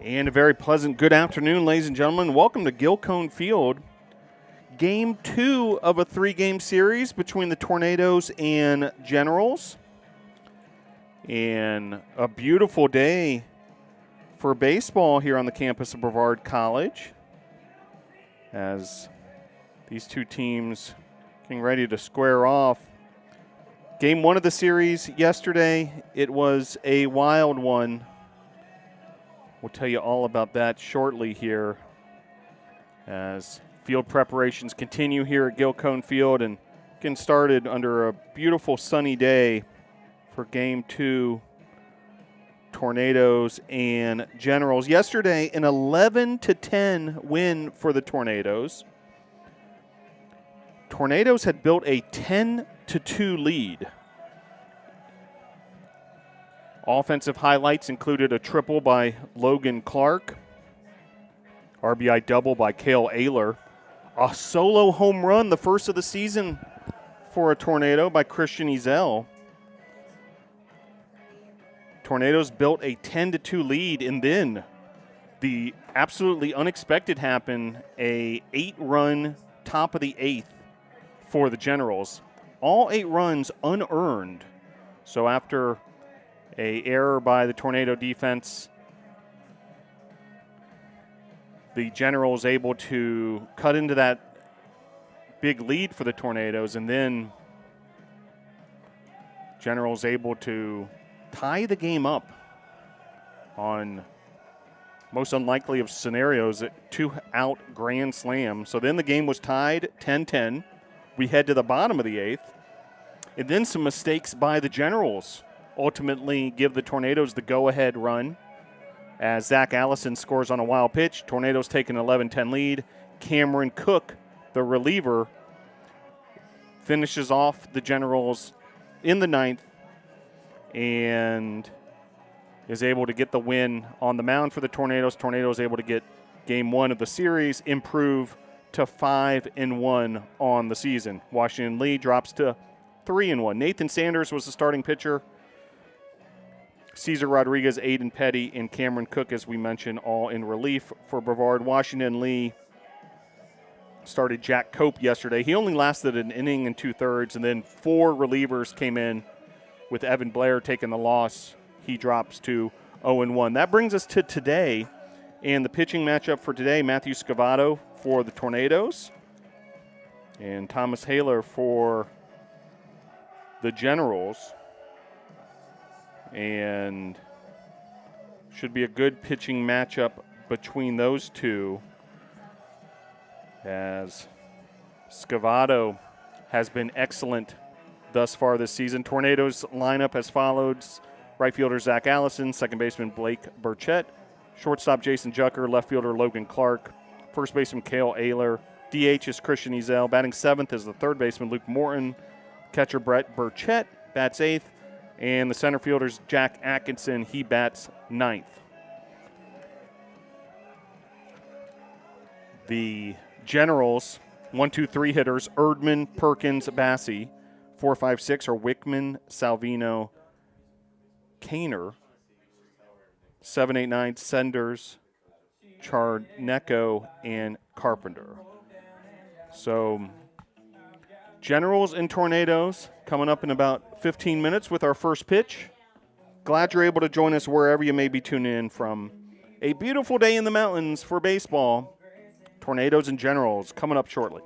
And a very pleasant good afternoon, ladies and gentlemen. Welcome to Gilcone Field. Game 2 of a 3-game series between the Tornadoes and Generals. And a beautiful day for baseball here on the campus of Brevard College, as these two teams getting ready to square off. Game 1 of the series yesterday, it was a wild one. We'll tell you all about that shortly here as field preparations continue here at Gilcone Field and getting started under a beautiful sunny day for Game 2, Tornadoes and Generals. Yesterday, an 11-10 win for the Tornadoes. Tornadoes had built a 10-2 lead. Offensive highlights included a triple by Logan Clark, RBI double by Cale Ayler, a solo home run, the first of the season for a Tornado, by Christian Ezel. Tornadoes built a 10-2 lead, and then the absolutely unexpected happened, a 8-run top of the 8th for the Generals. All 8 runs unearned. So after an error by the Tornado defense, the Generals able to cut into that big lead for the Tornadoes, and then Generals able to tie the game up on most unlikely of scenarios, a 2-out grand slam. So then the game was tied 10-10. We head to the bottom of the 8th, and then some mistakes by the Generals ultimately give the Tornadoes the go-ahead run as Zach Allison scores on a wild pitch. Tornadoes take an 11-10 lead. Cameron Cook, the reliever, finishes off the Generals in the 9th and is able to get the win on the mound for the Tornadoes. Tornadoes able to get Game 1 of the series, improve to 5-1 on the season. Washington Lee drops to 3-1. Nathan Sanders was the starting pitcher. Cesar Rodriguez, Aiden Petty, and Cameron Cook, as we mentioned, all in relief for Brevard. Washington Lee started Jack Cope yesterday. He only lasted an inning and 2/3, and then 4 relievers came in, with Evan Blair taking the loss. He drops to 0-1. That brings us to today, and the pitching matchup for today, Matthew Scavato for the Tornadoes and Thomas Haler for the Generals. And should be a good pitching matchup between those two, as Scavato has been excellent thus far this season. Tornadoes lineup as follows: right fielder Zach Allison, second baseman Blake Burchett, shortstop Jason Jucker, left fielder Logan Clark, first baseman Cale Ayler, DH is Christian Ezel, batting 7th is the third baseman Luke Morton, catcher Brett Burchett bats 8th, and the center fielder's Jack Atkinson, he bats 9th. The Generals, 1-2-3 hitters, Erdman, Perkins, Bassi. 4-5-6 are Wickman, Salvino, Kaner. 7-8-9, Senders, Charneco, and Carpenter. So Generals and Tornadoes coming up in about 15 minutes with our first pitch. Glad you're able to join us wherever you may be tuning in from. A beautiful day in the mountains for baseball. Tornadoes and Generals coming up shortly.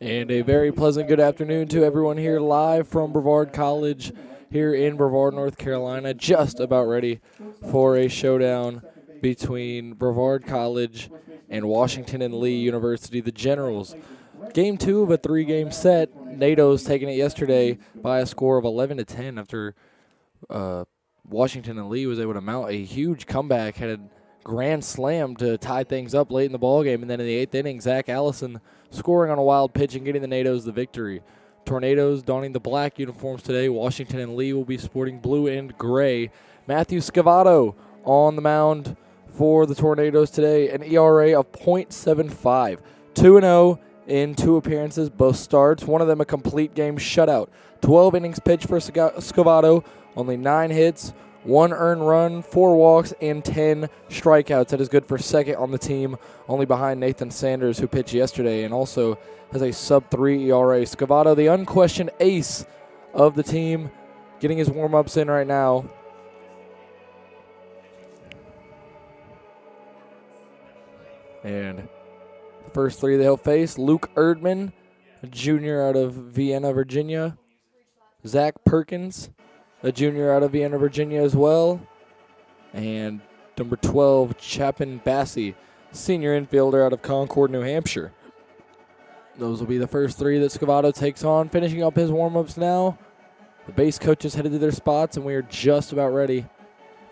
And a very pleasant good afternoon to everyone here live from Brevard College here in Brevard, North Carolina. Just about ready for a showdown between Brevard College and Washington and Lee University, the Generals. Game 2 of a 3-game set. NATO's taking it yesterday by a score of 11-10 after Washington and Lee was able to mount a huge comeback, had a grand slam to tie things up late in the ballgame, and then in the 8th inning, Zach Allison scoring on a wild pitch and getting the NATOs the victory. Tornadoes donning the black uniforms today. Washington and Lee will be sporting blue and gray. Matthew Scavato on the mound for the Tornadoes today, an ERA of .75, 2-0 in 2 appearances, both starts, one of them a complete game shutout. 12 innings pitched for Scavato, only 9 hits, 1 earned run, 4 walks, and 10 strikeouts. That is good for second on the team, only behind Nathan Sanders, who pitched yesterday and also has a sub-3 ERA. Scavato, the unquestioned ace of the team, getting his warm-ups in right now. And the first 3 they'll face, Luke Erdman, a junior out of Vienna, Virginia. Zach Perkins, a junior out of Vienna, Virginia as well. And number 12, Chapin Bassey, senior infielder out of Concord, New Hampshire. Those will be the first 3 that Scavato takes on. Finishing up his warm-ups now. The base coaches headed to their spots, and we are just about ready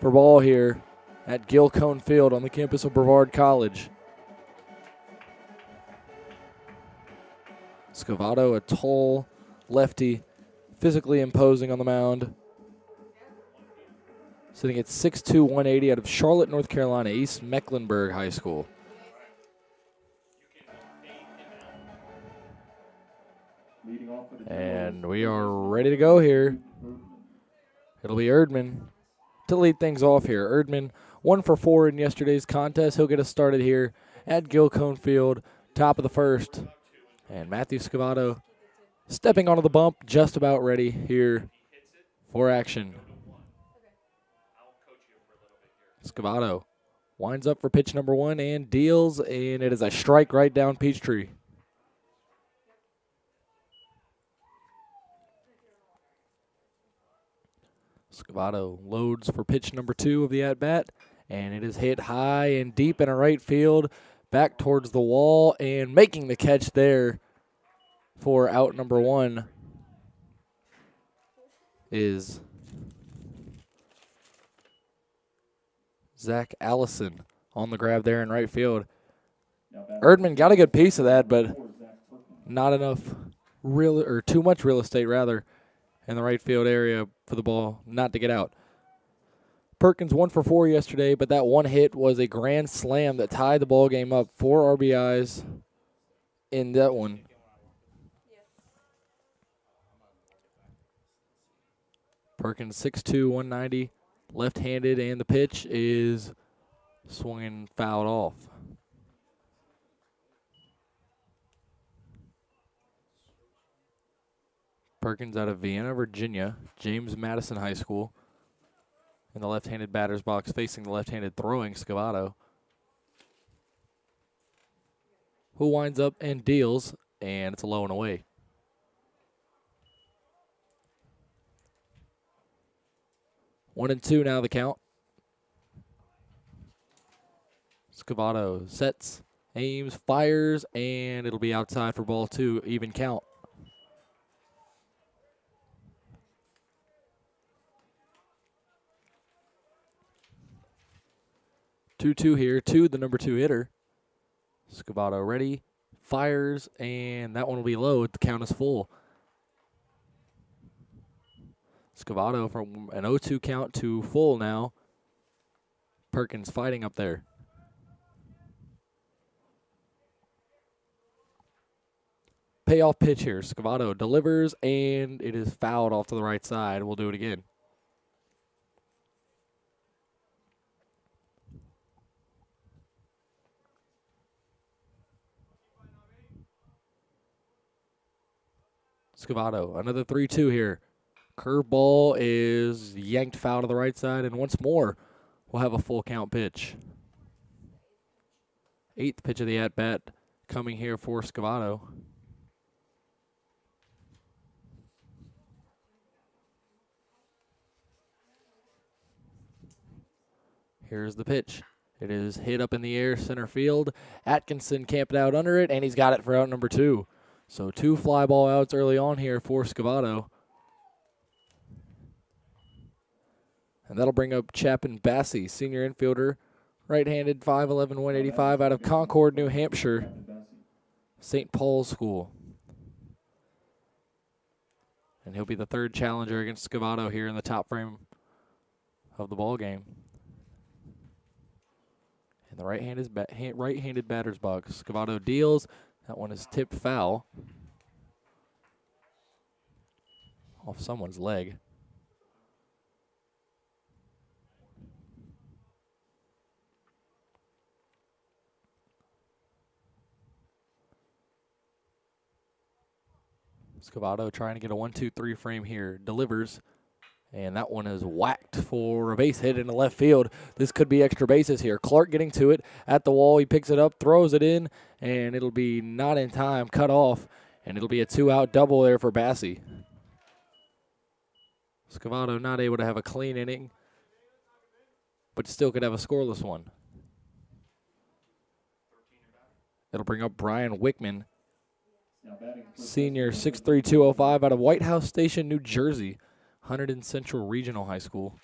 for ball here at Gilcone Field on the campus of Brevard College. Scavato, a tall lefty, physically imposing on the mound. Sitting at 6'2", 180 out of Charlotte, North Carolina, East Mecklenburg High School. And we are ready to go here. It'll be Erdman to lead things off here. Erdman 1 for 4 in yesterday's contest. He'll get us started here at Gilcone Field, top of the first. And Matthew Scavato stepping onto the bump, just about ready here for action. Scavato winds up for pitch number 1 and deals, and it is a strike right down Peachtree. Scavato loads for pitch number 2 of the at-bat, and it is hit high and deep in a right field, back towards the wall, and making the catch there for out number 1 is Zach Allison on the grab there in right field. Erdman got a good piece of that, but not enough too much real estate rather in the right field area for the ball not to get out. Perkins 1 for 4 yesterday, but that one hit was a grand slam that tied the ball game up. 4 RBIs in that one. Perkins 6'2", 190, left-handed, and the pitch is swung and fouled off. Perkins out of Vienna, Virginia, James Madison High School. In the left-handed batter's box, facing the left-handed throwing Scavato, who winds up and deals, and it's a low and away. One and two now the count. Scavato sets, aims, fires, and it'll be outside for ball 2, even count. Two here to the number 2 hitter. Scavato ready, fires, and that one will be low. The count is full. Scavato from an 0-2 count to full now. Perkins fighting up there. Payoff pitch here. Scavato delivers, and it is fouled off to the right side. We'll do it again. Scavato, another 3-2 here. Curveball is yanked foul to the right side, and once more, we'll have a full count pitch. 8th pitch of the at-bat coming here for Scavato. Here's the pitch. It is hit up in the air, center field. Atkinson camped out under it, and he's got it for out number 2. So 2 fly ball outs early on here for Scavato. And that'll bring up Chapin Bassey, senior infielder, right-handed, 5'11", 185, out of Concord, New Hampshire, St. Paul's School. And he'll be the 3rd challenger against Scavato here in the top frame of the ball game. And the right-handed batter's box. Scavato deals. That one is tipped foul off someone's leg. Scavato trying to get a 1-2-3 frame here. Delivers. And that one is whacked for a base hit into left field. This could be extra bases here. Clark getting to it at the wall. He picks it up, throws it in, and it'll be not in time, cut off, and it'll be a 2-out double there for Bassey. Scavato not able to have a clean inning, but still could have a scoreless one. It'll bring up Brian Wickman, senior, 6'3", 205, out of White House Station, New Jersey. Hunterdon Central Regional High School.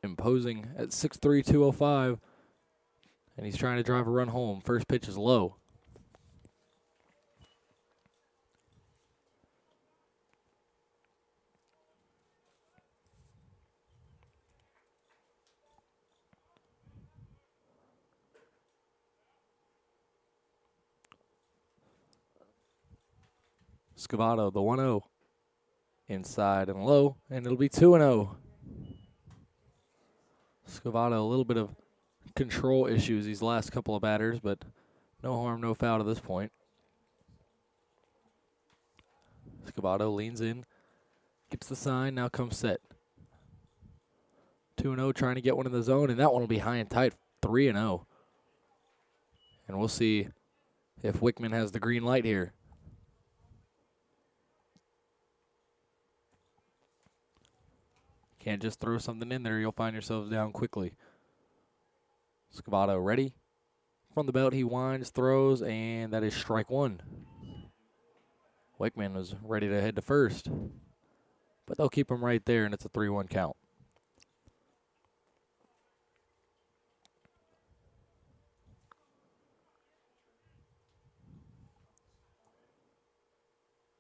Imposing at 6'3", 205. And he's trying to drive a run home. First pitch is low. Scavato, the 1-0. Inside and low, and it'll be 2-0. Scavato, a little bit of control issues these last couple of batters, but no harm, no foul to this point. Scavato leans in, gets the sign, now comes set. 2-0, trying to get one in the zone, and that one will be high and tight, 3-0. And we'll see if Wickman has the green light here. Can't just throw something in there. You'll find yourselves down quickly. Scavato ready. From the belt, he winds, throws, and that is strike 1. Wickman was ready to head to first. But they'll keep him right there, and it's a 3-1 count.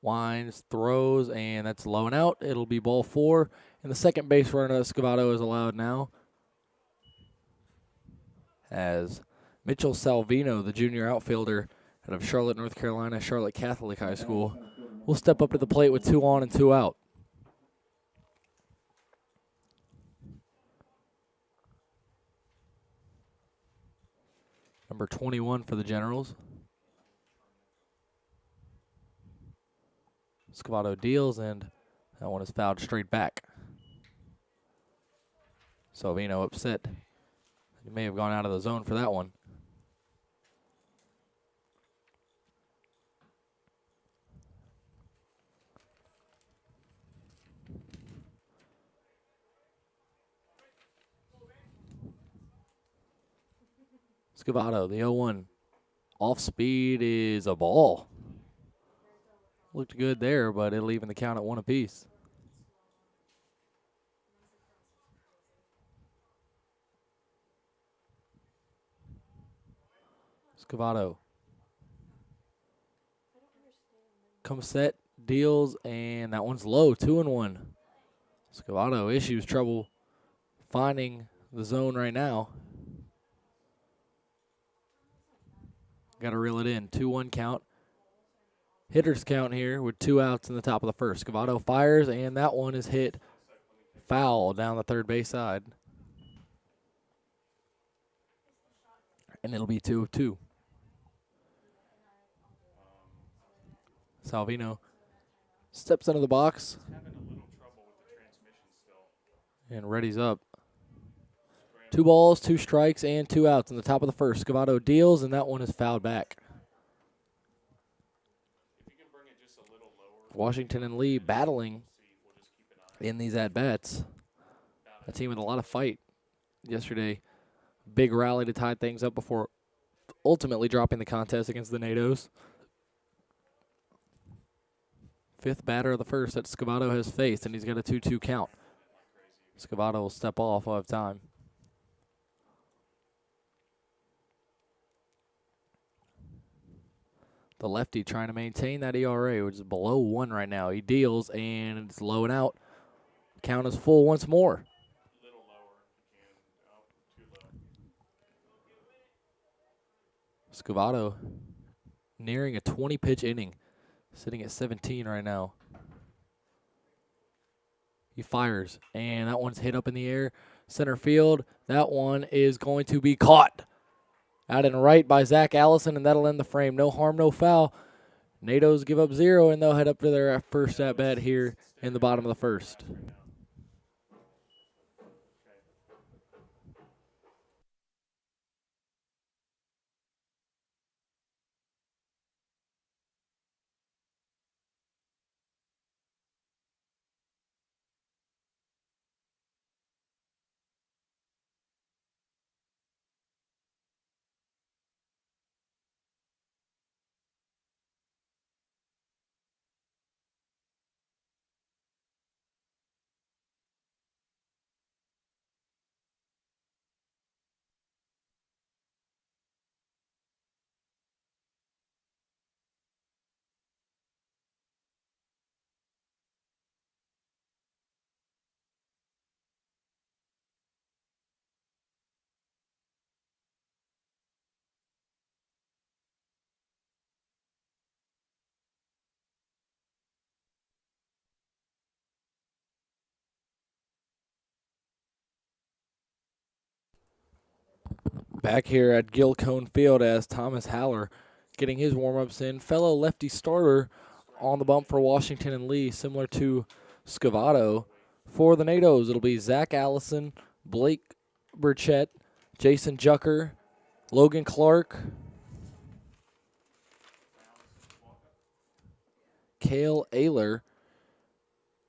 Winds, throws, and that's low and out. It'll be ball 4. And the second base runner that Scavato is allowed now, as Mitchell Salvino, the junior outfielder out of Charlotte, North Carolina, Charlotte Catholic High School, will step up to the plate with 2 on and 2 out. Number 21 for the Generals. Scavato deals, and that one is fouled straight back. Salvino upset. He may have gone out of the zone for that one. Scavato, the 0-1. Off speed is a ball. Looked good there, but it'll even the count at 1 apiece. Scavato comes set, deals, and that one's low, 2-1. Scavato issues trouble finding the zone right now. Got to reel it in, 2-1 count. Hitters count here with 2 outs in the top of the first. Scavato fires, and that one is hit foul down the third base side. And it'll be 2-2. Salvino steps into the box and readies up. 2 balls, 2 strikes, and 2 outs in the top of the first. Scavato deals, and that one is fouled back. Washington and Lee battling in these at-bats. A team with a lot of fight yesterday. Big rally to tie things up before ultimately dropping the contest against the NATOs. Fifth batter of the first that Scavato has faced, and he's got a 2-2 count. Scavato will step off. We'll have time. The lefty trying to maintain that ERA, which is below 1 right now. He deals, and it's low and out. Count is full once more. Scavato nearing a 20-pitch inning, sitting at 17 right now. He fires, and that one's hit up in the air. Center field, that one is going to be caught. Out and right by Zach Allison, and that'll end the frame. No harm, no foul. NATOs give up 0, and they'll head up to their first at-bat here in the bottom of the first. Back here at Gilcone Field as Thomas Haller getting his warm-ups in. Fellow lefty starter on the bump for Washington and Lee, similar to Scavato. For the NATOs, it'll be Zach Allison, Blake Burchett, Jason Jucker, Logan Clark, Cale Ayler,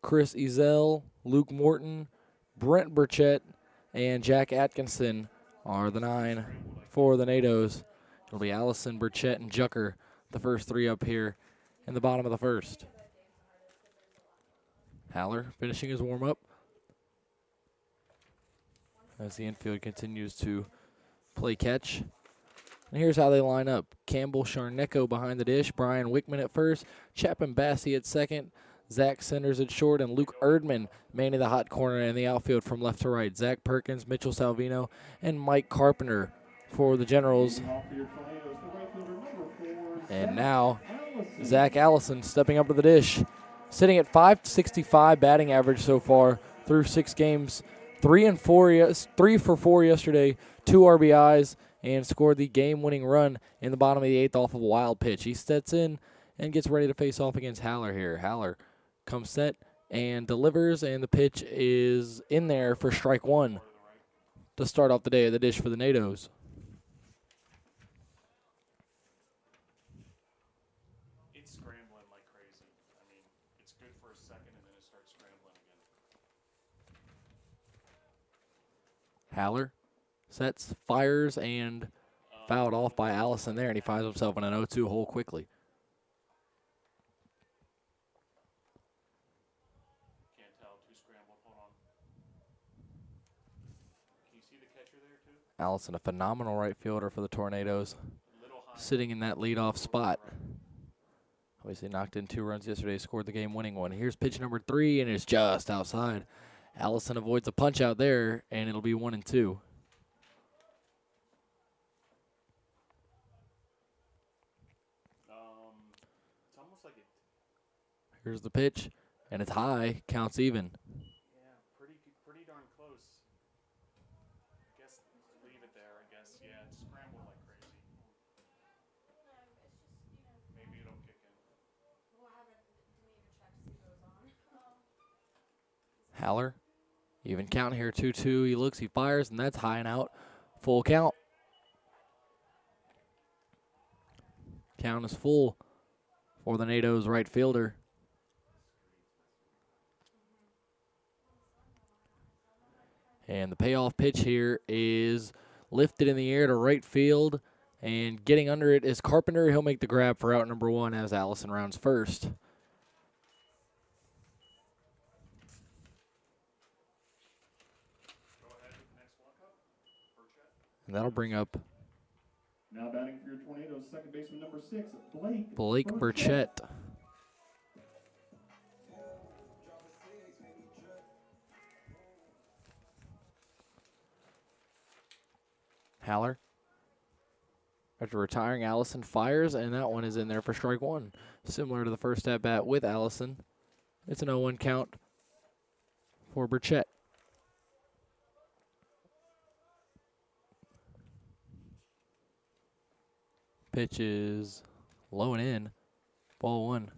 Chris Ezel, Luke Morton, Brent Burchett, and Jack Atkinson are the 9 for the NATOs. It'll be Allison, Burchett, and Jucker, the first 3 up here in the bottom of the first. Haller finishing his warm-up as the infield continues to play catch. And here's how they line up. Campbell Sharnecko behind the dish, Brian Wickman at first, Chapin Bassey at second, Zach Senders at short, and Luke Erdman manning the hot corner in the outfield from left to right. Zach Perkins, Mitchell Salvino, and Mike Carpenter for the Generals. And now Zach Allison stepping up to the dish, sitting at .565 batting average so far through 6 games. 3 for 4 yesterday, 2 RBIs, and scored the game-winning run in the bottom of the 8th off of a wild pitch. He steps in and gets ready to face off against Haller here. Haller comes set and delivers, and the pitch is in there for strike 1 to start off the day of the dish for the NATOs. It's scrambling like crazy. I mean, it's good for a second, and then it starts scrambling again. Haller sets, fires, and fouled off by Allison there, and he finds himself in an 0-2 hole quickly. Can't tell. Too scrambled. Hold on. Can you see the catcher there, too? Allison, a phenomenal right fielder for the Tornadoes, sitting in that leadoff spot. Obviously knocked in 2 runs yesterday, scored the game-winning one. Here's pitch number 3, and it's just outside. Allison avoids a punch out there, and it'll be 1-2. It's almost like it. Here's the pitch, and it's high, counts even. Yeah, pretty darn close. I guess leave it there. I guess. Yeah, it's scrambled like crazy. Maybe it'll kick in. Haller, even count here, 2-2. He looks, he fires, and that's high and out. Full count. Count is full for the NATO's right fielder. And the payoff pitch here is lifted in the air to right field. And getting under it is Carpenter. He'll make the grab for out number 1 as Allison rounds first. And that'll bring up now batting for your Tornadoes, second baseman number 6, Blake Burchett. Haller, after retiring, Allison fires, and that one is in there for strike 1. Similar to the first at-bat with Allison. It's an 0-1 count for Burchett. Pitch is low and in. Ball 1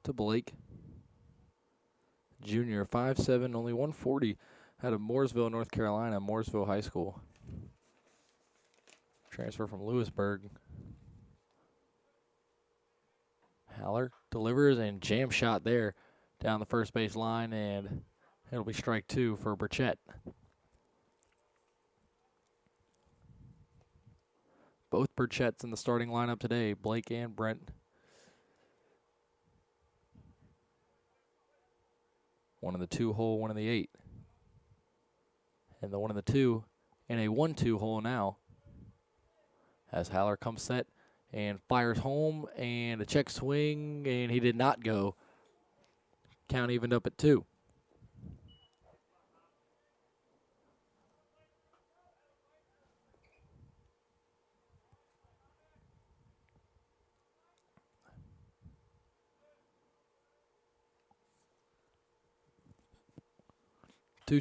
to Blake. Junior, 5'7", only 140. Out of Mooresville, North Carolina, Mooresville High School. Transfer from Lewisburg. Haller delivers and jam shot there down the first base line, and it'll be strike 2 for Burchett. Both Burchetts in the starting lineup today, Blake and Brent. One in the 2 hole, one in the 8. And the 1 in the 2 in a 1-2 hole now. As Haller comes set and fires home, and a check swing, and he did not go. Count evened up at 2.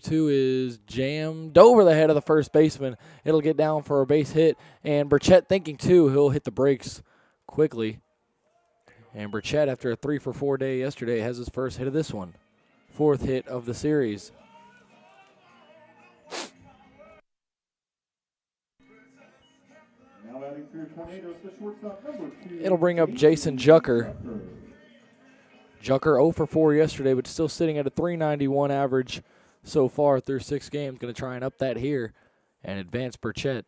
Two is jammed over the head of the first baseman. It'll get down for a base hit, and Burchett thinking too, he'll hit the brakes quickly. And Burchett, after a 3-for-4 day yesterday, has his first hit of this one. 4th hit of the series. now batting for your Tornadoes, the shortstop number 2. It'll bring up Jason Jucker. Jucker 0 for 4 yesterday, but still sitting at a .391 average so far through 6 games. Going to try and up that here and advance Burchett.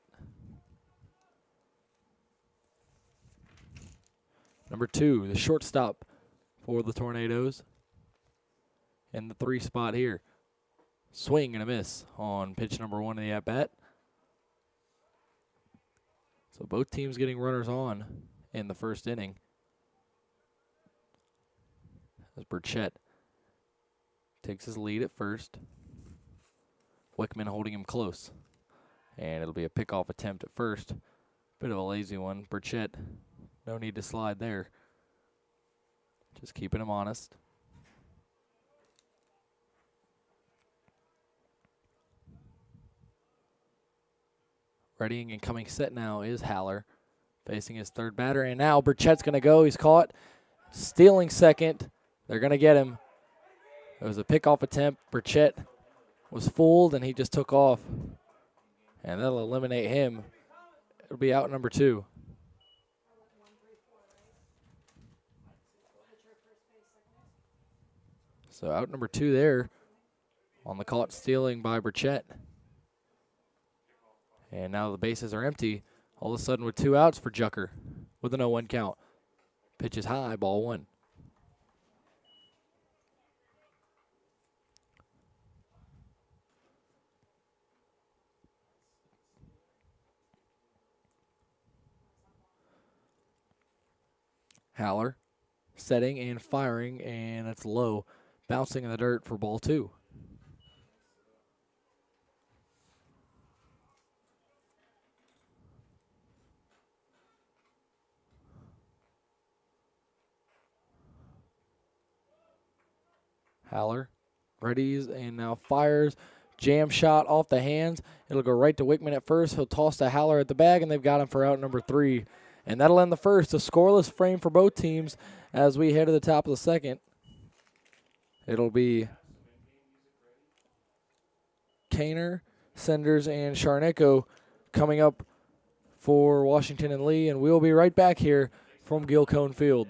Number 2, the shortstop for the Tornadoes. In the 3 spot here. Swing and a miss on pitch number 1 of the at-bat. So both teams getting runners on in the first inning. As Burchett takes his lead at first. Wickman holding him close. And it'll be a pickoff attempt at first. Bit of a lazy one. Burchett, no need to slide there. Just keeping him honest. Readying and coming set now is Haller. Facing his 3rd batter. And now Burchett's going to go. He's caught. Stealing second. They're going to get him. It was a pickoff attempt. Burchett was fooled, and he just took off. And that'll eliminate him. It'll be out number 2. So out number 2 there on the caught stealing by Burchett. And now the bases are empty. All of a sudden with 2 outs for Jucker with an 0-1 count. Pitch is high, ball 1. Haller setting and firing, and it's low. Bouncing in the dirt for ball 2. Haller readies and now fires. Jam shot off the hands. It'll go right to Wickman at first. He'll toss to Haller at the bag, and they've got him for out number 3. And that'll end the first. A scoreless frame for both teams as we head to the top of the second. It'll be Kaner, Senders, and Sharnecko coming up for Washington and Lee, and we'll be right back here from Gilcone Field.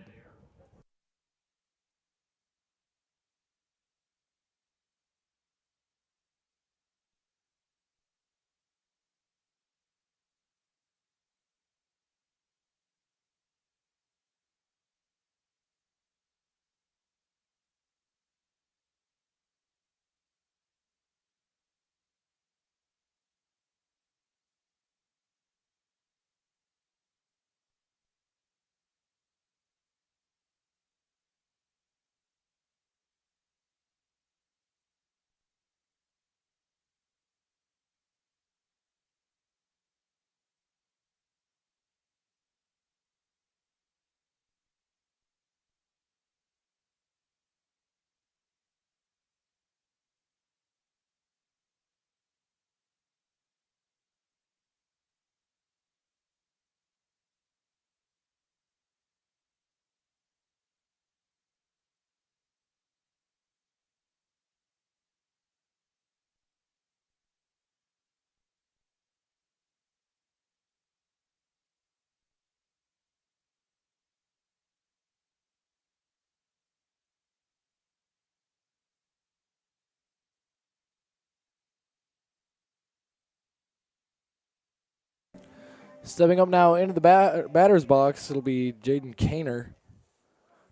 Stepping up now into the batter's box, it'll be Jaden Kaner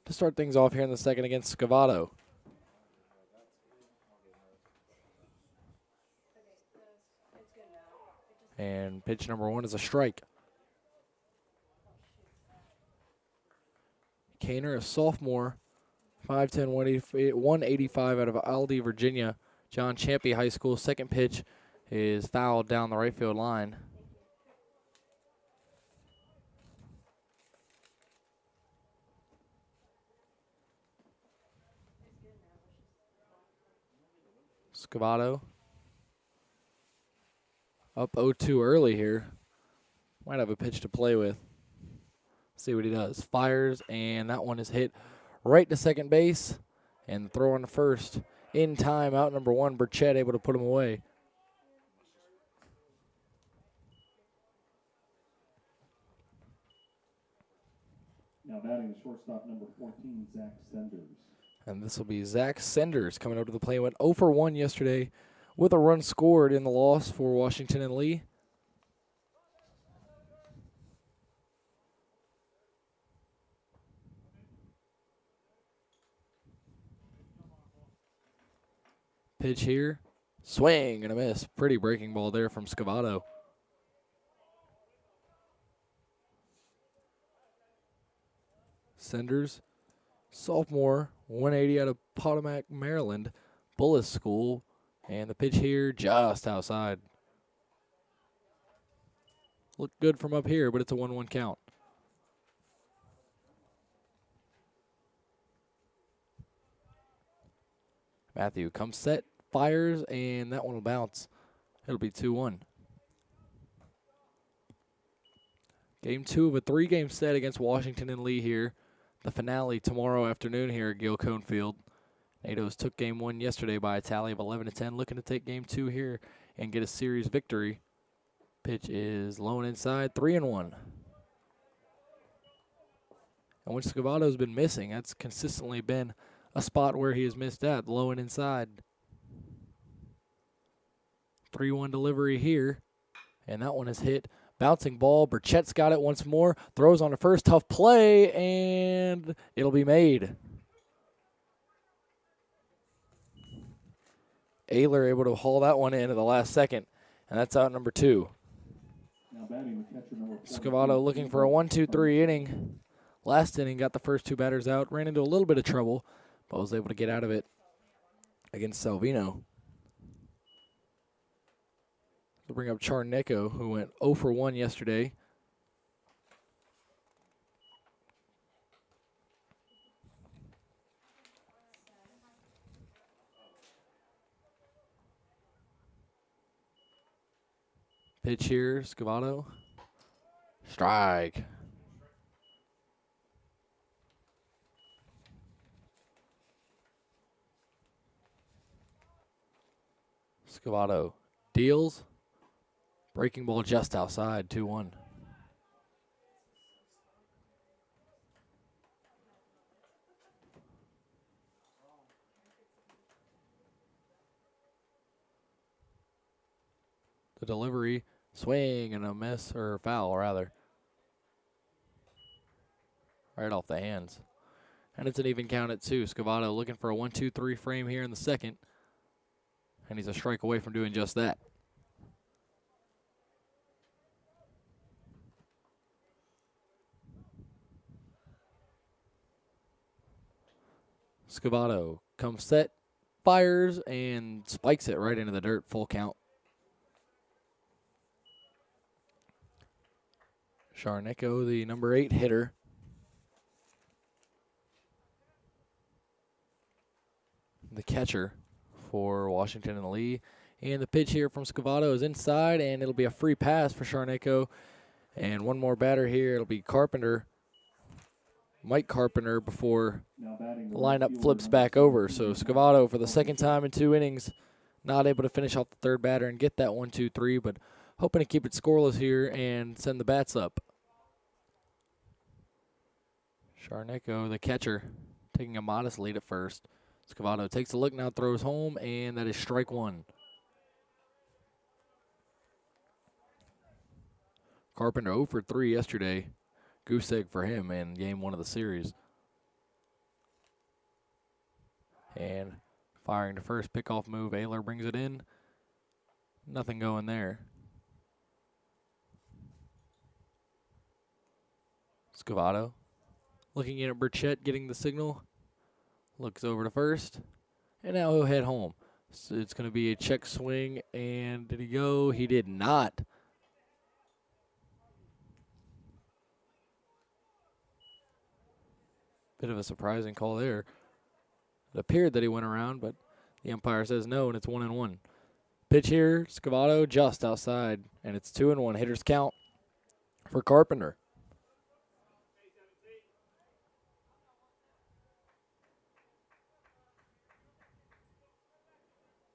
to start things off here in the second against Scavato. And pitch number 1 is a strike. Kaner, a sophomore, 5'10", 185 out of Aldie, Virginia. John Champey High School. Second pitch is fouled down the right field line. Scavato up 0-2 early here. Might have a pitch to play with. See what he does. Fires, and that one is hit right to second base. And throw on the first. In time, out number 1, Burchett able to put him away. Now batting the shortstop, number 14, Zach Senders. And this will be Zach Senders coming over to the plate. Went 0 for 1 yesterday with a run scored in the loss for Washington and Lee. Pitch here. Swing and a miss. Pretty breaking ball there from Scavato. Senders, sophomore, 180 out of Potomac, Maryland, Bullis School. And the pitch here just outside. Looked good from up here, but it's a 1-1 count. Matthew comes set, fires, and that one will bounce. It'll be 2-1. Game 2 of a 3-game set against Washington and Lee here. The finale tomorrow afternoon here at Gil Cone Field. NATO's took game 1 yesterday by a tally of 11-10, looking to take game 2 here and get a series victory. Pitch is low and inside, 3-1. And when Scavato's been missing, that's consistently been a spot where he has missed at, low and inside. 3-1 delivery here, and that one is hit. Bouncing ball, Burchett's got it once more, throws on the first, tough play, and it'll be made. Ayler able to haul that one in at the last second, and that's out number 2. Now batting the catcher, number 14, Scavato looking for a 1-2-3 inning. Last inning, got the first 2 batters out, ran into a little bit of trouble, but was able to get out of it against Salvino. We'll bring up Charnecko, who went 0 for 1 yesterday. Pitch here, Scavato. Strike. Scavato deals. Breaking ball just outside, 2-1. The delivery, swing and a miss, or foul rather. Right off the hands. And it's an even count at 2. Scavato looking for a 1-2-3 frame here in the second. And he's a strike away from doing just that. Scavato comes set, fires, and spikes it right into the dirt, full count. Charnecko, the number 8 hitter. The catcher for Washington and Lee. And the pitch here from Scavato is inside, and it'll be a free pass for Charnecko. And one more batter here. It'll be Carpenter. Mike Carpenter before the lineup flips back over. So Scavato for the second time in 2 innings, not able to finish off the third batter and get that 1-2-3, but hoping to keep it scoreless here and send the bats up. Charnecko, the catcher, taking a modest lead at first. Scavato takes a look, now throws home, and that is strike 1. Carpenter 0 for 3 yesterday. Goose egg for him in game 1 of the series. And firing to first, pickoff move. Ayler brings it in. Nothing going there. Scavato looking in at Burchett, getting the signal. Looks over to first. And now he'll head home. So it's going to be a check swing. And did he go? He did not. Bit of a surprising call there. It appeared that he went around, but the umpire says no, and it's 1-1. Pitch here, Scavato just outside, and it's 2-1. Hitters count for Carpenter.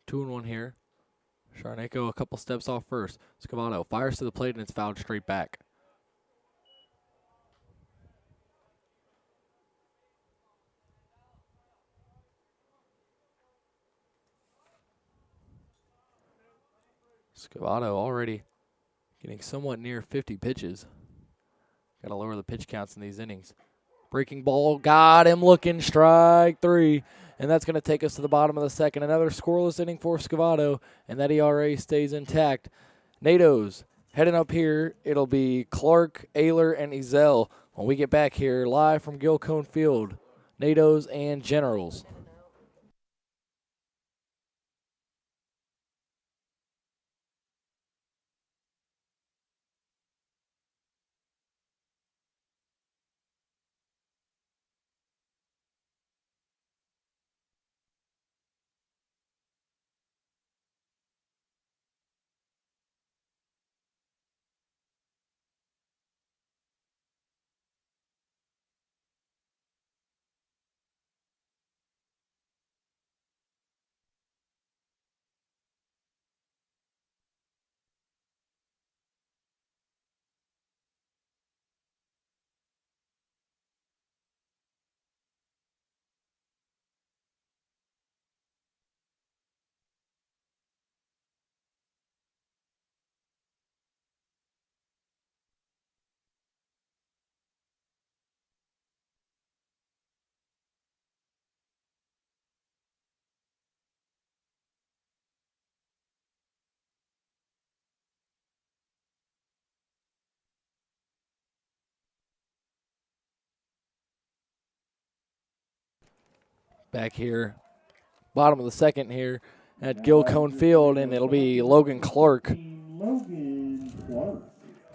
Two and 1 here. Sharneko a couple steps off first. Scavato fires to the plate, and it's fouled straight back. Scavato already getting somewhat near 50 pitches. Got to lower the pitch counts in these innings. Breaking ball, got him looking, strike 3. And that's going to take us to the bottom of the second. Another scoreless inning for Scavato, and that ERA stays intact. NATO's heading up here. It'll be Clark, Ayler, and Ezel when we get back here live from Gilcone Field. NATO's and Generals. Back here, bottom of the second here at Gilcone Field, and it'll be Logan Clark.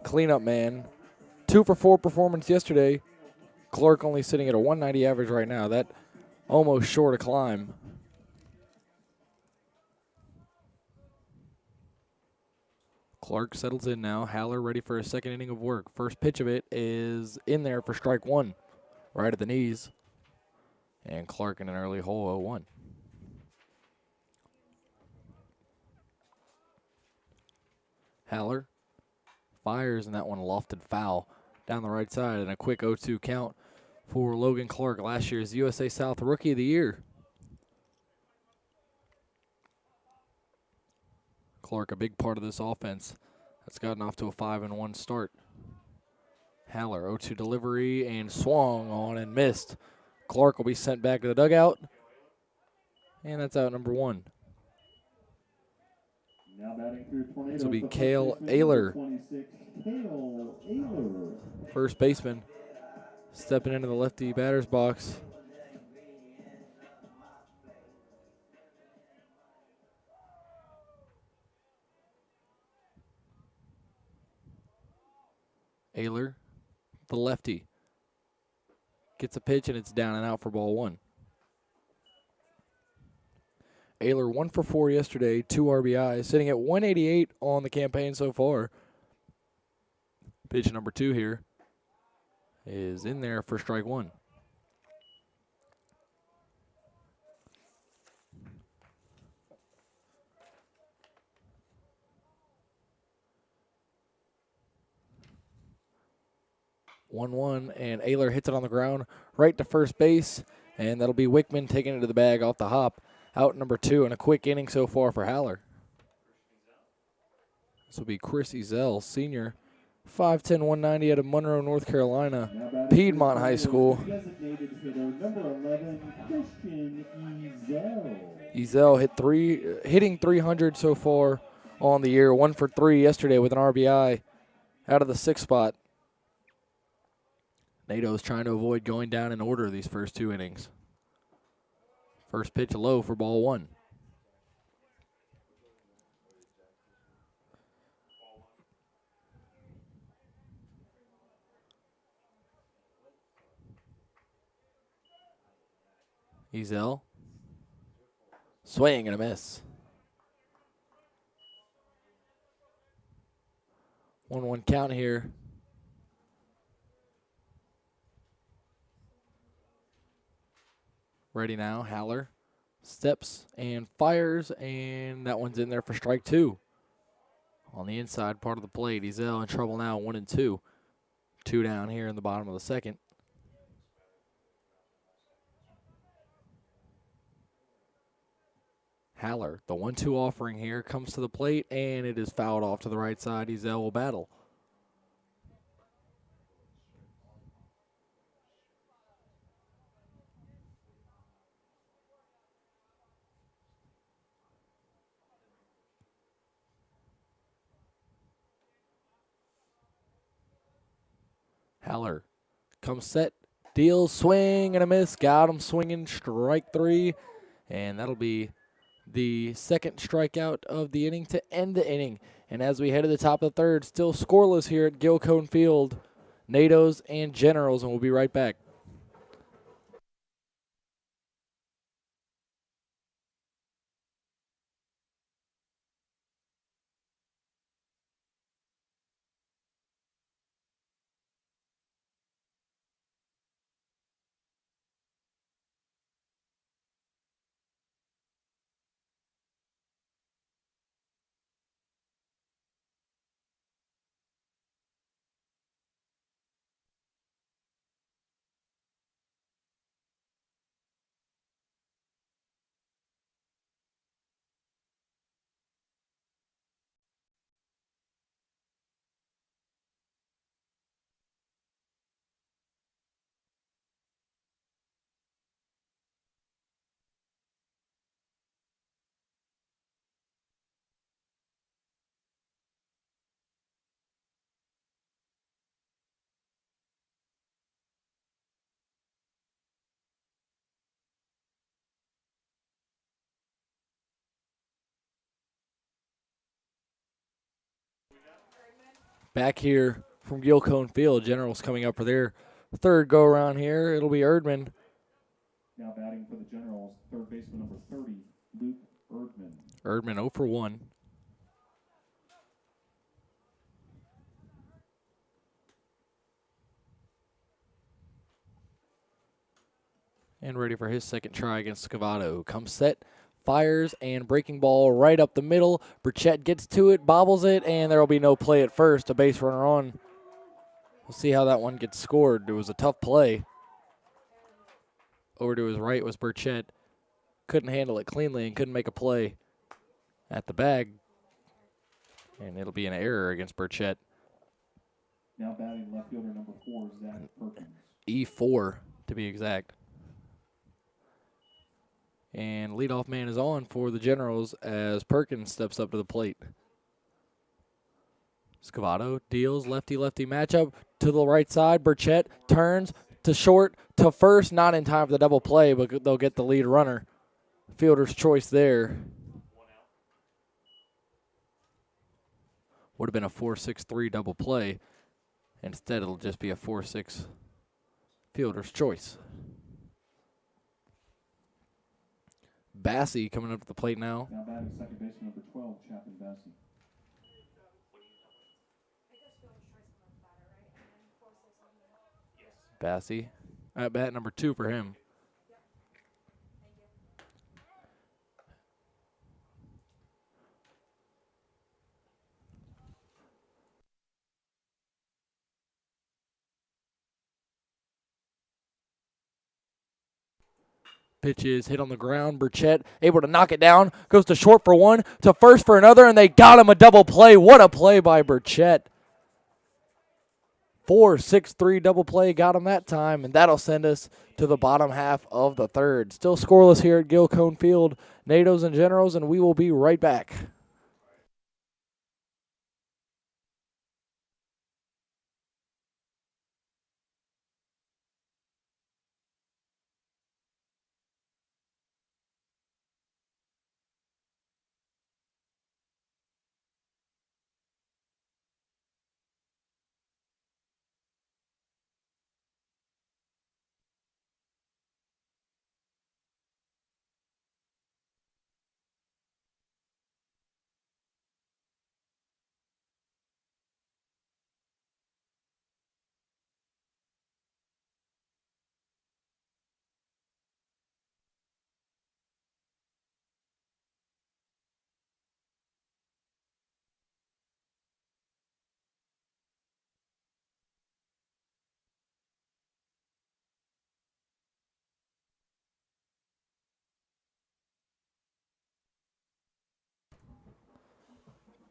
Cleanup man. 2 for 4 performance yesterday. Clark only sitting at a 190 average right now. That almost short a climb. Clark settles in now. Haller ready for a second inning of work. First pitch of it is in there for strike 1, right at the knees. And Clark in an early hole, 0-1. Haller fires, and that one lofted foul down the right side, and a quick 0-2 count for Logan Clark, last year's USA South Rookie of the Year. Clark, a big part of this offense, that's gotten off to a 5-1 start. Haller, 0-2 delivery, and swung on and missed. Clark will be sent back to the dugout, and that's out number 1. This will be Cale Ayler, first baseman, stepping into the lefty batter's box. Ayler, the lefty, gets a pitch, and it's down and out for ball 1. Ayler 1 for 4 yesterday, 2 RBIs, sitting at 188 on the campaign so far. Pitch number 2 here is in there for strike 1. One, and Ayler hits it on the ground right to first base, and that'll be Wickman taking it to the bag off the hop. Out number 2, and a quick inning so far for Haller. This will be Chris Ezel, senior 5'10", 190 out of Monroe, North Carolina. Now batting Piedmont for High School. Designated hitter number 11, Christian Ezel. Ezel hitting 300 so far on the year. 1 for 3 yesterday with an RBI out of the 6th spot. NATO's trying to avoid going down in order these first 2 innings. First pitch low for ball 1. Ezel. Swing and a miss. 1-1 count here. Ready now, Haller steps and fires, and that one's in there for strike 2. On the inside part of the plate, Ezel in trouble now, 1-2. 2 down here in the bottom of the 2nd. Haller, the 1-2 offering here, comes to the plate, and it is fouled off to the right side. Ezel will battle. Haller comes set, deals, swing and a miss. Got him swinging, strike 3, and that'll be the 2nd strikeout of the inning to end the inning. And as we head to the top of the 3rd, still scoreless here at Gilcone Field, NATO's and Generals, and we'll be right back. Back here from Gilcone Field, Generals coming up for their 3rd go-around here. It'll be Erdman. Now batting for the Generals, 3rd baseman number 30, Luke Erdman. Erdman 0 for 1. And ready for his 2nd try against Scavato. Comes set, fires, and breaking ball right up the middle. Burchett gets to it, bobbles it, and there will be no play at first. A base runner on. We'll see how that one gets scored. It was a tough play. Over to his right was Burchett. Couldn't handle it cleanly and couldn't make a play at the bag. And it'll be an error against Burchett. Now batting left fielder number 4, Zach Perkins. E4 to be exact. And leadoff man is on for the Generals as Perkins steps up to the plate. Scavato deals lefty-lefty matchup to the right side. Burchett turns to short to first. Not in time for the double play, but they'll get the lead runner. Fielder's choice there. Would have been a 4-6-3 double play. Instead, it'll just be a 4-6 fielder's choice. Bassey coming up to the plate now. Now batting 2nd baseman number 12, Chapin Bassey. Bassey at bat number 2 for him. Pitch is hit on the ground. Burchett able to knock it down. Goes to short for 1, to first for another, and they got him a double play. What a play by Burchett. 4-6-3 double play got him that time, and that'll send us to the bottom half of the third. Still scoreless here at Gil Cone Field, NATOs and Generals, and we will be right back.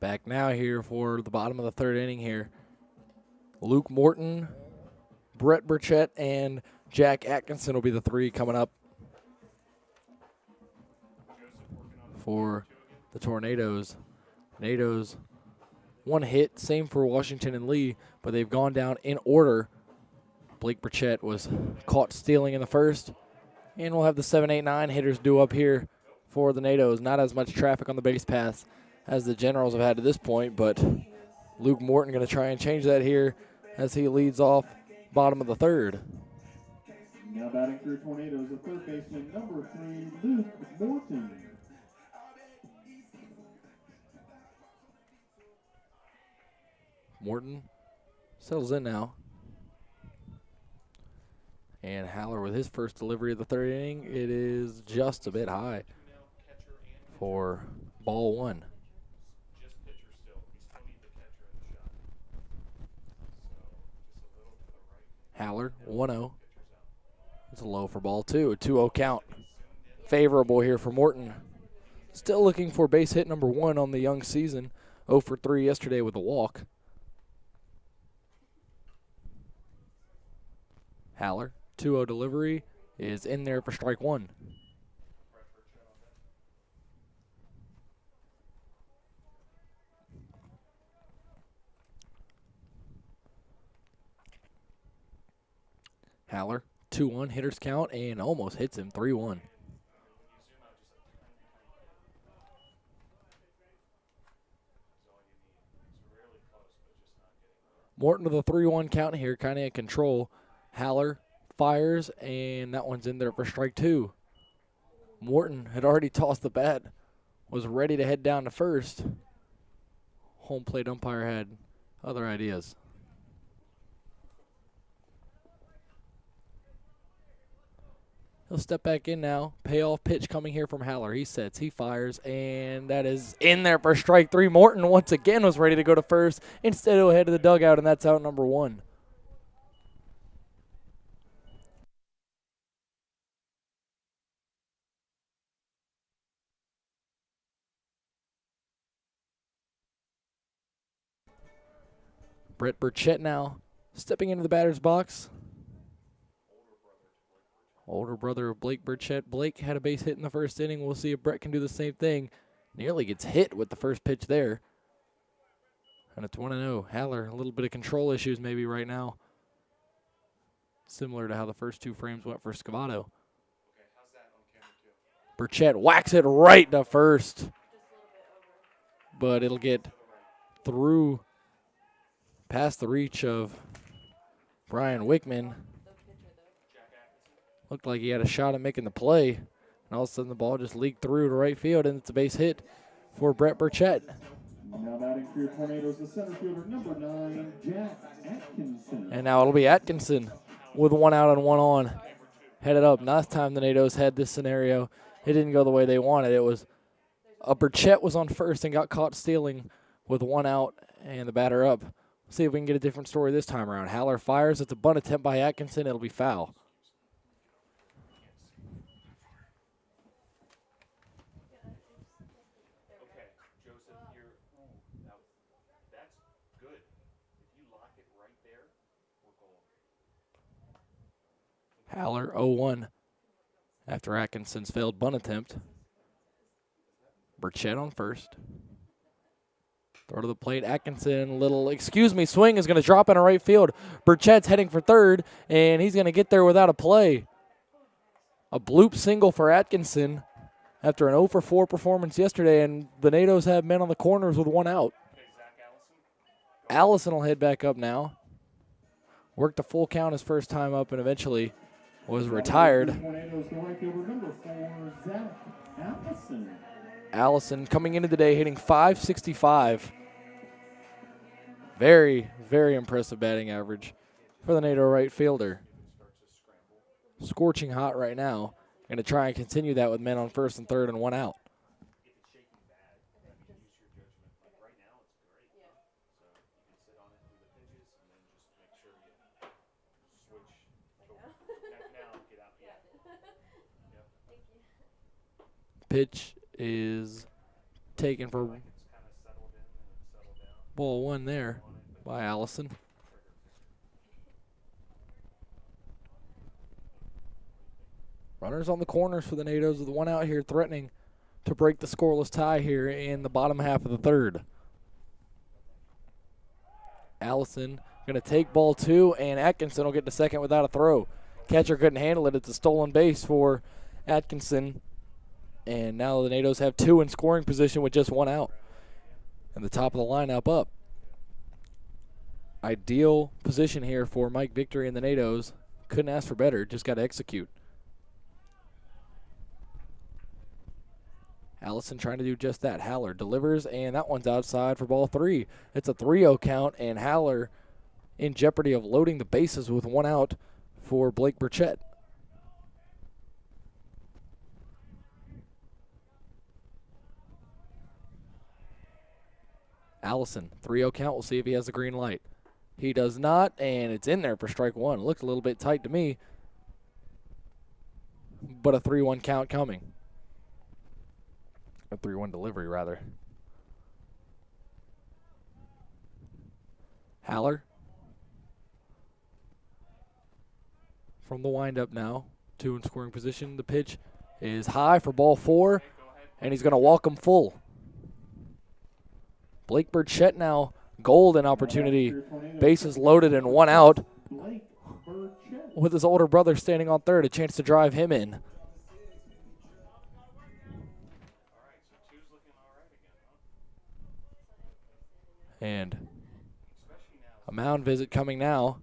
Back now here for the bottom of the third inning here. Luke Morton, Brett Burchett, and Jack Atkinson will be the three coming up for the Tornadoes. Tornadoes, one hit, same for Washington and Lee, but they've gone down in order. Blake Burchett was caught stealing in the first, and we'll have the 7, 8, 9 hitters due up here for the NATOs. Not as much traffic on the base paths as the Generals have had to this point, but Luke Morton going to try and change that here as he leads off bottom of the third. Now batting for Tornadoes, the third baseman, number 3, Luke Morton. Morton settles in now. And Haller with his first delivery of the third inning. It is just a bit high for ball one. Haller, 1-0. It's a low for ball two, a 2-0 count. Favorable here for Morton. Still looking for base hit number 1 on the young season. 0 for 3 yesterday with a walk. Haller, 2-0 delivery, is in there for strike 1. Haller, 2-1, hitters count, and almost hits him, 3-1. Morton with a 3-1 count here, kind of in control. Haller fires, and that one's in there for strike 2. Morton had already tossed the bat, was ready to head down to first. Home plate umpire had other ideas. He'll step back in now. Payoff pitch coming here from Haller. He sets, he fires, and that is in there for strike 3. Morton once again was ready to go to first. Instead, he'll head to the dugout, and that's out number 1. Brett Burchett now stepping into the batter's box. Older brother of Blake Burchett. Blake had a base hit in the first inning. We'll see if Brett can do the same thing. Nearly gets hit with the first pitch there. And it's 1-0. Haller, a little bit of control issues maybe right now. Similar to how the first 2 frames went for Scavato. Burchett whacks it right to first. But it'll get through past the reach of Brian Wickman. Looked like he had a shot at making the play. And all of a sudden the ball just leaked through to right field, and it's a base hit for Brett Burchett. Now batting for your Tornadoes, the center fielder, number 9, Jack Atkinson. And now it'll be Atkinson with 1 out and 1 on. Headed up. Last time the NATOs had this scenario, it didn't go the way they wanted. It was Burchett was on first and got caught stealing with 1 out and the batter up. See if we can get a different story this time around. Haller fires. It's a bunt attempt by Atkinson. It'll be foul. Haller 0-1 after Atkinson's failed bunt attempt. Burchett on first. Throw to the plate. Atkinson, swing is going to drop into right field. Burchett's heading for third, and he's going to get there without a play. A bloop single for Atkinson after an 0-for-4 performance yesterday, and the Natos have men on the corners with one out. Allison will head back up now. Worked a full count his first time up and eventually was retired. Allison coming into the day hitting .565. Very, very impressive batting average for the NATO right fielder. Scorching hot right now. Going to try and continue that with men on first and third and one out. Pitch is taken for ball one there by Allison. Runners on the corners for the Natos with one out here threatening to break the scoreless tie here in the bottom half of the third. Allison going to take ball two, and Atkinson will get to second without a throw. Catcher couldn't handle it. It's a stolen base for Atkinson. And now the Natos have two in scoring position with just one out. And the top of the lineup up. Ideal position here for Mike Victory and the Natos. Couldn't ask for better, just got to execute. Allison trying to do just that. Haller delivers, and that one's outside for ball three. It's a 3-0 count, and Haller in jeopardy of loading the bases with one out for Blake Burchett. Allison, 3-0 count. We'll see if he has a green light. He does not, and it's in there for strike one. Looked a little bit tight to me, but a 3-1 count coming. A 3-1 delivery, rather. Haller from the windup now. Two in scoring position. The pitch is high for ball four, and he's going to walk him full. Blake Burchett now, golden opportunity. Bases loaded and one out. With his older brother standing on third, a chance to drive him in. And a mound visit coming now.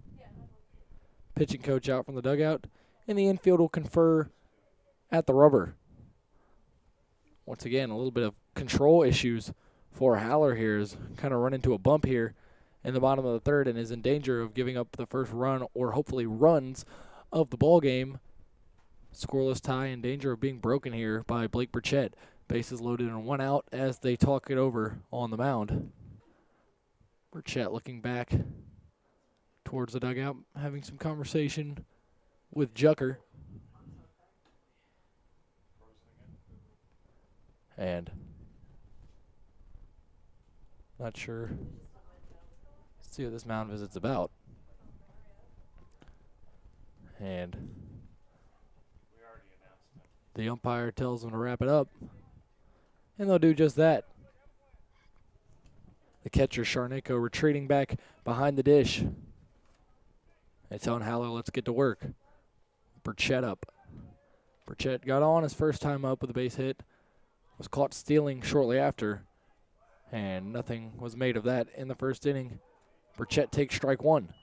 Pitching coach out from the dugout. And the infield will confer at the rubber. Once again, a little bit of control issues for Haller here. Is kind of run into a bump here in the bottom of the third and is in danger of giving up the first run or hopefully runs of the ball game. Scoreless tie in danger of being broken here by Blake Burchett. Bases loaded and one out as they talk it over on the mound. Burchett looking back towards the dugout, having some conversation with Jucker. And not sure. Let's see what this mound visit's about. And the umpire tells them to wrap it up. And they'll do just that. The catcher, Sharneko, retreating back behind the dish. They telling Haller, let's get to work. Burchett up. Burchett got on his first time up with a base hit. Was caught stealing shortly after. And nothing was made of that in the first inning. Burchett takes strike one.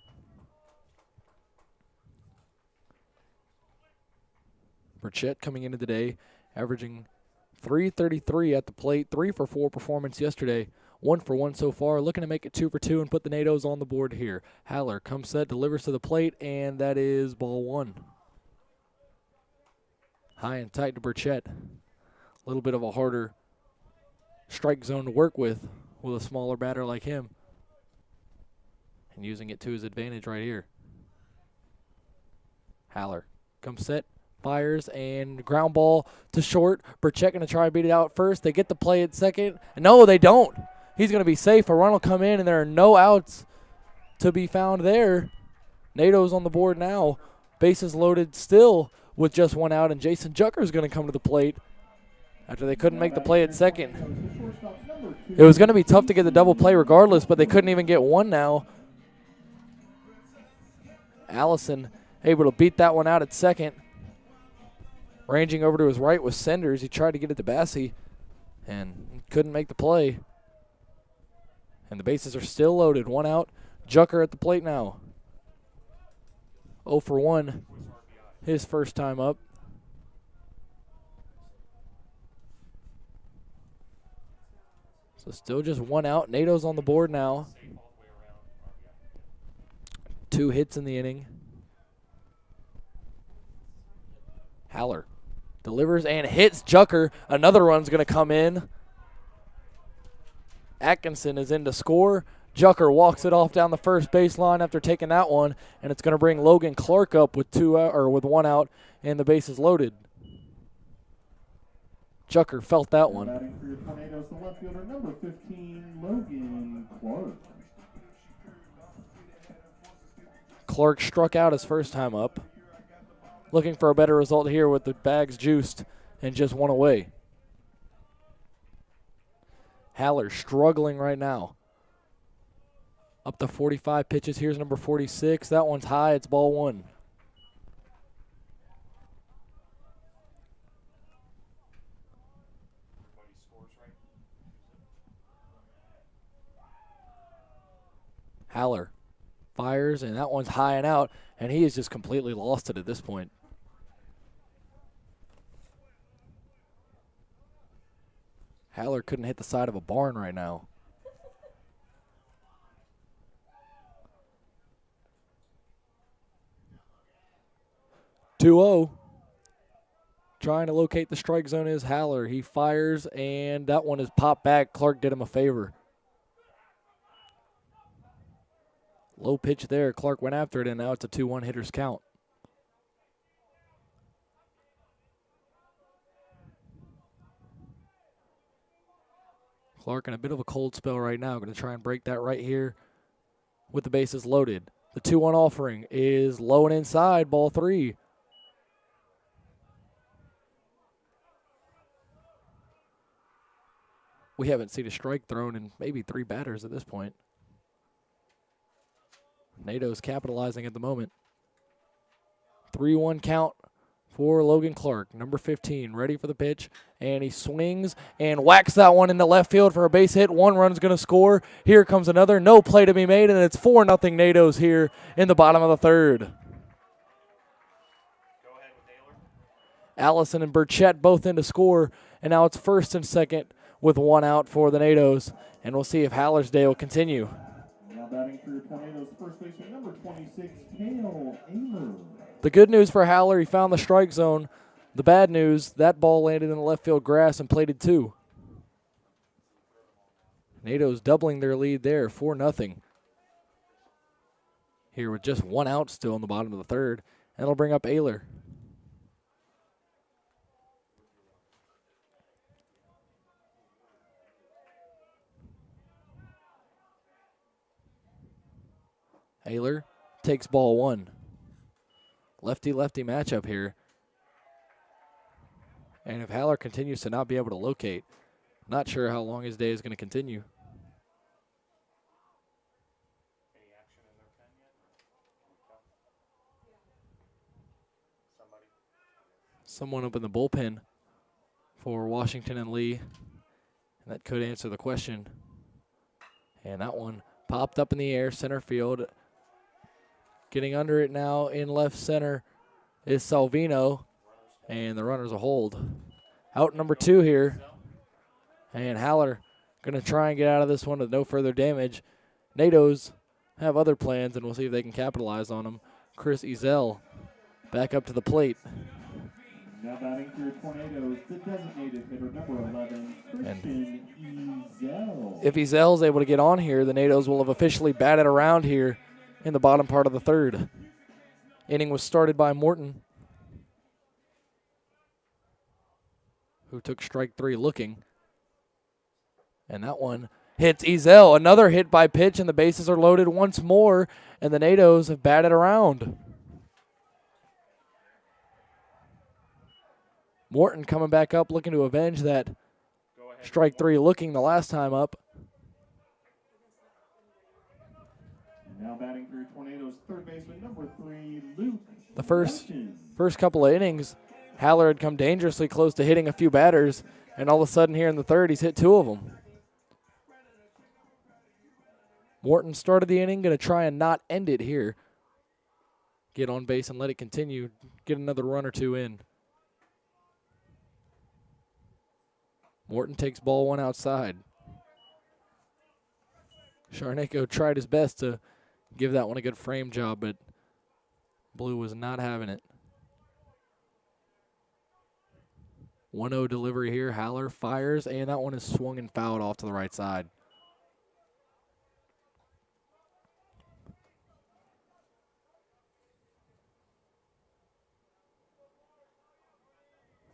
Burchett coming into the day, averaging .333 at the plate, 3 for 4 performance yesterday. 1 for 1 so far, looking to make it 2 for 2 and put the Natos on the board here. Haller comes set, delivers to the plate, and that is ball one. High and tight to Burchett. A little bit of a harder strike zone to work with a smaller batter like him. And using it to his advantage right here. Haller comes set, fires, and ground ball to short. Burchett going to try and beat it out first. They get the play at second. No, they don't. He's going to be safe. A run will come in, and there are no outs to be found there. Natos on the board now. Bases loaded still with just one out, and Jason Jucker is going to come to the plate after they couldn't make the play at second. It was going to be tough to get the double play regardless, but they couldn't even get one now. Allison able to beat that one out at second. Ranging over to his right was Senders. He tried to get it to Bassey and couldn't make the play. And the bases are still loaded. One out. Jucker at the plate now. 0 for 1. His first time up. So still just one out. Nato's on the board now. 2 hits in the inning. Haller delivers and hits Jucker. Another run's going to come in. Atkinson is in to score. Jucker walks it off down the first baseline after taking that one, and it's going to bring Logan Clark up with with 1 out and the bases loaded. Jucker felt that one. Batting for your Tornadoes, the left fielder, number 15, Logan Clark. Clark struck out his first time up. Looking for a better result here with the bags juiced and just 1 away. Haller struggling right now. Up to 45 pitches. Here's number 46. That one's high. It's ball 1. Haller fires, and that one's high and out, and he is just completely lost it at this point. Haller couldn't hit the side of a barn right now. (2-0). Trying to locate the strike zone is Haller. He fires, and that one is popped back. Clark did him a favor. Low pitch there. Clark went after it, and now it's a 2-1 hitter's count. Clark in a bit of a cold spell right now. Going to try and break that right here with the bases loaded. The 2-1 offering is low and inside, ball 3. We haven't seen a strike thrown in maybe 3 batters at this point. Nato's capitalizing at the moment. 3-1 count for Logan Clark, number 15, ready for the pitch, and he swings and whacks that one into left field for a base hit. 1 run's going to score. Here comes another. No play to be made, and it's 4-0 Nato's here in the bottom of the 3rd. Allison and Burchett both in to score, and now it's 1st and 2nd with 1 out for the Natos, and we'll see if Haller's day will continue. Now batting for your Tornadoes, first baseman, number 26, Kale Amer. The good news for Haller, he found the strike zone. The bad news, that ball landed in the left field grass and plated 2. Nato's doubling their lead there, 4-0. Here with just 1 out still in the bottom of the 3rd, and it'll bring up Ayler. Ayler takes ball 1. Lefty-lefty matchup here. And if Haller continues to not be able to locate, not sure how long his day is going to continue. Someone up in the bullpen for Washington and Lee. And that could answer the question. And that one popped up in the air, center field. Getting under it now in left center is Salvino, and the runner's a hold. Out number 2 here, and Haller going to try and get out of this one with no further damage. Natos have other plans, and we'll see if they can capitalize on them. Chris Ezel back up to the plate. Now batting for your Tornadoes, the designated hitter, number 11, Christian Ezel. If Ezel's able to get on here, the Natos will have officially batted around here in the bottom part of the 3rd. Inning was started by Morton, who took strike 3 looking. And that one hits Ezel. Another hit by pitch, and the bases are loaded once more, and the Natos have batted around. Morton coming back up, looking to avenge that strike three, looking the last time up. Now batting for your Tornadoes, third baseman, number 3, Luke. The first couple of innings, Haller had come dangerously close to hitting a few batters, and all of a sudden here in the third, he's hit 2 of them. Morton started the inning, going to try and not end it here. Get on base and let it continue, get another run or 2 in. Morton takes ball 1 outside. Sharneko tried his best to give that one a good frame job, but Blue was not having it. 1-0 delivery here. Haller fires, and that one is swung and fouled off to the right side.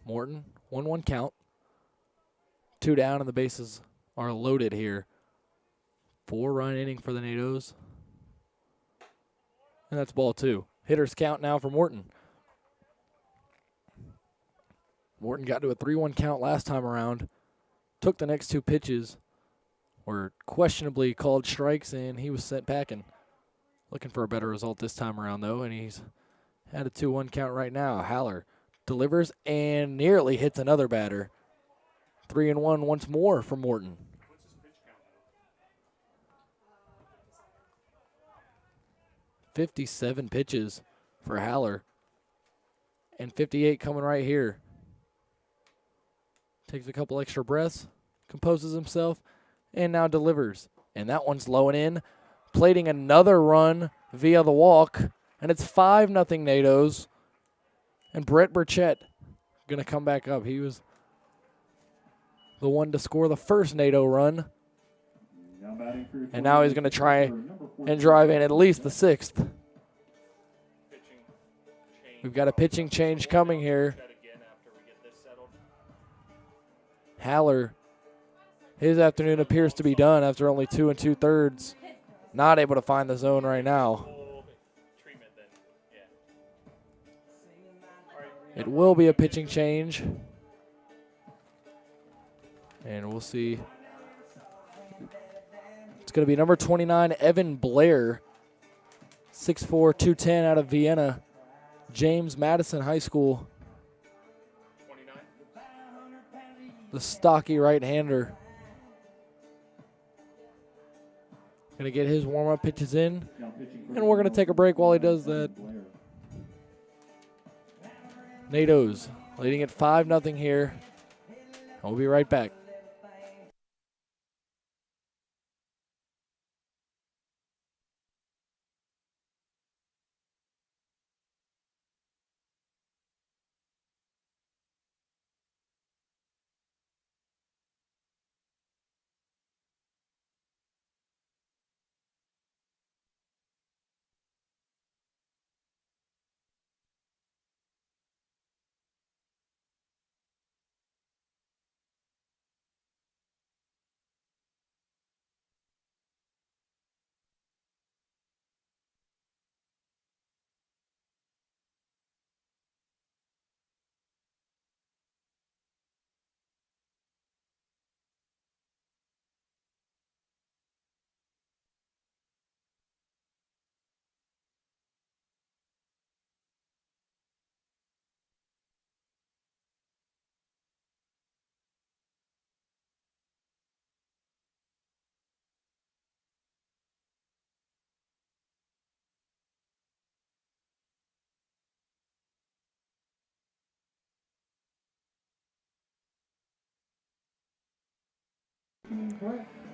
Morton, 1-1 count. 2 down, and the bases are loaded here. 4-run inning for the NATOs. And that's ball 2. Hitters count now for Morton. Morton got to a 3-1 count last time around. Took the next 2 pitches. Were questionably called strikes, and he was sent packing. Looking for a better result this time around, though, and he's had a 2-1 count right now. Haller delivers and nearly hits another batter. 3-1 once more for Morton. 57 pitches for Haller. And 58 coming right here. Takes a couple extra breaths, composes himself, and now delivers. And that one's low and in, plating another run via the walk. And it's 5-0 NATOs. And Brett Burchett going to come back up. He was the one to score the first NATO run. And now he's going to try and drive in at least the 6th. We've got a pitching change coming here. Haller, his afternoon appears to be done after only 2 2/3. Not able to find the zone right now. It will be a pitching change. And we'll see. It's going to be number 29, Evan Blair. 6'4", 210 out of Vienna. James Madison High School. 29. The stocky right-hander. Going to get his warm-up pitches in. And we're going to take a break while he does that. NATOs leading at 5-0 here. We'll be right back.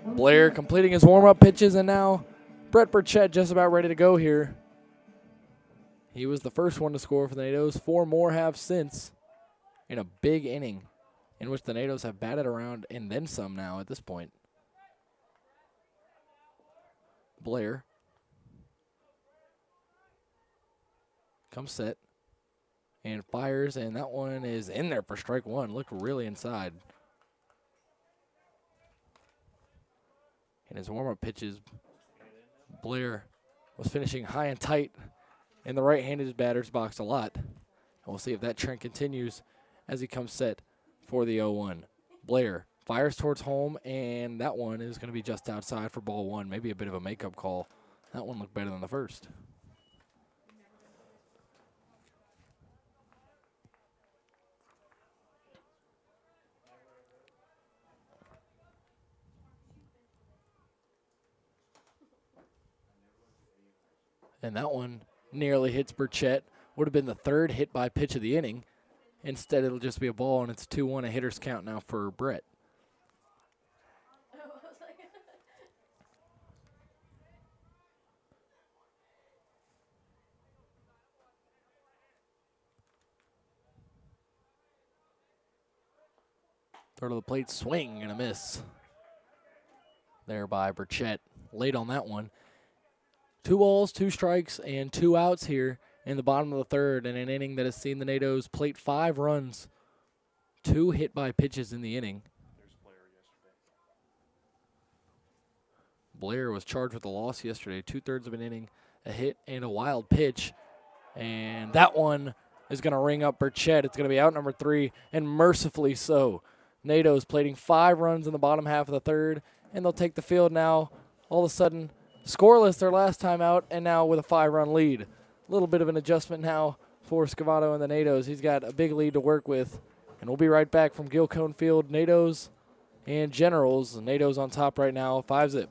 Blair completing his warm-up pitches, and now Brett Burchett just about ready to go here. He was the first one to score for the NATOs. 4 more have since in a big inning in which the NATOs have batted around and then some now at this point. Blair comes set and fires, and that one is in there for strike 1. Looked really inside. In his warm-up pitches, Blair was finishing high and tight in the right-handed batter's box a lot. And we'll see if that trend continues as he comes set for the 0-1. Blair fires towards home, and that one is going to be just outside for ball one. Maybe a bit of a makeup call. That one looked better than the first. And that one nearly hits Burchett. Would have been the third hit by pitch of the inning. Instead, it'll just be a ball, and it's 2-1, a hitter's count now for Brett. Third of the plate, swing and a miss. There by Burchett. Late on that one. 2 balls, 2 strikes, and 2 outs here in the bottom of the third, in an inning that has seen the Natos plate 5 runs, 2 hit by pitches in the inning. Blair was charged with a loss yesterday, 2/3 of an inning, a hit and a wild pitch. And that one is going to ring up Burchett. It's going to be out number 3, and mercifully so. Natos plating 5 runs in the bottom half of the third, and they'll take the field now. All of a sudden, scoreless their last time out, and now with a 5-run lead. A little bit of an adjustment now for Scavato and the Natos. He's got a big lead to work with. And we'll be right back from Gilcone Field. Natos and Generals. Natos on top right now, 5-zip.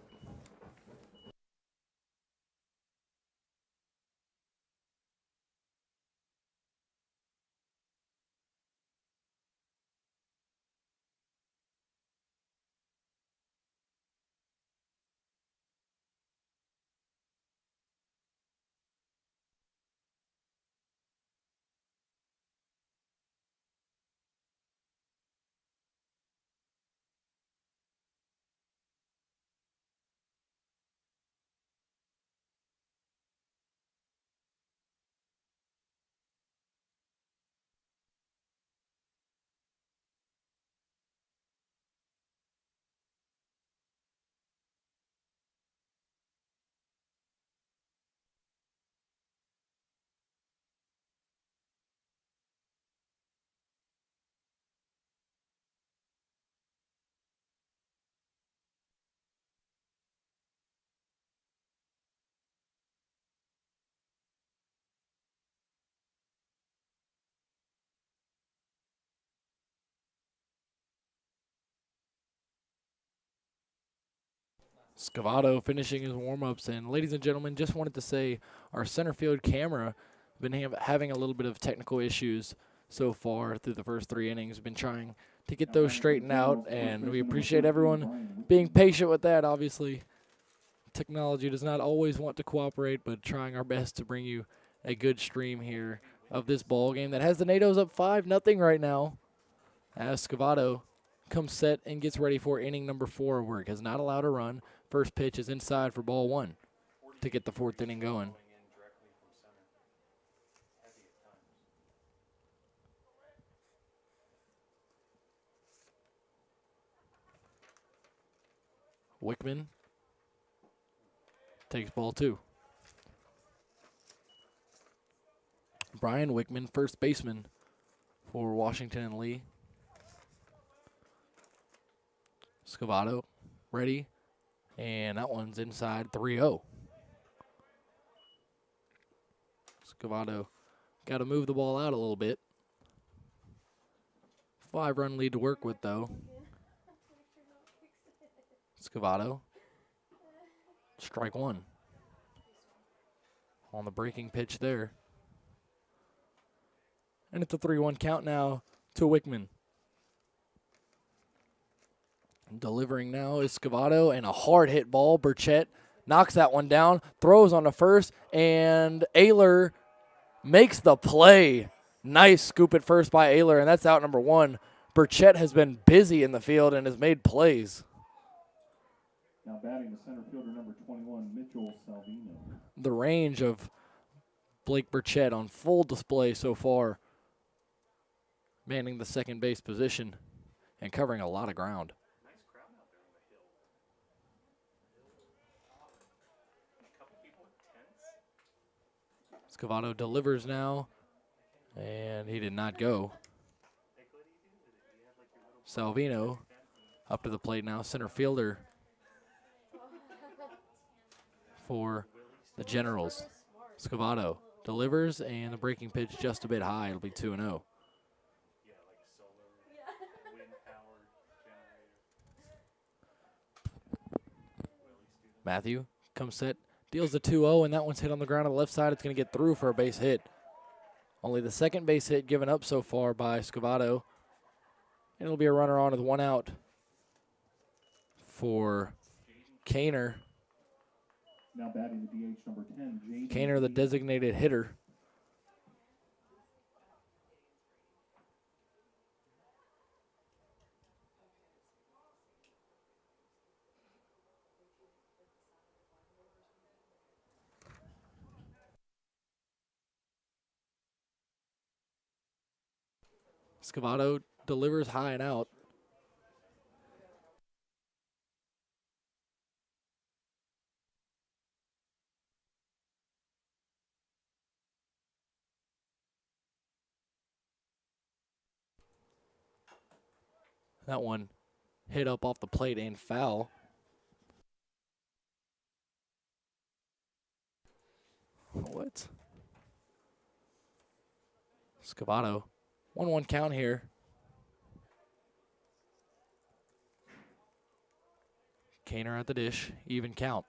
Scavato finishing his warm-ups. And ladies and gentlemen, just wanted to say our center field camera been having a little bit of technical issues so far through the first 3 innings. Been trying to get those straightened out, and we appreciate everyone being patient with that. Obviously, technology does not always want to cooperate, but trying our best to bring you a good stream here of this ball game that has the Natos up 5-0 right now, as Scavato comes set and gets ready for inning number 4 of work. Has not allowed a run. First pitch is inside for ball 1 to get the 4th inning going. Wickman takes ball 2. Brian Wickman, first baseman for Washington and Lee. Scavato ready, and that one's inside 3-0. Scavato got to move the ball out a little bit. 5-run lead to work with, though. Scavato, strike 1 on the breaking pitch there. And it's a 3-1 count now to Wickman. Delivering now is Scavato, and a hard hit ball. Burchett knocks that one down, throws on the first, and Ayler makes the play. Nice scoop at first by Ayler, and that's out number 1. Burchett has been busy in the field and has made plays. Now batting the center fielder number 21, Mitchell Salvino. The range of Blake Burchett on full display so far, manning the second base position and covering a lot of ground. Scavato delivers now, and he did not go. Salvino up to the plate now, center fielder for the Generals. Scavato delivers, and the breaking pitch just a bit high. It'll be 2-0. Matthew comes set, deals the 2-0, and that one's hit on the ground on the left side. It's going to get through for a base hit. Only the second base hit given up so far by Scavato. And it'll be a runner on with 1 out for Kaner. Now batting the DH number 10, Kaner, the designated hitter. Scavato delivers high and out. That one hit up off the plate and foul. What? Scavato. 1-1 count here. Kaner at the dish. Even count.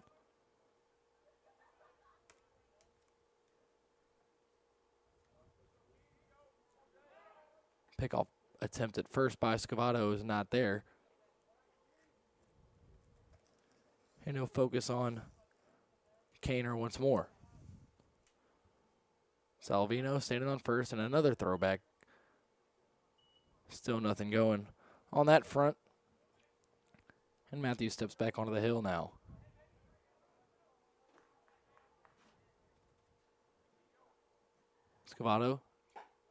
Pickoff attempt at first by Scavato is not there. And he'll focus on Kaner once more. Salvino standing on first, and another throwback. Still nothing going on that front. And Matthews steps back onto the hill now. Scavato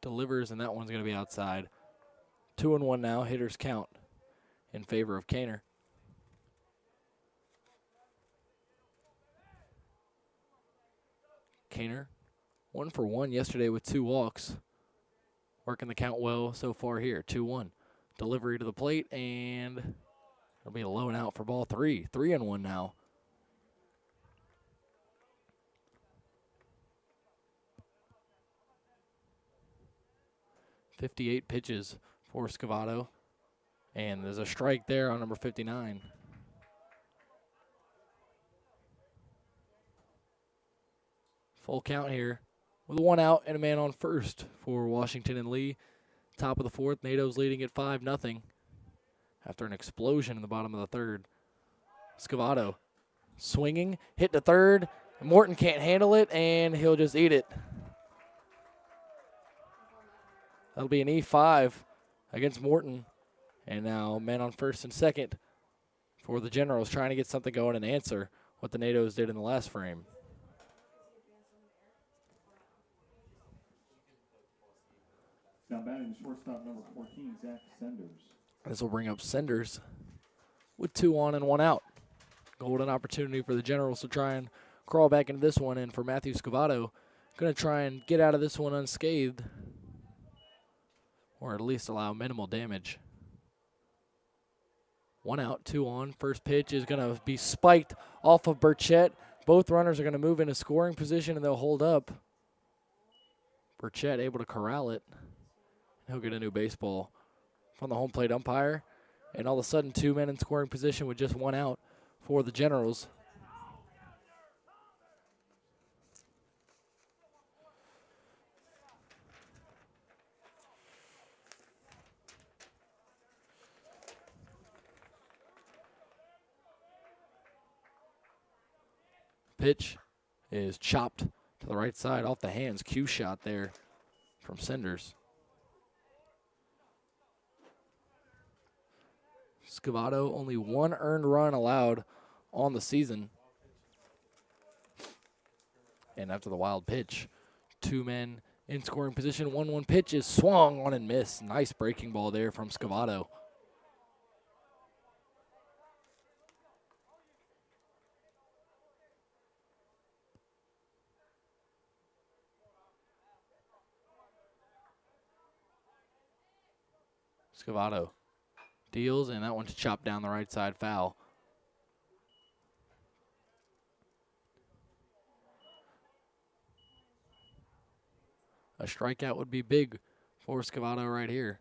delivers, and that one's going to be outside. 2-1 now. Hitters count in favor of Kaner. Kaner, 1 for 1 yesterday with 2 walks. Working the count well so far here. 2-1. Delivery to the plate, and it'll be a low and out for ball 3. 3-1 now. .58 pitches for Scavato. And there's a strike there on number 59. Full count here with 1 out and a man on first for Washington and Lee. Top of the 4th, NATO's leading at 5-0 after an explosion in the bottom of the 3rd. Scavato swinging, hit to third. Morton can't handle it, and he'll just eat it. That'll be an E5 against Morton. And now men on first and second for the Generals, trying to get something going and answer what the NATO's did in the last frame. Now batting shortstop number 14, Zach Senders. This will bring up Senders with 2 on and 1 out. Golden opportunity for the Generals to try and crawl back into this one, and for Matthew Scavato, going to try and get out of this one unscathed, or at least allow minimal damage. 1 out, 2 on. First pitch is going to be spiked off of Burchett. Both runners are going to move into scoring position, and they'll hold up. Burchett able to corral it. He'll get a new baseball from the home plate umpire. And all of a sudden, 2 men in scoring position with just 1 out for the Generals. Pitch is chopped to the right side off the hands. Cue shot there from Senders. Scavato, only 1 earned run allowed on the season. And after the wild pitch, 2 men in scoring position. 1-1 pitch is swung on and missed. Nice breaking ball there from Scavato. Scavato deals, and that one's chopped down the right side, foul. A strikeout would be big for Scavato right here.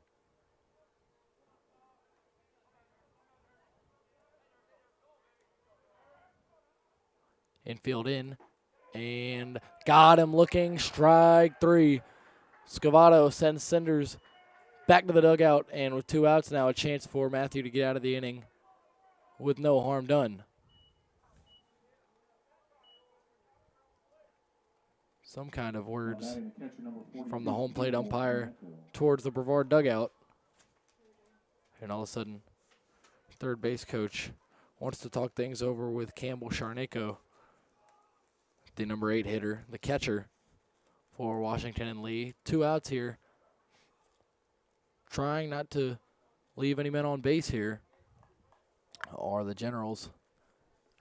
Infield in, and got him looking, strike 3. Scavato sends Cinders back to the dugout, and with 2 outs now, a chance for Matthew to get out of the inning with no harm done. Some kind of words from the home plate umpire towards the Brevard dugout. And all of a sudden, third base coach wants to talk things over with Campbell Sharnako, the number 8 hitter, the catcher for Washington and Lee. 2 outs here. Trying not to leave any men on base here are the Generals.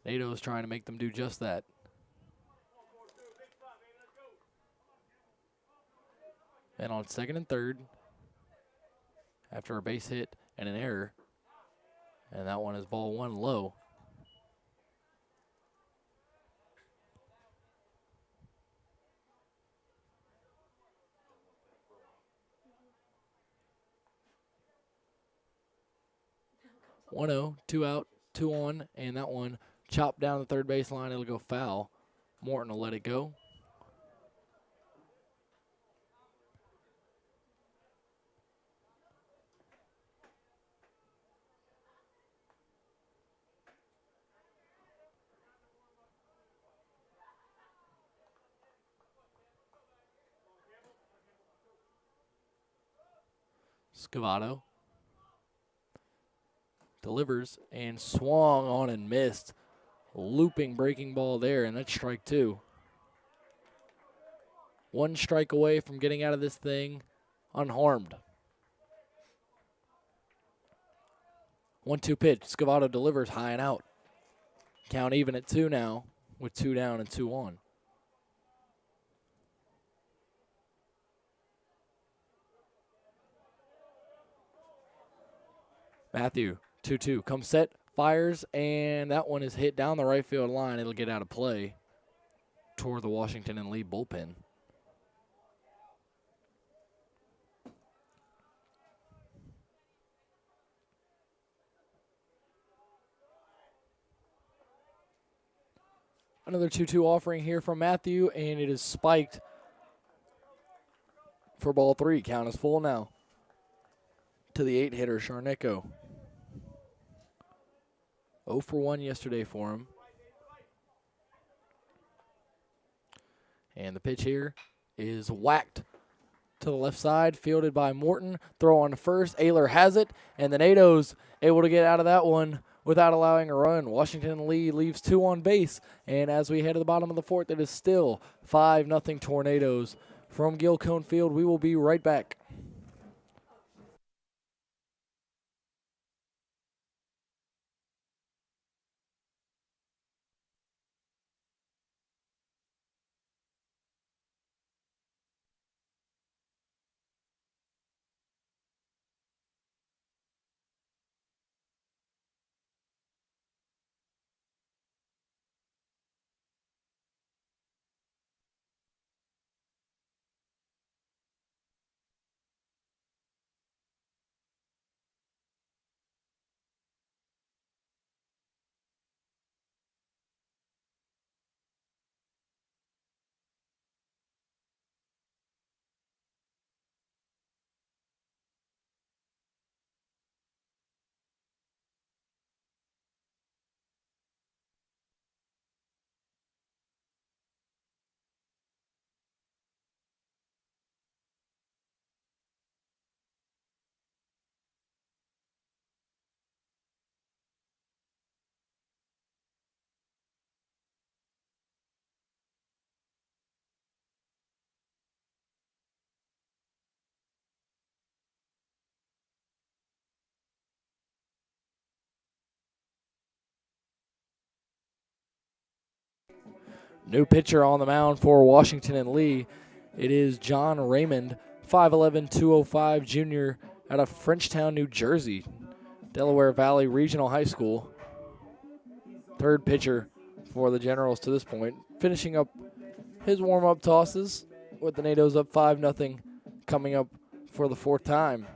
Nato's trying to make them do just that. And on second and third, after a base hit and an error, and that one is ball 1 low. One 0, 2 out, 2 on, and that one chopped down the third base line. It'll go foul. Morton will let it go. Scavato delivers and swung on and missed. Looping breaking ball there, and that's strike 2. 1 strike away from getting out of this thing unharmed. 1-2 pitch. Scavato delivers high and out. Count even at 2 now with 2 down and 2 on. Matthew, 2-2, comes set, fires, and that one is hit down the right field line. It'll get out of play toward the Washington and Lee bullpen. Another 2-2 offering here from Matthew, and it is spiked for ball 3. Count is full now to the 8 hitter, Sharnako. 0 for 1 yesterday for him. And the pitch here is whacked to the left side, fielded by Morton. Throw on to first. Ayler has it, and the Natos able to get out of that one without allowing a run. Washington and Lee leaves 2 on base, and as we head to the bottom of the 4th, it is still 5-0 Tornadoes. From Gilcone Field, we will be right back. New pitcher on the mound for Washington and Lee. It is John Raymond, 5'11", 205 junior out of Frenchtown, New Jersey. Delaware Valley Regional High School. Third pitcher for the Generals to this point. Finishing up his warm-up tosses with the NATOs up 5-0 coming up for the fourth time.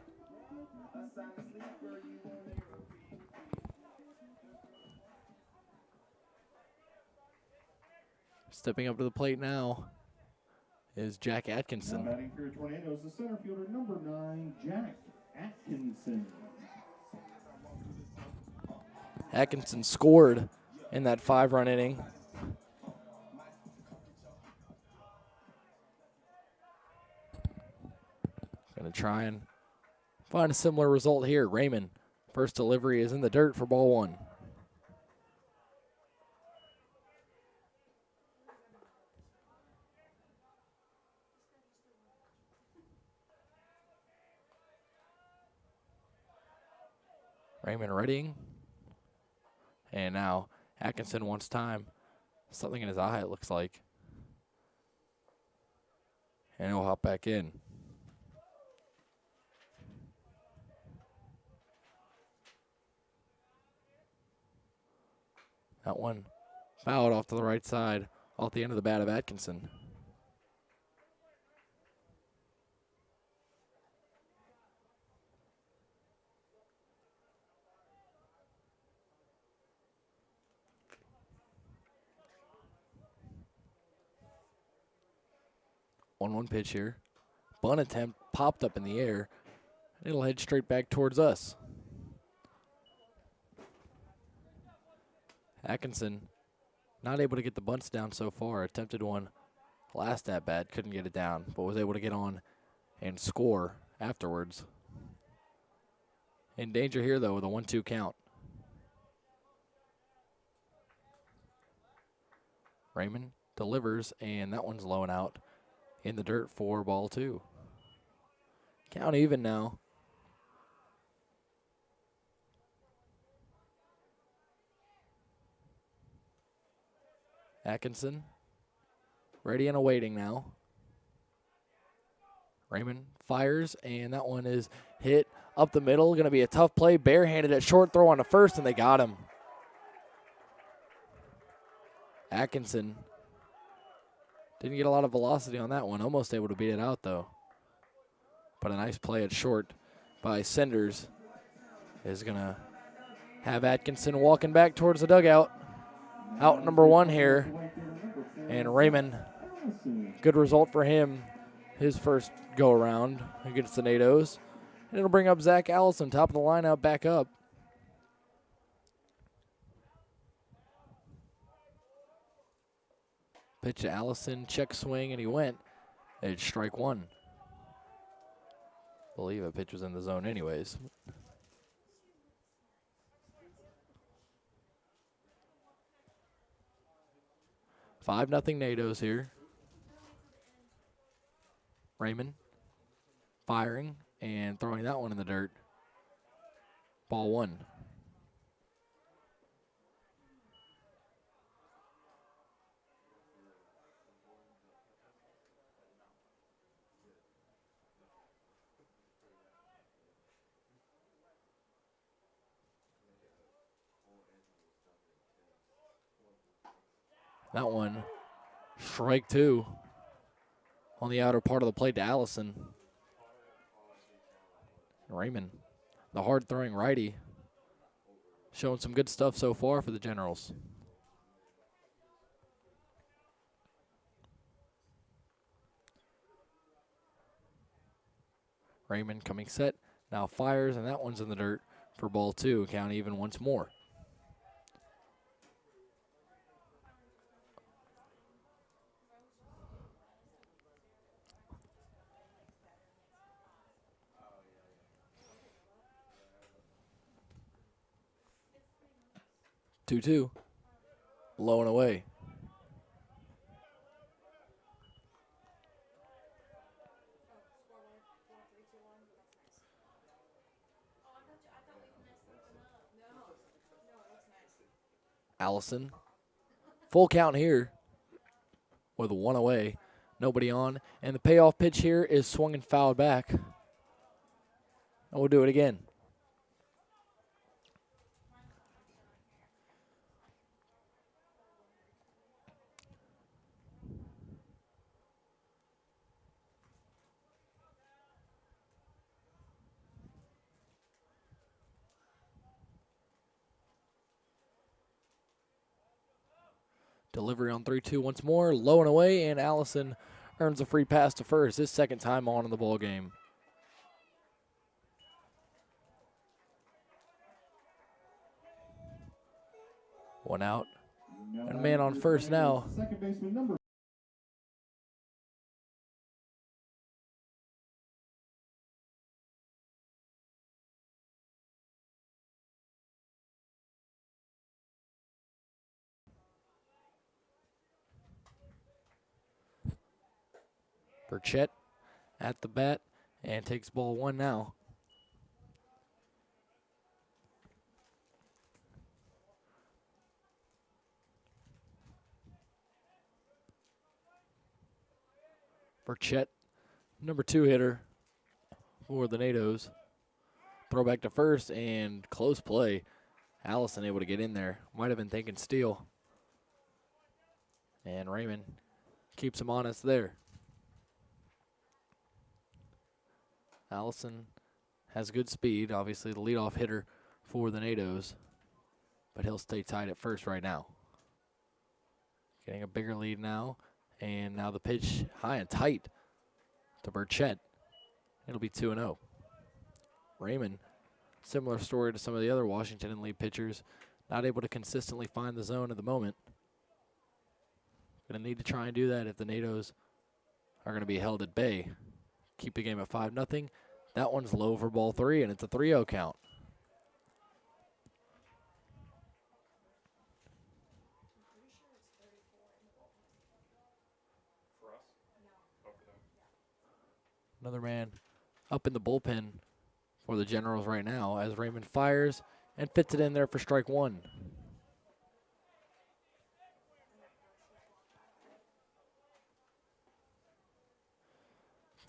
Stepping up to the plate now is Jack Atkinson. Now batting for your Tornadoes, the center fielder, number 9, Jack Atkinson. Atkinson scored in that 5-run inning. Going to try and find a similar result here. Raymond, first delivery is in the dirt for ball 1. Raymond readying. And now Atkinson wants time. Something in his eye, it looks like. And he'll hop back in. That one fouled off to the right side, off the end of the bat of Atkinson. One pitch here. Bunt attempt popped up in the air. It'll head straight back towards us. Atkinson not able to get the bunts down so far. Attempted one last at bat, couldn't get it down, but was able to get on and score afterwards. In danger here though with a 1-2 count. Raymond delivers, and that one's low and out in the dirt for ball 2. Count even now. Atkinson ready and awaiting now. Raymond fires, and that one is hit up the middle. Going to be a tough play. Barehanded at short, throw on to first, and they got him. Atkinson didn't get a lot of velocity on that one. Almost able to beat it out, though. But a nice play at short by Senders is going to have Atkinson walking back towards the dugout. Out number 1 here. And Raymond, good result for him. His first go-around against the NATOs. And it'll bring up Zach Allison, top of the lineup, back up. Pitch to Allison, check swing, and he went. It's strike 1. Believe a pitch was in the zone anyways. Five nothing NATOs here. Raymond firing and throwing that one in the dirt. Ball 1. That one, strike 2 on the outer part of the plate to Allison. Raymond, the hard-throwing righty, showing some good stuff so far for the Generals. Raymond coming set, now fires, and that one's in the dirt for ball 2. Count even once more. Two, low and away. Allison, full count here with a 1 away, nobody on, and the payoff pitch here is swung and fouled back. And we'll do it again. Delivery on 3-2 once more, low and away, and Allison earns a free pass to first, his second time on in the ball game. One out, and man on first now. Second baseman number Burchett at the bat and takes ball one now. Burchett, number 2 hitter for the NATOs. Throw back to first and close play. Allison able to get in there. Might have been thinking steal. And Raymond keeps him honest there. Allison has good speed, obviously the leadoff hitter for the NATOs, but he'll stay tight at first right now. Getting a bigger lead now, and now the pitch high and tight to Burchett. It'll be 2-0. Raymond, similar story to some of the other Washington and lead pitchers, not able to consistently find the zone at the moment. Going to need to try and do that if the NATOs are going to be held at bay. Keep the game at 5-0. That one's low for ball 3, and it's a 3-0 count. Another man up in the bullpen for the Generals right now as Raymond fires and fits it in there for strike 1.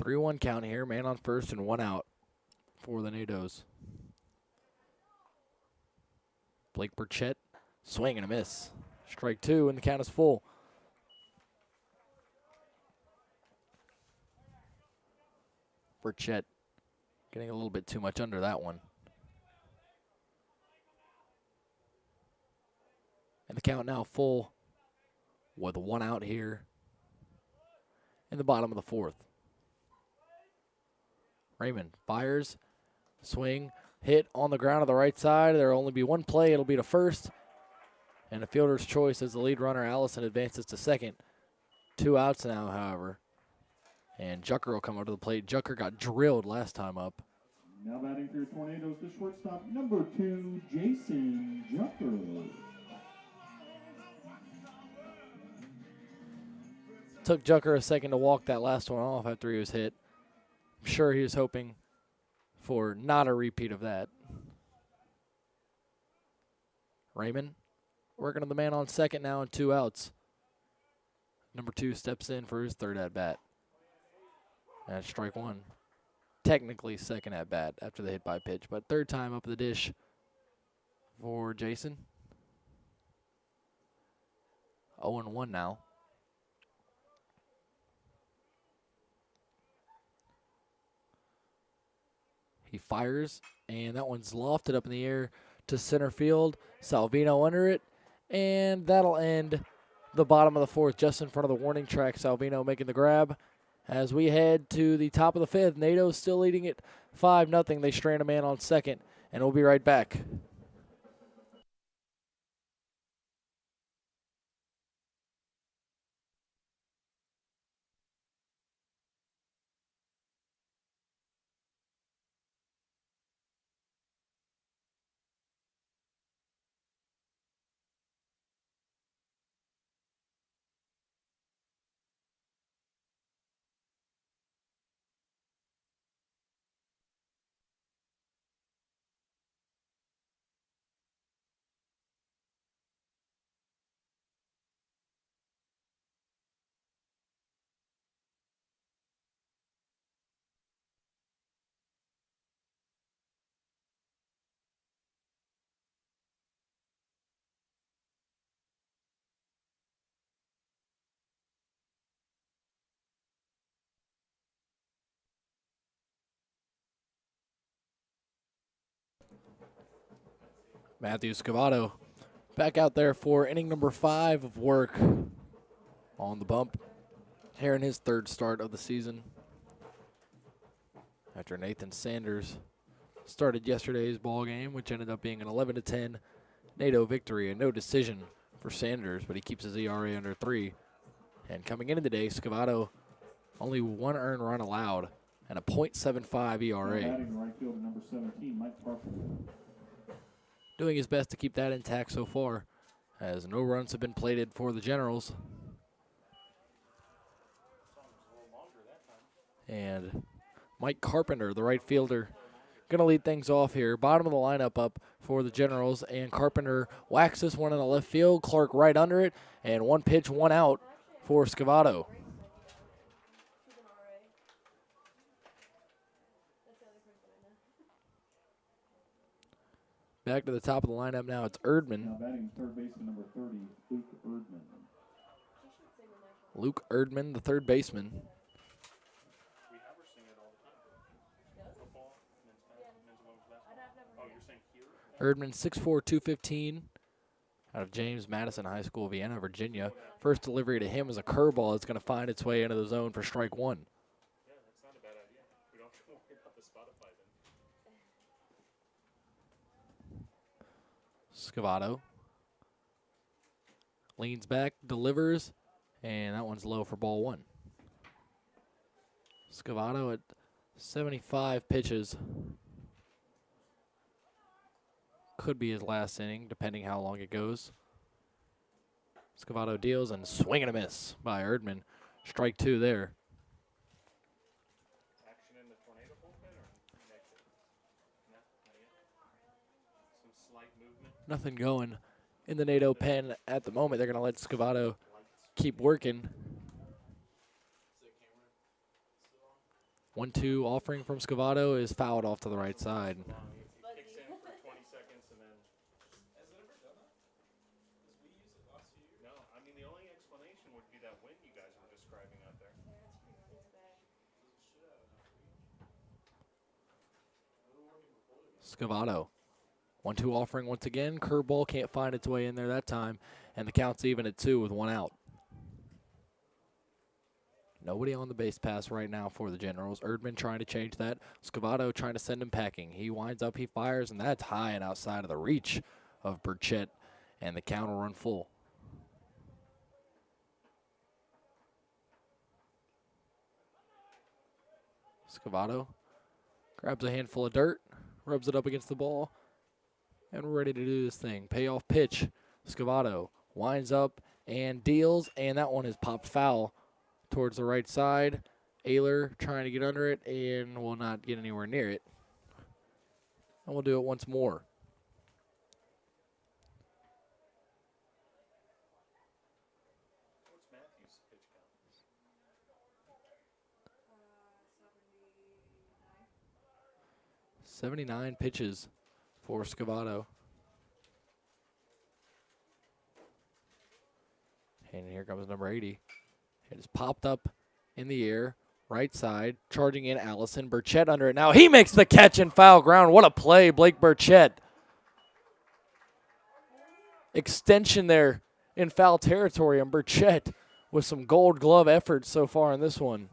Three-one count here, man on first and 1 out for the NATOs. Blake Burchett, swing and a miss. Strike 2 and the count is full. Burchett getting a little bit too much under that one. And the count now full with 1 out here in the bottom of the 4th. Raymond fires, swing, hit on the ground of the right side. There will only be one play. It'll be to first. And a fielder's choice as the lead runner, Allison, advances to second. 2 outs now, however. And Jucker will come up to the plate. Jucker got drilled last time up. now batting for your Tornadoes, the shortstop number 2, Jason Jucker. Took Jucker a second to walk that last one off after he was hit. I'm sure he was hoping for not a repeat of that. Raymond working on the man on second now and 2 outs. Number 2 steps in for his 3rd at-bat. And strike 1. Technically second at-bat after the hit by pitch, but 3rd time up the dish for Jason. 0-1 now. He fires, and that one's lofted up in the air to center field. Salvino under it, and that'll end the bottom of the 4th, just in front of the warning track. Salvino making the grab. As we head to the top of the 5th, NATO's still leading it 5-0. They strand a man on second, and we'll be right back. Matthew Scavato back out there for inning number 5 of work on the bump here in his 3rd start of the season. After Nathan Sanders started yesterday's ball game, which ended up being an 11-10 NATO victory, and no decision for Sanders, but he keeps his ERA under 3. And coming into the day, Scavato only 1 earned run allowed and a .75 ERA. Batting right fielder number 17, Mike Carpenter. Doing his best to keep that intact so far, as no runs have been plated for the Generals. And Mike Carpenter, the right fielder, going to lead things off here. Bottom of the lineup up for the Generals, and Carpenter whacks this one in the left field. Clark right under it, and 1 pitch, 1 out for Scavato. Back to the top of the lineup now. It's Erdman. Now batting third baseman number 30, Luke Erdman. Luke Erdman, the third baseman. Erdman, 6'4", 215, out of James Madison High School, Vienna, Virginia. First delivery to him is a curveball that's going to find its way into the zone for strike 1. Yeah, that's not a bad idea. We don't have to worry about the Spotify then. Scavato leans back, delivers, and that one's low for ball 1. Scavato at 75 pitches. Could be his last inning, depending how long it goes. Scavato deals and swing and a miss by Erdman. Strike 2 there. Action in the tornado bullpen or negative? No, not yet. Some slight movement. Nothing going in the NATO pen at the moment. They're going to let Scavato keep working. 1-2 offering from Scavato is fouled off to the right side. Kicks in for 20 seconds and then. Has it ever done that? Because we use it last year. No, I mean the only explanation would be that wind you guys were describing out there. Scavato. 1-2 offering once again. Curveball can't find its way in there that time. And the count's even at 2 with 1 out. Nobody on the base pass right now for the Generals. Erdman trying to change that. Scavato trying to send him packing. He winds up, he fires, and that's high and outside of the reach of Burchett. And the count will run full. Scavato grabs a handful of dirt, rubs it up against the ball, and we're ready to do this thing. Payoff pitch. Scavato winds up and deals, and that one is popped foul towards the right side. Ayler trying to get under it and will not get anywhere near it. And we'll do it once more. What's Matthew's pitch count? 79 pitches for Scavato. And here comes number 80. It is popped up in the air, right side, charging in Allison. Burchett under it now. He makes the catch in foul ground. What a play, Blake Burchett. Extension there in foul territory, and Burchett with some gold glove efforts so far in this one.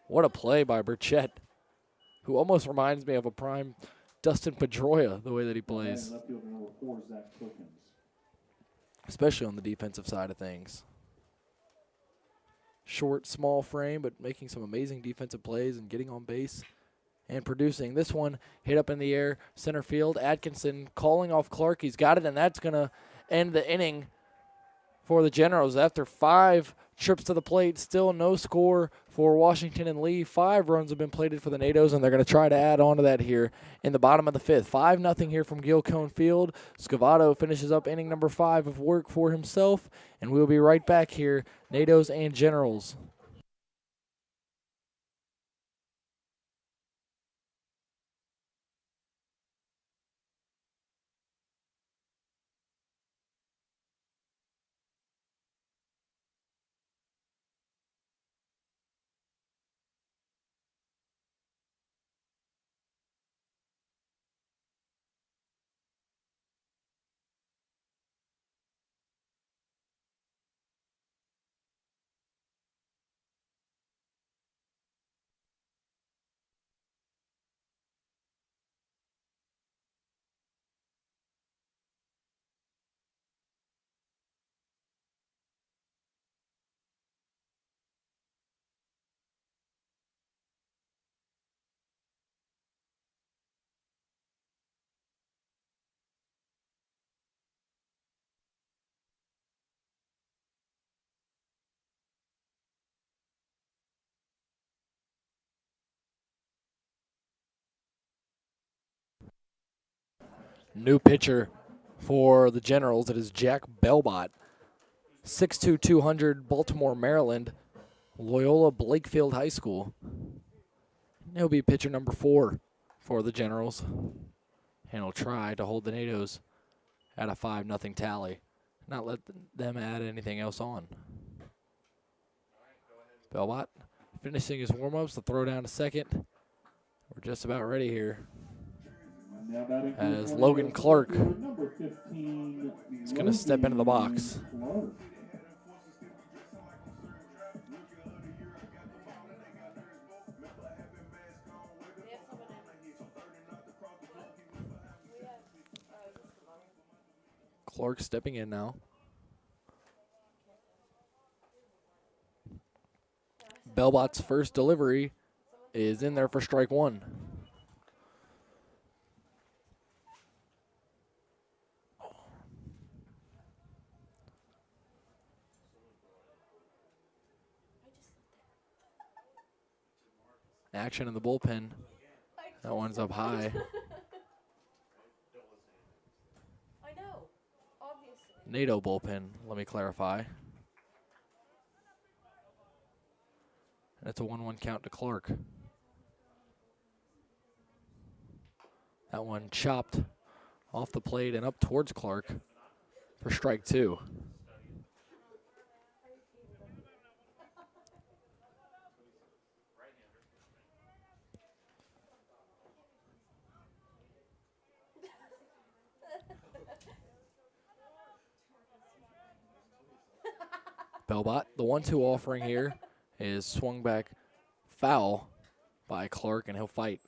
What a play by Burchett, who almost reminds me of a prime Dustin Pedroia, the way that he plays. Left fielder number 4, Zach Perkins. Especially on the defensive side of things. Short, small frame, but making some amazing defensive plays and getting on base and producing. This one hit up in the air, center field. Atkinson calling off Clark. He's got it, and that's going to end the inning for the Generals. After 5 trips to the plate, still no score for Washington and Lee. 5 runs have been plated for the NATOs, and they're going to try to add on to that here in the bottom of the 5th. 5-0 here from Gil Cone Field. Scavato finishes up inning number 5 of work for himself, and we'll be right back here, NATOs and Generals. new pitcher for the Generals. It is Jack Belbot, 6'2", 200, Baltimore, Maryland, Loyola Blakefield High School. He'll be pitcher number 4 for the Generals, and he'll try to hold the NATOs at a 5-0 tally, not let them add anything else on. Belbot finishing his warm-ups, the throw down to second. We're just about ready here. As Logan Clark is going to step into the box. Clark stepping in now. Belbot's first delivery is in there for strike 1. Action in the bullpen. That one's up high. I know, obviously. NATO bullpen, let me clarify. That's a 1-1 count to Clark. That one chopped off the plate and up towards Clark for strike 2. Belbot, the 1-2 offering here is swung back foul by Clark, and he'll fight.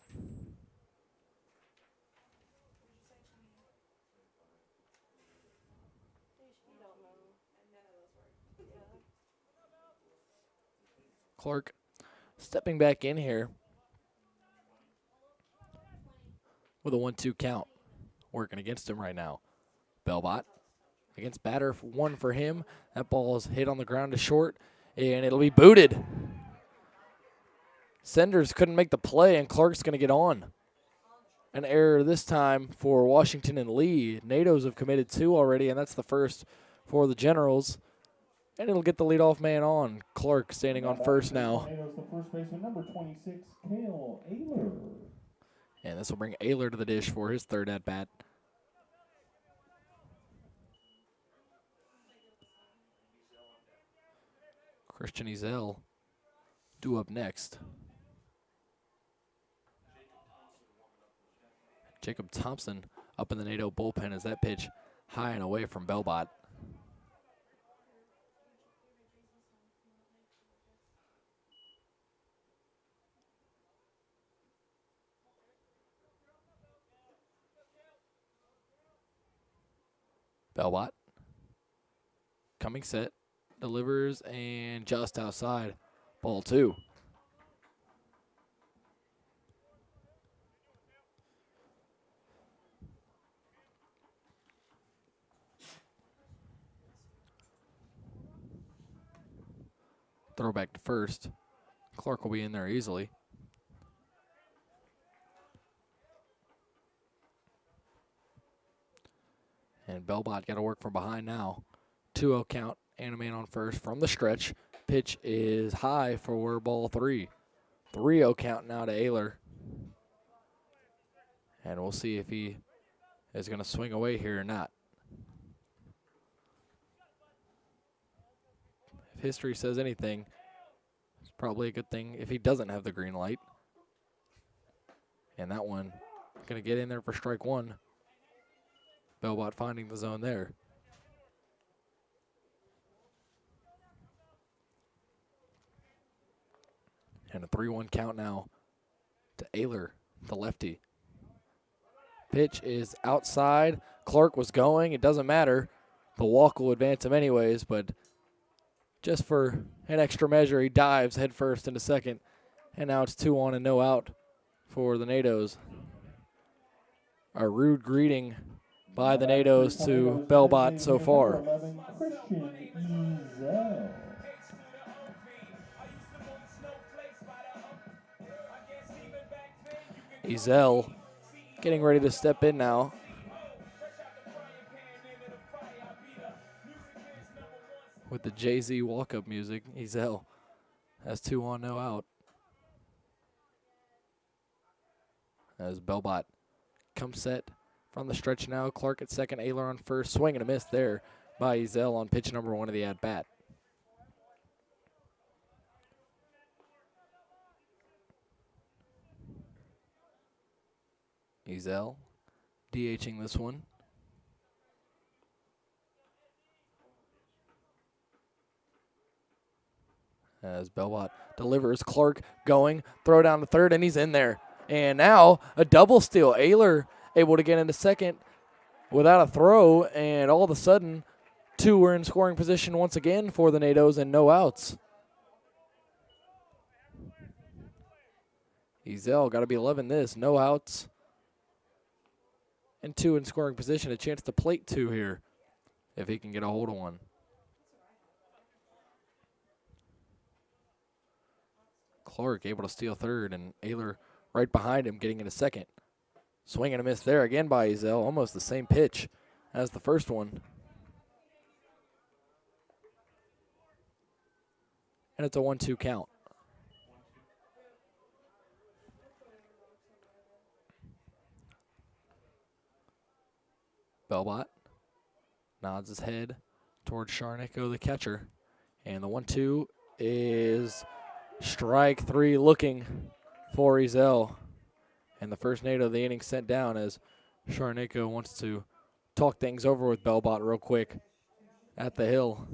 Clark stepping back in here with a 1-2 count, working against him right now. Belbot against batter 1 for him. That ball is hit on the ground to short, and it'll be booted. Senders couldn't make the play, and Clark's going to get on. An error this time for Washington and Lee. NATOs have committed 2 already, and that's the first for the Generals. And it'll get the leadoff man on. Clark standing on first now. NATOs, the first baseman, number 26, Cale Ayler. And this will bring Ayler to the dish for his 3rd at-bat. Christian Ezel due up next. Jacob Thompson up in the NATO bullpen as that pitch high and away from Belbot. Belbot coming set, delivers, and just outside. Ball 2. Throw back to first. Clark will be in there easily. And Belbot got to work from behind now. 2-0 count, and a man on first from the stretch. Pitch is high for ball 3. 3-0 count now to Ayler. And we'll see if he is going to swing away here or not. If history says anything, it's probably a good thing if he doesn't have the green light. And that one going to get in there for strike 1. Belbot finding the zone there. And a 3-1 count now to Ayler, the lefty. Pitch is outside. Clark was going. It doesn't matter. The walk will advance him anyways, but just for an extra measure, he dives headfirst into second. And now it's 2 on and no out for the NATOs. A rude greeting by the NATOs to Belbot so far. Ezel getting ready to step in now. with the Jay-Z walk-up music. Ezel has 2 on, no out. As Belbot comes set from the stretch now. Clark at second, Ayler on first. Swing and a miss there by Ezel on pitch number 1 of the at-bat. Ezel DHing this one. As Belbot delivers, Clark going, throw down to third, and he's in there. And now a double steal. Ayler able to get into second without a throw, and all of a sudden, 2 were in scoring position once again for the NATOs and no outs. Ezel got to be 11 this, no outs. And 2 in scoring position, a chance to plate 2 here if he can get a hold of one. Clark able to steal third, and Ayler right behind him getting into second. Swing and a miss there again by Ezel, almost the same pitch as the first one. And it's a 1-2 count. Belbot nods his head towards Sharnicko, the catcher. And the 1-2 is strike 3 looking for Ezel. And the first NATO of the inning sent down as Sharnicko wants to talk things over with Belbot real quick at the hill.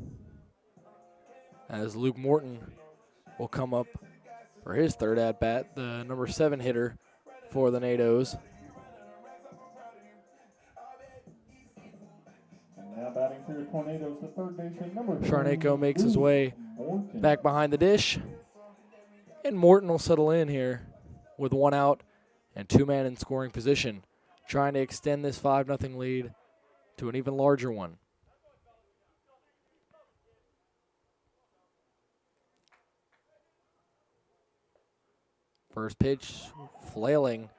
As Luke Morton will come up for his third at-bat, the number 7 hitter for the NATOs. Now batting for your Tornadoes, the third baseman, number 3, Sharnicko makes his way Morton. back behind the dish. And Morton will settle in here with 1 out and 2 men in scoring position, trying to extend this 5-0 lead to an even larger one. First pitch, flailing,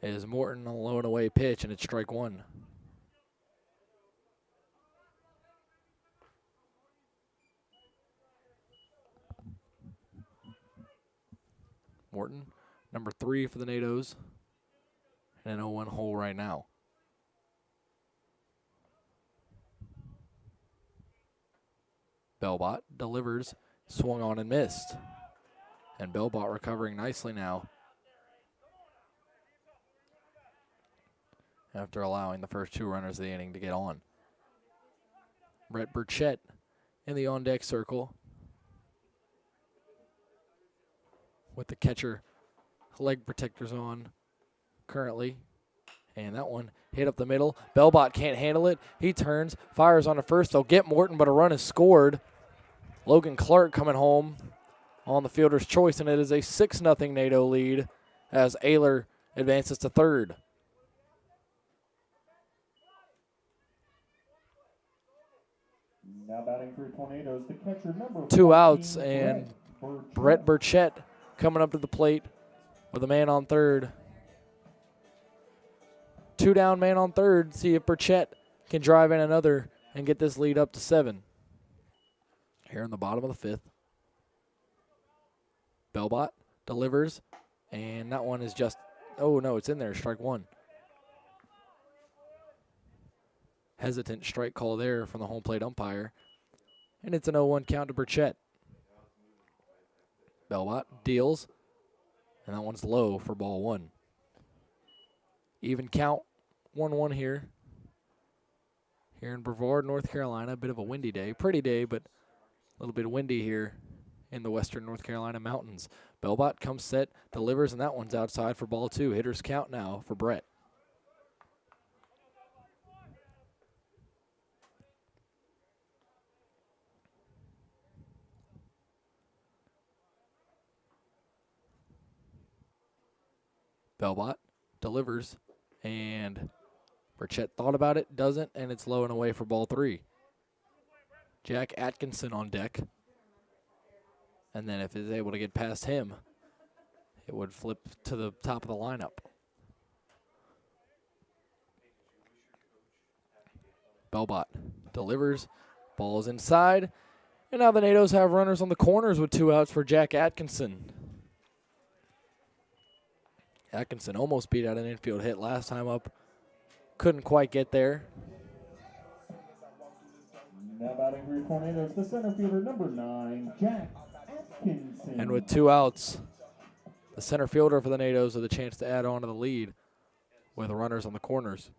is Morton, a low and away pitch, and it's strike 1. Morton, number 3 for the NATOs, and an 0-1 hole right now. Belbot delivers, swung on and missed. And Belbot recovering nicely now after allowing the first 2 runners of the inning to get on. Brett Burchett in the on-deck circle with the catcher leg protectors on currently. And that one hit up the middle. Belbot can't handle it. He turns, fires on the first. They'll get Morton, but a run is scored. Logan Clark coming home on the fielder's choice, and it is a 6-0 NATO lead as Ayler advances to third. Now batting for your Tornadoes, the catcher, number 2 outs, 14, and Burchett. Brett Burchett coming up to the plate with a man on third. 2 down, man on third. See if Burchett can drive in another and get this lead up to 7. Here in the bottom of the 5th. Belbot delivers, and that one is just, oh no, it's in there, strike 1. Hesitant strike call there from the home plate umpire, and it's an 0-1 count to Burchett. Belbot deals, and that one's low for ball 1. Even count, 1-1 here. Here in Brevard, North Carolina, a bit of a windy day. Pretty day, but a little bit windy here in the western North Carolina mountains. Belbot comes set, delivers, and that one's outside for ball 2. Hitters count now for Brett. Belbot delivers, and Burchett thought about it, doesn't, and it's low and away for ball 3. Jack Atkinson on deck. And then if it's able to get past him, it would flip to the top of the lineup. Belbot delivers, Ball's inside. And now the NATOs have runners on the corners with 2 outs for Jack Atkinson. Atkinson almost beat out an infield hit last time up. Couldn't quite get there. Now batting for your Tornadoes, the center fielder, number 9, Jack Atkinson. And with 2 outs, the center fielder for the NATOs with a chance to add on to the lead with runners on the corners.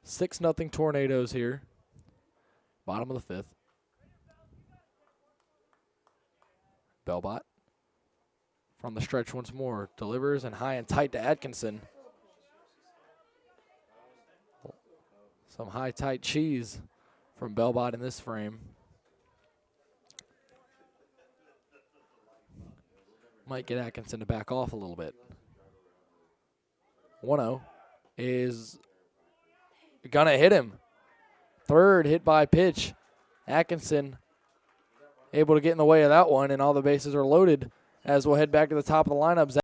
6-0 Tornadoes here. Bottom of the 5th. Belbot from the stretch once more. Delivers and high and tight to Atkinson. Some high tight cheese from Belbot in this frame. Might get Atkinson to back off a little bit. 1-0 is gonna hit him. Third hit by pitch. Atkinson able to get in the way of that one, and all the bases are loaded as we'll head back to the top of the lineup.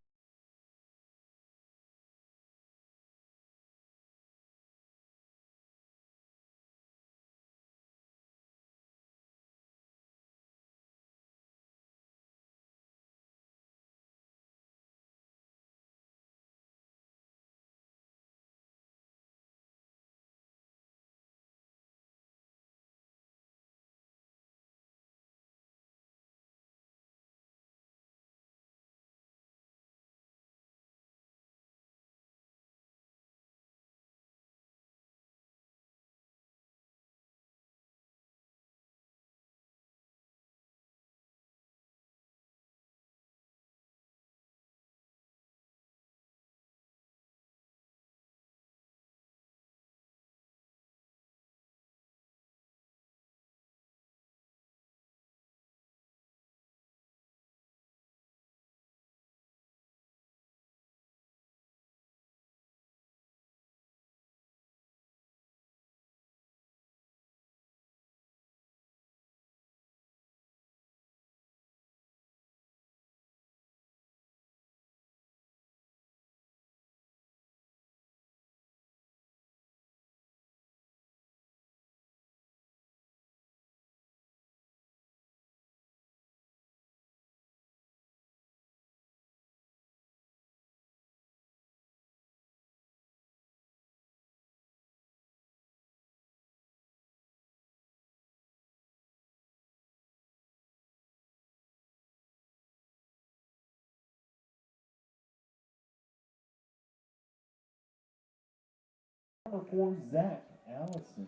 Number 4, Zach Allison.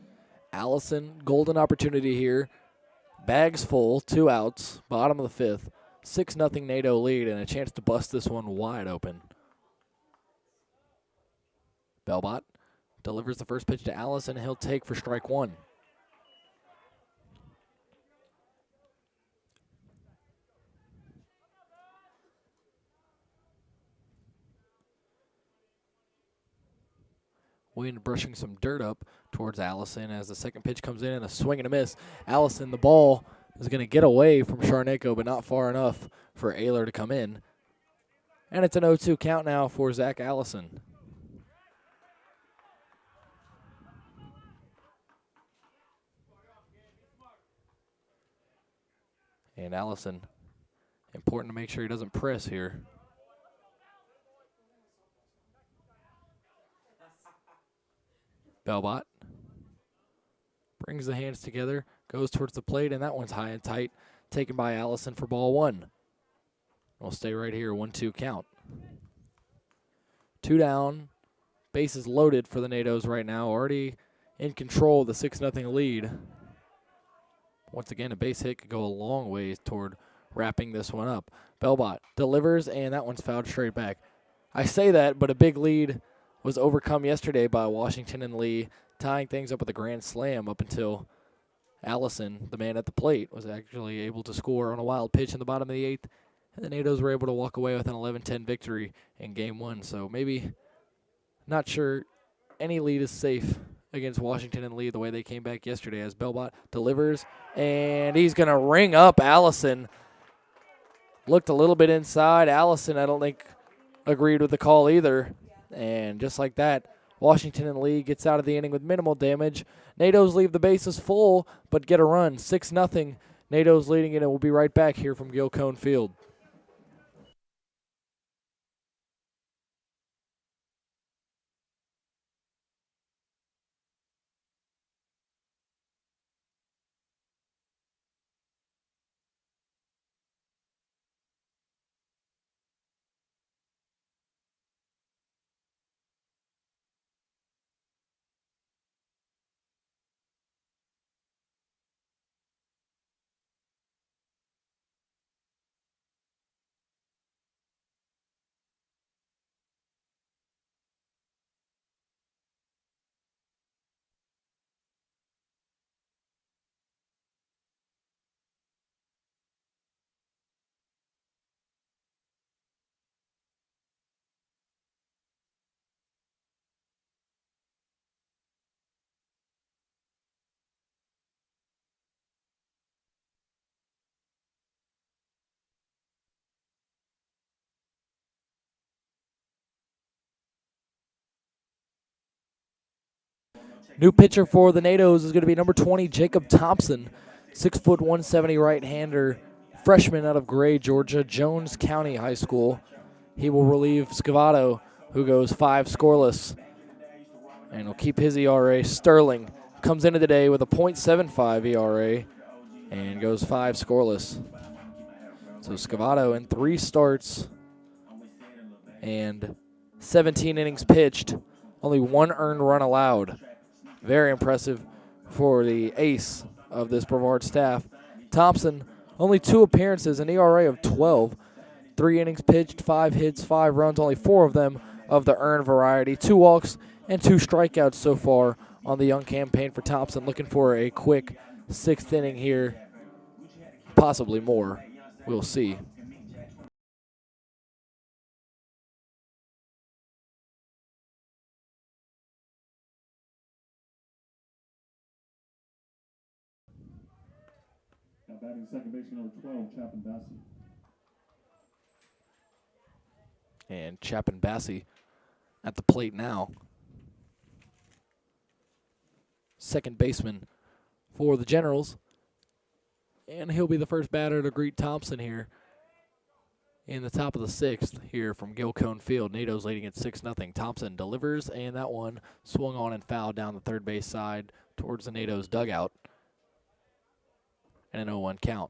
Allison, golden opportunity here. Bags full, 2 outs, bottom of the 5th. 6-0 NATO lead and a chance to bust this one wide open. Belbot delivers the first pitch to Allison. He'll take for strike 1. Wind brushing some dirt up towards Allison as the second pitch comes in and a swing and a miss. Allison, the ball is going to get away from Sharneko, but not far enough for Ayler to come in. And it's an 0-2 count now for Zach Allison. And Allison, important to make sure he doesn't press here. Belbot brings the hands together, goes towards the plate, and that one's high and tight, taken by Allison for ball 1. We'll stay right here, 1-2 count. 2 down, bases loaded for the NATOs right now, already in control of the 6-0 lead. Once again, a base hit could go a long way toward wrapping this one up. Belbot delivers, and that one's fouled straight back. I say that, but a big lead was overcome yesterday by Washington and Lee, tying things up with a grand slam up until Allison, the man at the plate, was actually able to score on a wild pitch in the bottom of the 8th, and the NATOs were able to walk away with an 11-10 victory in Game 1. So maybe not sure any lead is safe against Washington and Lee the way they came back yesterday as Belbot delivers, and he's going to ring up Allison. Looked a little bit inside. Allison, I don't think, agreed with the call either. And just like that, Washington in the lead gets out of the inning with minimal damage. NATO's leave the bases full, but get a run. 6-0. NATO's leading it, and we'll be right back here from Gil Cone Field. New pitcher for the NATOs is going to be number 20, Jacob Thompson, 6', 170 right-hander, freshman out of Gray, Georgia, Jones County High School. He will relieve Scavato, who goes 5 scoreless, and will keep his ERA. Sterling comes into the day with a .75 ERA and goes 5 scoreless. So Scavato in 3 starts and 17 innings pitched, only 1 earned run allowed. Very impressive for the ace of this Brevard staff. Thompson, only 2 appearances, an ERA of 12. 3 innings pitched, 5 hits, 5 runs, only 4 of them of the earned variety. 2 walks and 2 strikeouts so far on the young campaign for Thompson. Looking for a quick 6th inning here, possibly more. We'll see. Now batting second baseman number 12, Chapin Bassey. And Chapin Bassey at the plate now. Second baseman for the Generals. And he'll be the first batter to greet Thompson here in the top of the 6th here from Gil Cone Field. NATO's leading at 6-0. Thompson delivers, and that one swung on and fouled down the third base side towards the NATO's dugout. And an 0-1 count.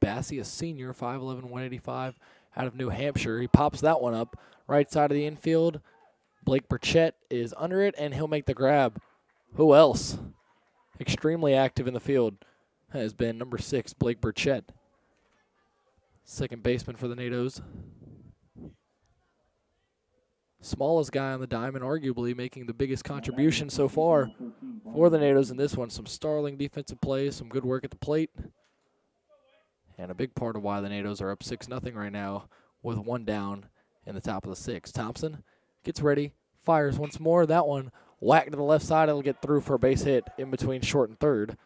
Bassey, a senior, 5'11", 185, out of New Hampshire. He pops that one up right side of the infield. Blake Burchett is under it, and he'll make the grab. Who else? Extremely active in the field has been number 6, Blake Burchett. Second baseman for the NATOs. Smallest guy on the diamond, arguably making the biggest contribution so far for the NATOs in this one. Some startling defensive plays, some good work at the plate. And a big part of why the NATOs are up 6-0 right now with 1 down in the top of the 6th. Thompson gets ready, fires once more. That one whacked to the left side. It'll get through for a base hit in between short and third.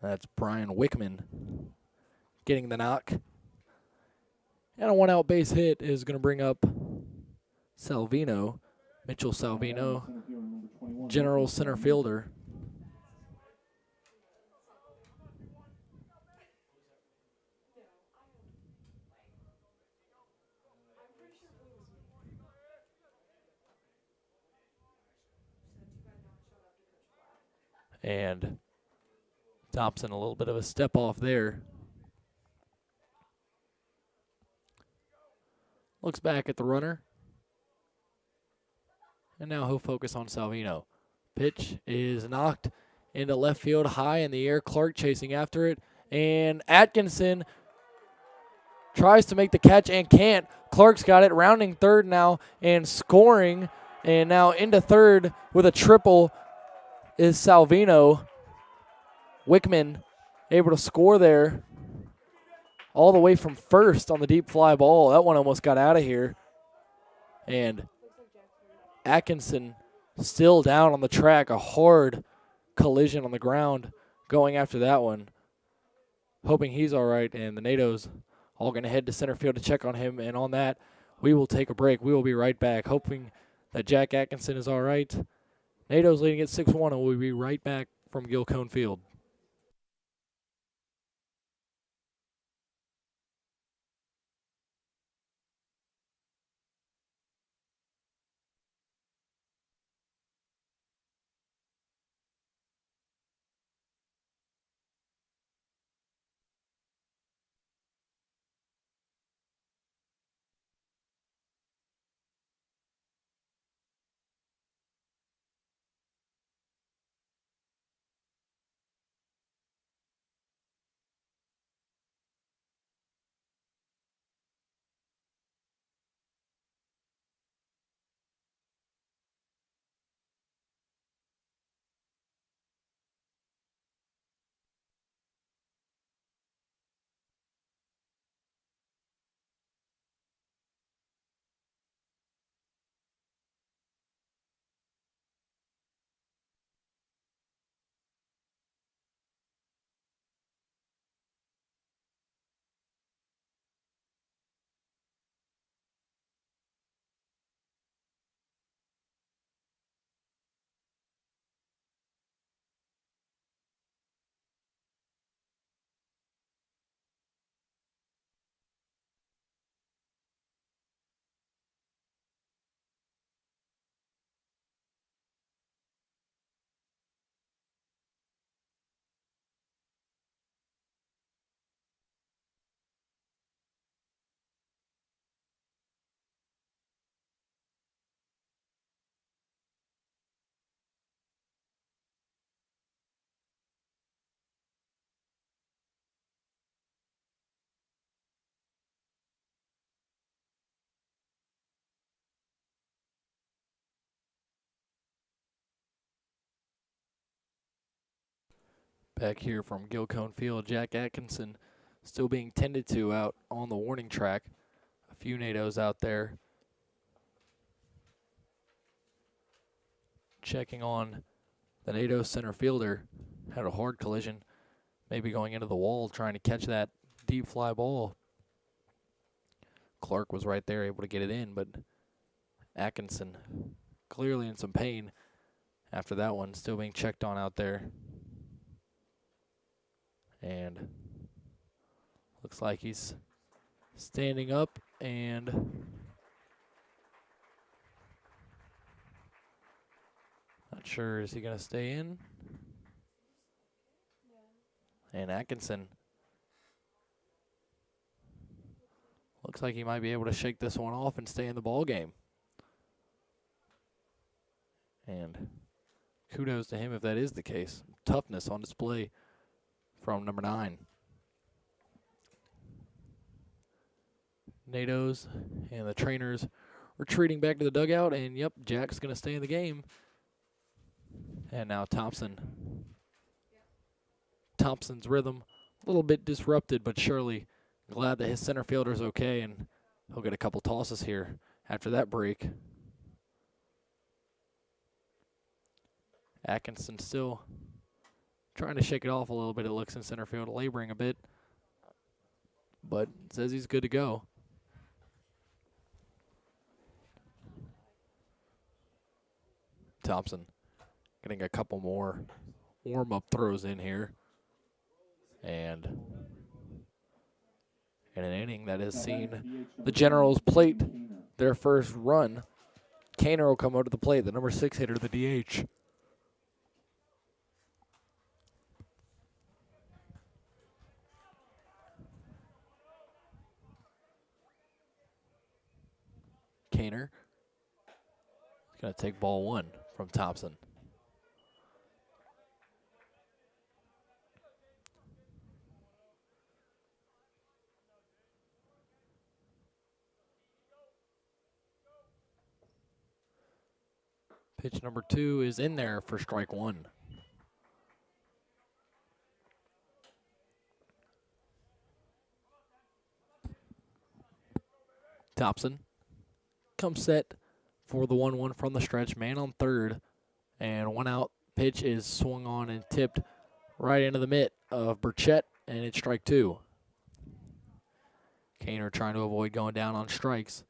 That's Brian Wickman getting the knock. And a 1-out base hit is going to bring up Salvino, Mitchell Salvino, general center fielder. And Thompson a little bit of a step off there. Looks back at the runner. And now he'll focus on Salvino. Pitch is knocked into left field, high in the air. Clark chasing after it. And Atkinson tries to make the catch and can't. Clark's got it, rounding third now and scoring. And now into third with a triple is Salvino. Wickman able to score there all the way from first on the deep fly ball. That one almost got out of here. And Atkinson still down on the track. A hard collision on the ground going after that one, hoping he's all right, and the NATO's all going to head to center field to check on him, and on that, we will take a break. We will be right back, hoping that Jack Atkinson is all right. NATO's leading at 6-1, and we'll be right back from Gilcone Field. Back here from Gilcone Field, Jack Atkinson still being tended to out on the warning track. A few NATOs out there checking on the NATO center fielder. Had a hard collision, maybe going into the wall trying to catch that deep fly ball. Clark was right there able to get it in, but Atkinson clearly in some pain after that one, still being checked on out there. And looks like he's standing up, and not sure, is he going to stay in? And Atkinson looks like he might be able to shake this one off and stay in the ball game. And kudos to him if that is the case. Toughness on display from number 9. NATO's and the trainers retreating back to the dugout, and yep, Jack's going to stay in the game. And now Thompson's rhythm a little bit disrupted, but surely glad that his center fielder's okay, and he'll get a couple tosses here after that break. Atkinson still trying to shake it off a little bit, it looks, in center field, laboring a bit, but says he's good to go. Thompson getting a couple more warm-up throws in here. And in an inning that has seen the Generals plate their first run, Kaner will come out to the plate, the number 6 hitter, the DH. Kaner is going to take ball 1 from Thompson. Pitch number 2 is in there for strike 1. Thompson comes set for the 1-1 from the stretch, man on third, and 1 out pitch is swung on and tipped right into the mitt of Burchett, and it's strike 2. Kaner trying to avoid going down on strikes.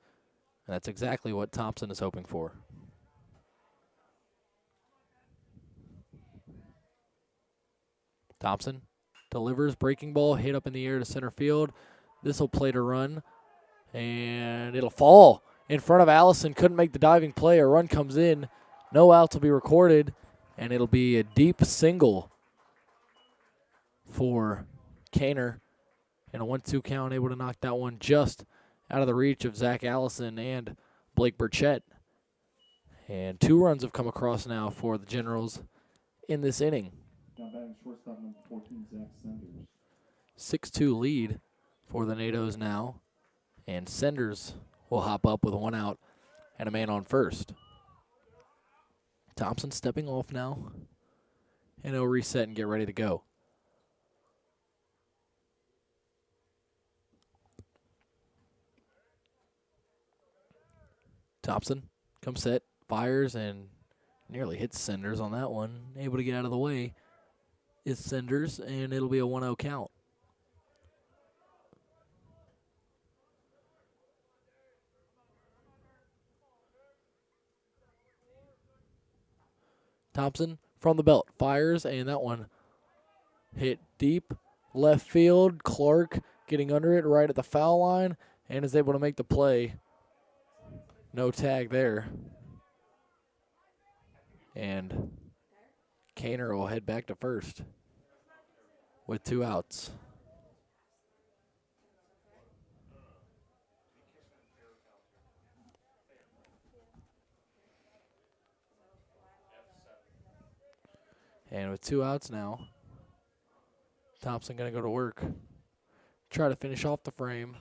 And that's exactly what Thompson is hoping for. Thompson delivers, breaking ball, hit up in the air to center field. This will play to run, and it'll fall in front of Allison. Couldn't make the diving play. A run comes in. No outs will be recorded, and it'll be a deep single for Kaner. And a 1-2 count, able to knock that one just out of the reach of Zach Allison and Blake Burchett. And 2 runs have come across now for the Generals in this inning. Down batting shortstop number 14, Zach Senders. 6-2 lead for the NATOs now. And Senders will hop up with 1 out and a man on first. Thompson stepping off now. And he'll reset and get ready to go. Thompson comes set, fires, and nearly hits Senders on that one. Able to get out of the way is Senders, and it'll be a 1-0 count. Thompson from the belt, fires, and that one hit deep left field. Clark getting under it right at the foul line and is able to make the play. No tag there. And Kaner will head back to first with 2 outs. And with 2 outs now, Thompson going to go to work. Try to finish off the frame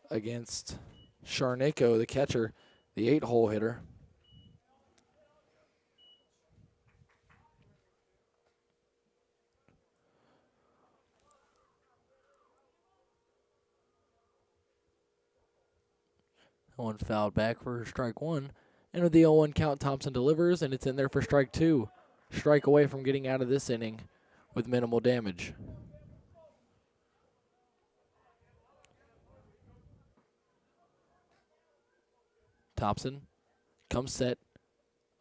against Sharnako, the catcher, the 8-hole hitter. That one fouled back for strike 1. And with the 0-1 count, Thompson delivers, and it's in there for strike 2. Strike away from getting out of this inning with minimal damage. Thompson comes set.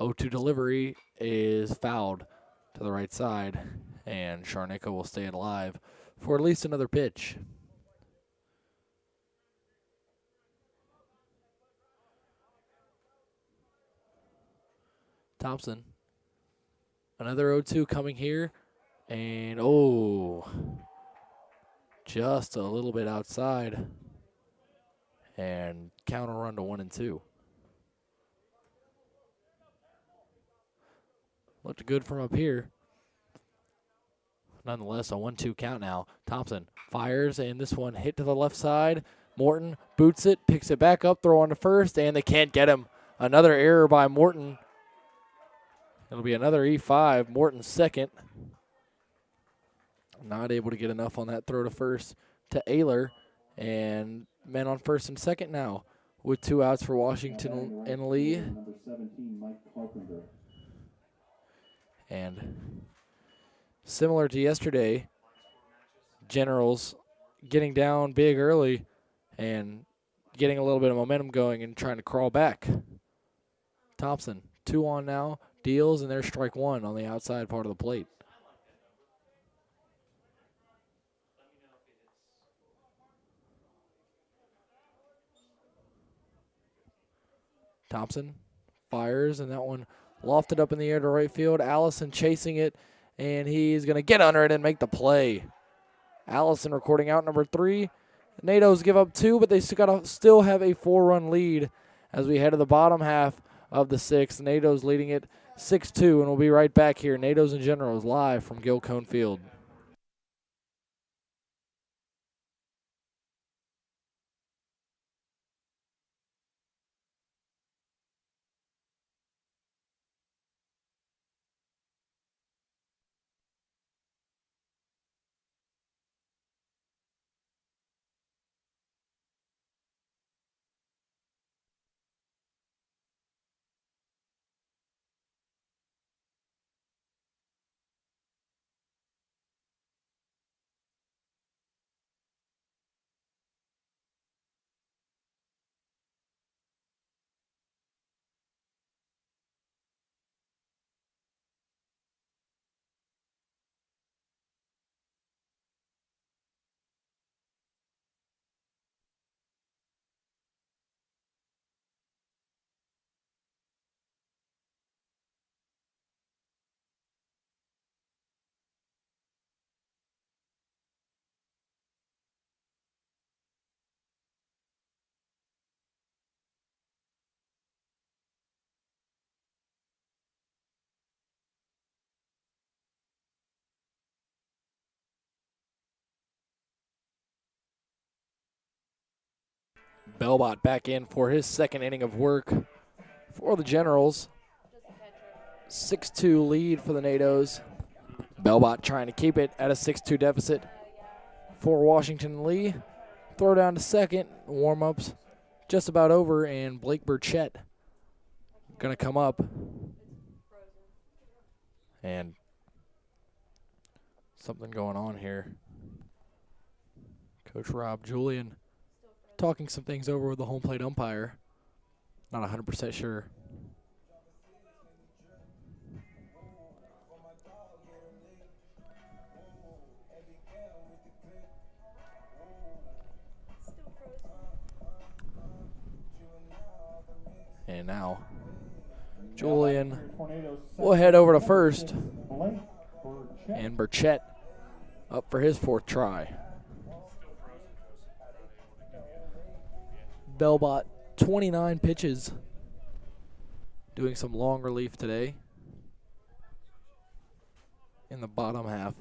0-2 delivery is fouled to the right side, and Sharnako will stay alive for at least another pitch. Thompson, another 0-2 coming here, and just a little bit outside, and counter run to 1-2. Looked good from up here. Nonetheless, a 1-2 count now. Thompson fires, and this one hit to the left side. Morton boots it, picks it back up, throw on to first, and they can't get him. Another error by Morton. It'll be another E5. Morton's second. Not able to get enough on that throw to first to Ayler. And men on first and second now with 2 outs for Washington and Lee. Number 17, Mike Carpenter. And similar to yesterday, Generals getting down big early and getting a little bit of momentum going and trying to crawl back. Thompson, 2 on now, deals, and there's strike 1 on the outside part of the plate. Thompson fires, and that one lofted up in the air to right field. Allison chasing it, and he's going to get under it and make the play. Allison recording out number 3. NATOs give up 2, but they still have a 4-run lead as we head to the bottom half of the 6th. NATOs leading it 6-2, and we'll be right back here. NATOs and Generals live from Gil Cone Field. Belbot back in for his second inning of work for the Generals. 6-2 lead for the NATOs. Belbot trying to keep it at a 6-2 deficit for Washington and Lee. Throw down to second. Warm-ups just about over, and Blake Burchett going to come up. And something going on here. Coach Rob Julian talking some things over with the home plate umpire. Not 100% sure. And now Julian will head over to first. And Burchett up for his fourth try. Belbot, 29 pitches. Doing some long relief today in the bottom half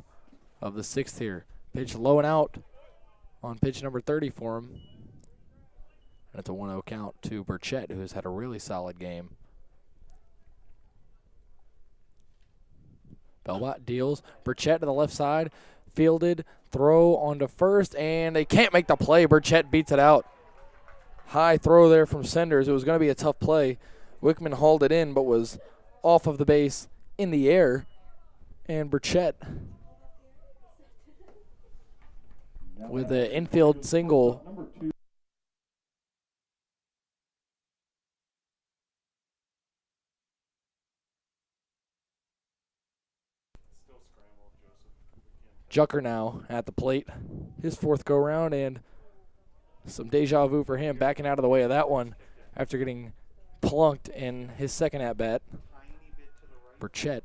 of the sixth here. Pitch low and out on pitch number 30 for him. And it's a 1-0 count to Burchett, who has had a really solid game. Belbot deals. Burchett to the left side. Fielded. Throw onto first. And they can't make the play. Burchett beats it out. High throw there from Senders. It was going to be a tough play. Wickman hauled it in, but was off of the base in the air. And Burchett with the infield single. Jucker now at the plate. His fourth go-round, and some deja vu for him, backing out of the way of that one after getting plunked in his second at-bat. Burchett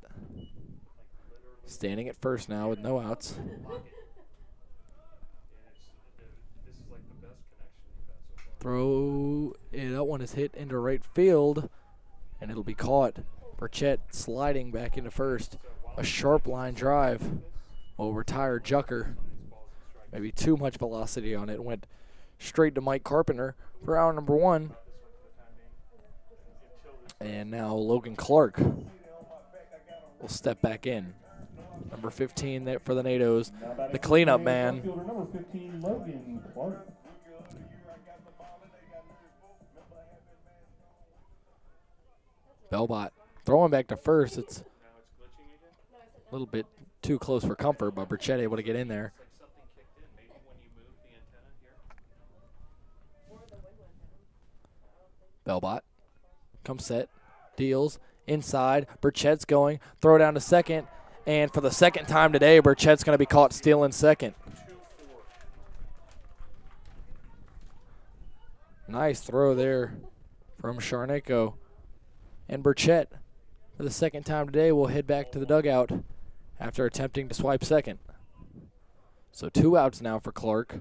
standing at first now with no outs. Throw, that one is hit into right field, and it'll be caught. Burchett sliding back into first. A sharp line drive will retire Jucker. Maybe too much velocity on it. Went straight to Mike Carpenter for out number one. And now Logan Clark will step back in. Number 15 there for the NATOs, the cleanup man. Number 15, Logan Clark. Belbot throwing back to first. It's a little bit too close for comfort, but Burchett able to get in there. Belbot comes set, deals, inside. Burchett's going, throw down to second, and for the second time today, Burchett's going to be caught stealing second. Nice throw there from Sharneko. And Burchett, for the second time today, will head back to the dugout after attempting to swipe second. So 2 outs now for Clark.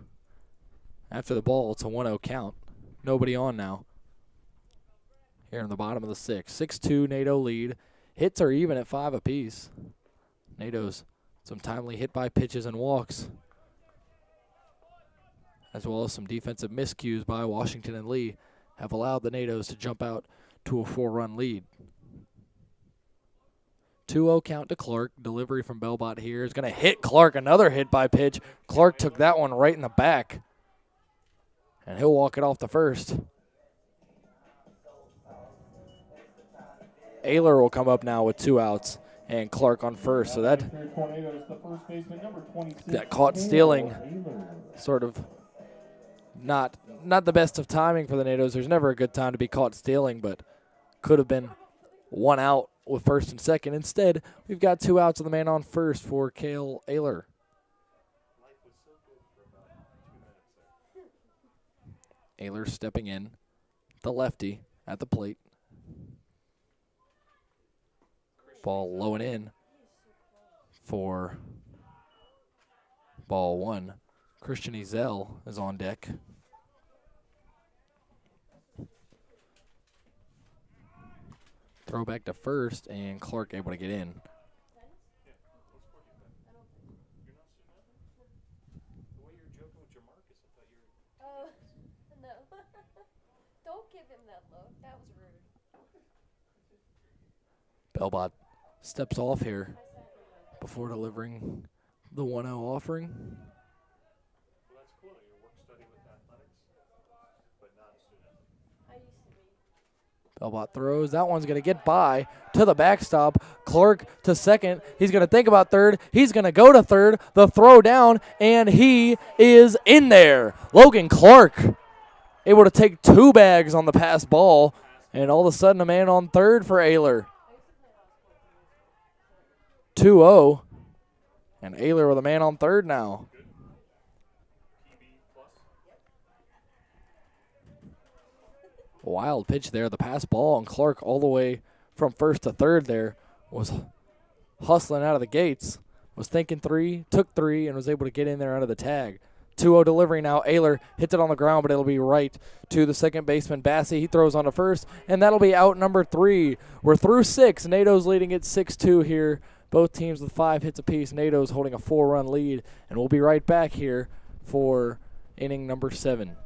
After the ball, it's a 1-0 count. Nobody on now. Here in the bottom of the sixth. 6-2 NATO lead. Hits are even at 5 apiece. NATO's some timely hit by pitches and walks, as well as some defensive miscues by Washington and Lee, have allowed the NATO's to jump out to a 4-run lead. 2-0 count to Clark. Delivery from Belbot here is going to hit Clark. Another hit by pitch. Clark took that one right in the back, and he'll walk it off the first. Ayler will come up now with 2 outs, and Clark on first. So that caught stealing, sort of not the best of timing for the NATO's. There's never a good time to be caught stealing, but could have been 1 out with first and second. Instead, we've got 2 outs and the man on first for Cale Ayler. Ayler stepping in, the lefty at the plate. Ball low and in for ball 1. Christian Ezel is on deck. Throw back to first, and Clark able to get in. Oh, no. Belbot steps off here before delivering the 1-0 offering. Belbot throws. That one's going to get by to the backstop. Clark to second. He's going to think about third. He's going to go to third. The throw down, and he is in there. Logan Clark able to take 2 bags on the pass ball, and all of a sudden a man on third for Ayler. 2-0, and Ayler with a man on third now. Wild pitch there, the pass ball, and Clark all the way from first to third there was hustling out of the gates, was thinking 3, took 3, and was able to get in there under the tag. 2-0 delivery now. Ayler hits it on the ground, but it'll be right to the second baseman, Bassey. He throws on to first, and that'll be out number 3. We're through 6. NATO's leading at 6-2 here. Both teams with 5 hits apiece. NATO's holding a 4-run lead, and we'll be right back here for inning number 7.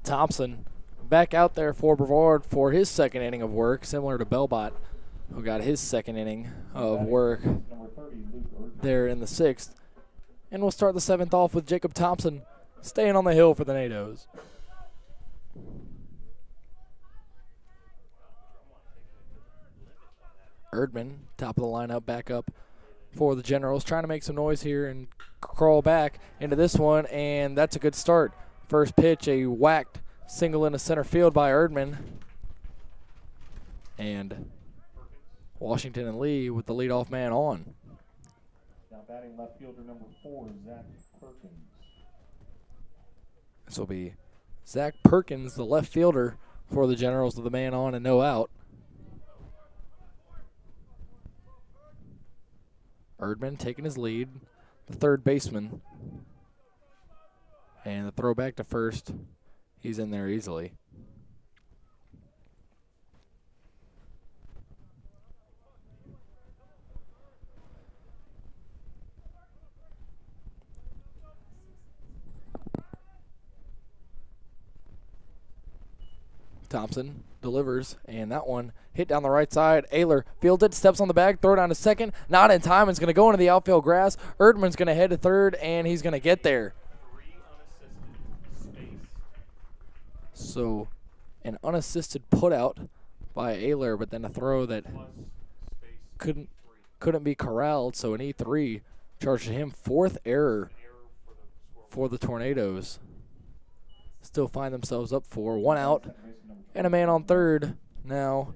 Thompson back out there for Brevard for his second inning of work, similar to Belbot, who got his second inning of work there in the 6th. And we'll start the 7th off with Jacob Thompson staying on the hill for the NATOs. Erdman, top of the lineup, back up for the Generals, trying to make some noise here and crawl back into this one, and that's a good start. First pitch, a whacked single into center field by Erdman. And Washington and Lee with the leadoff man on. Now batting left fielder number 4, Zach Perkins. This will be Zach Perkins, the left fielder for the Generals, with the man on and no out. Erdman taking his lead, the third baseman. And the throw back to first, he's in there easily. Thompson delivers, and that one hit down the right side. Ayler fields it, steps on the bag, throw down to second. Not in time, it's going to go into the outfield grass. Erdman's going to head to third, and he's going to get there. So an unassisted put out by Ayler, but then a throw that couldn't be corralled, so an E3 charged to him. 4th error for the Tornadoes. Still find themselves up for 1 out and a man on third now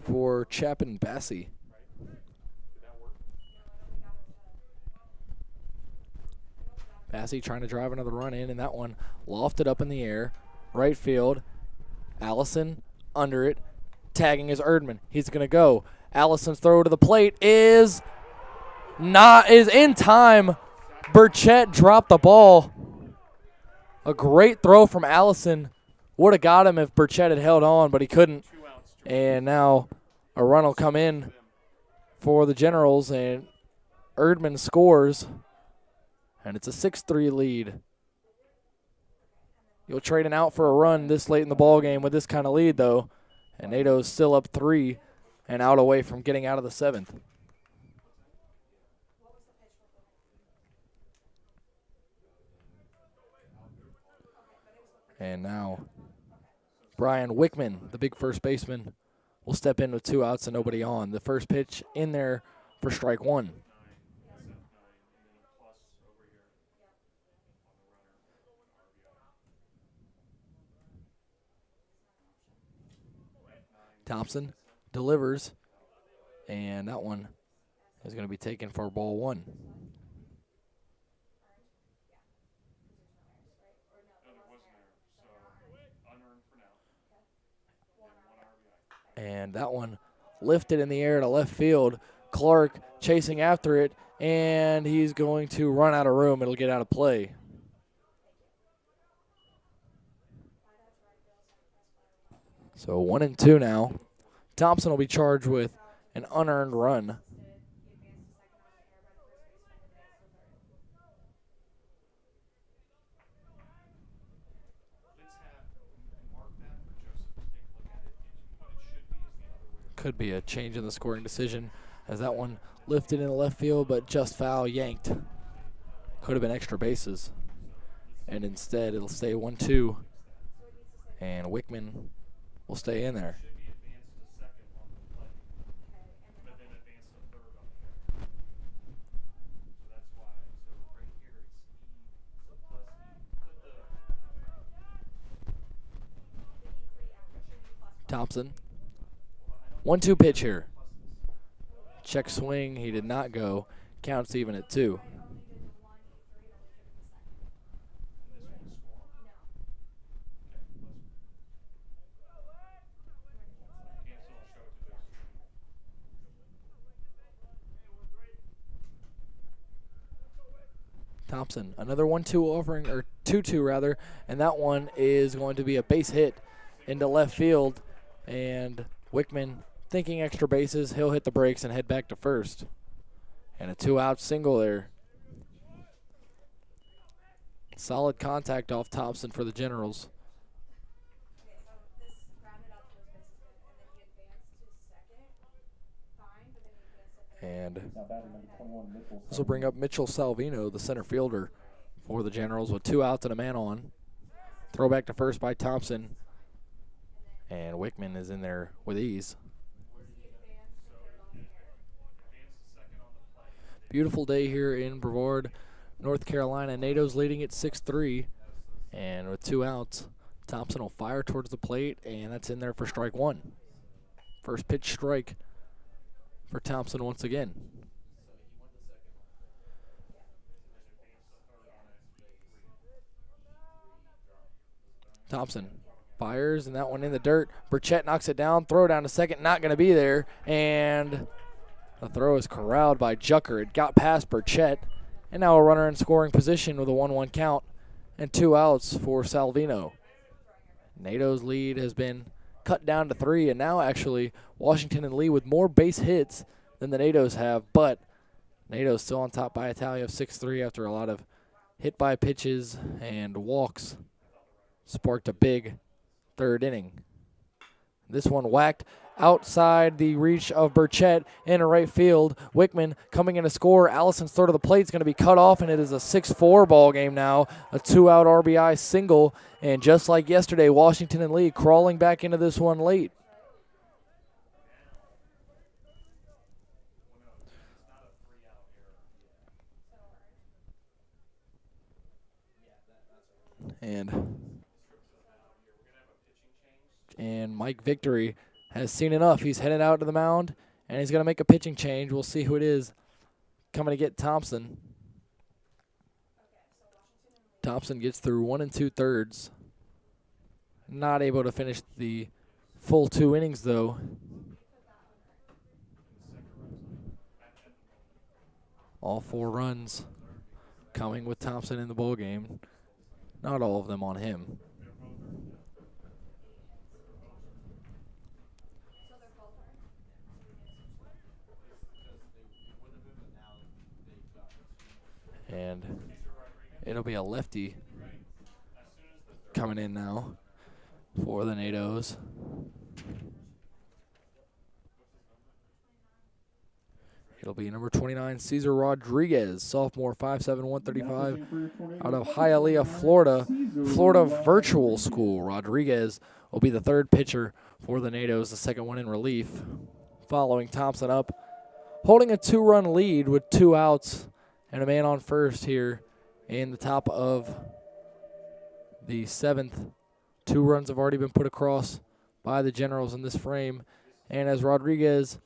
for Chapin Bassey. Bassey trying to drive another run in, and that one lofted up in the air. Right field. Allison under it. Tagging is Erdman. He's going to go. Allison's throw to the plate is in time. Burchett dropped the ball. A great throw from Allison. Would have got him if Burchett had held on, but he couldn't. And now a run will come in for the Generals, and Erdman scores, and it's a 6-3 lead. You'll trade an out for a run this late in the ball game with this kind of lead, though, and NATO's still up 3 and out away from getting out of the 7th. And now Brian Wickman, the big first baseman, will step in with 2 outs and nobody on. The first pitch in there for strike 1. Thompson delivers, and that one is going to be taken for ball 1. And that one lifted in the air to left field. Clark chasing after it, and he's going to run out of room. It'll get out of play. So 1-2 now. Thompson will be charged with an unearned run. Could be a change in the scoring decision as that one lifted in the left field, but just foul yanked. Could have been extra bases. And instead it'll stay 1-2. And Wickman will stay in there. Thompson. 1-2 pitch here. Check swing. He did not go. Counts even at 2. Thompson, another 1-2 offering, or 2-2 rather, and that one is going to be a base hit into left field. And Wickman thinking extra bases, he'll hit the brakes and head back to first. And a 2-out single there. Solid contact off Thompson for the Generals. And this will bring up Mitchell Salvino, the center fielder for the Generals, with 2 outs and a man on. Throw back to first by Thompson. And Wickman is in there with ease. Beautiful day here in Brevard, North Carolina. NATO's leading at 6-3. And with 2 outs, Thompson will fire towards the plate, and that's in there for strike 1. First pitch strike for Thompson once again. Thompson fires, and that one in the dirt. Burchett knocks it down. Throw down to second, not going to be there. And the throw is corralled by Jucker. It got past Burchett. And now a runner in scoring position with a 1-1 count and 2 outs for Salvino. NATO's lead has been cut down to 3, and now actually Washington and Lee with more base hits than the NATO's have, but NATO's still on top by a tally of 6-3 after a lot of hit by pitches and walks. Sparked a big 3rd inning. This one whacked outside the reach of Burchett in right field. Wickman coming in to score. Allison's throw to the plate is going to be cut off, and it is a 6-4 ball game now. A 2-out RBI single, and just like yesterday, Washington and Lee crawling back into this one late. And Mike Victory has seen enough. He's headed out to the mound, and he's going to make a pitching change. We'll see who it is coming to get Thompson. Thompson gets through 1 2/3. Not able to finish the full 2 innings, though. All 4 runs coming with Thompson in the ball game. Not all of them on him. It'll be a lefty coming in now for the NATOs. It'll be number 29, Cesar Rodriguez, sophomore, 5'7", 135, out of Hialeah, Florida. Florida Virtual School. Rodriguez will be the third pitcher for the NATOs, the second one in relief. Following Thompson up, holding a 2-run lead with 2 outs and a man on first here in the top of the 7th. 2 runs have already been put across by the Generals in this frame. And as Rodriguez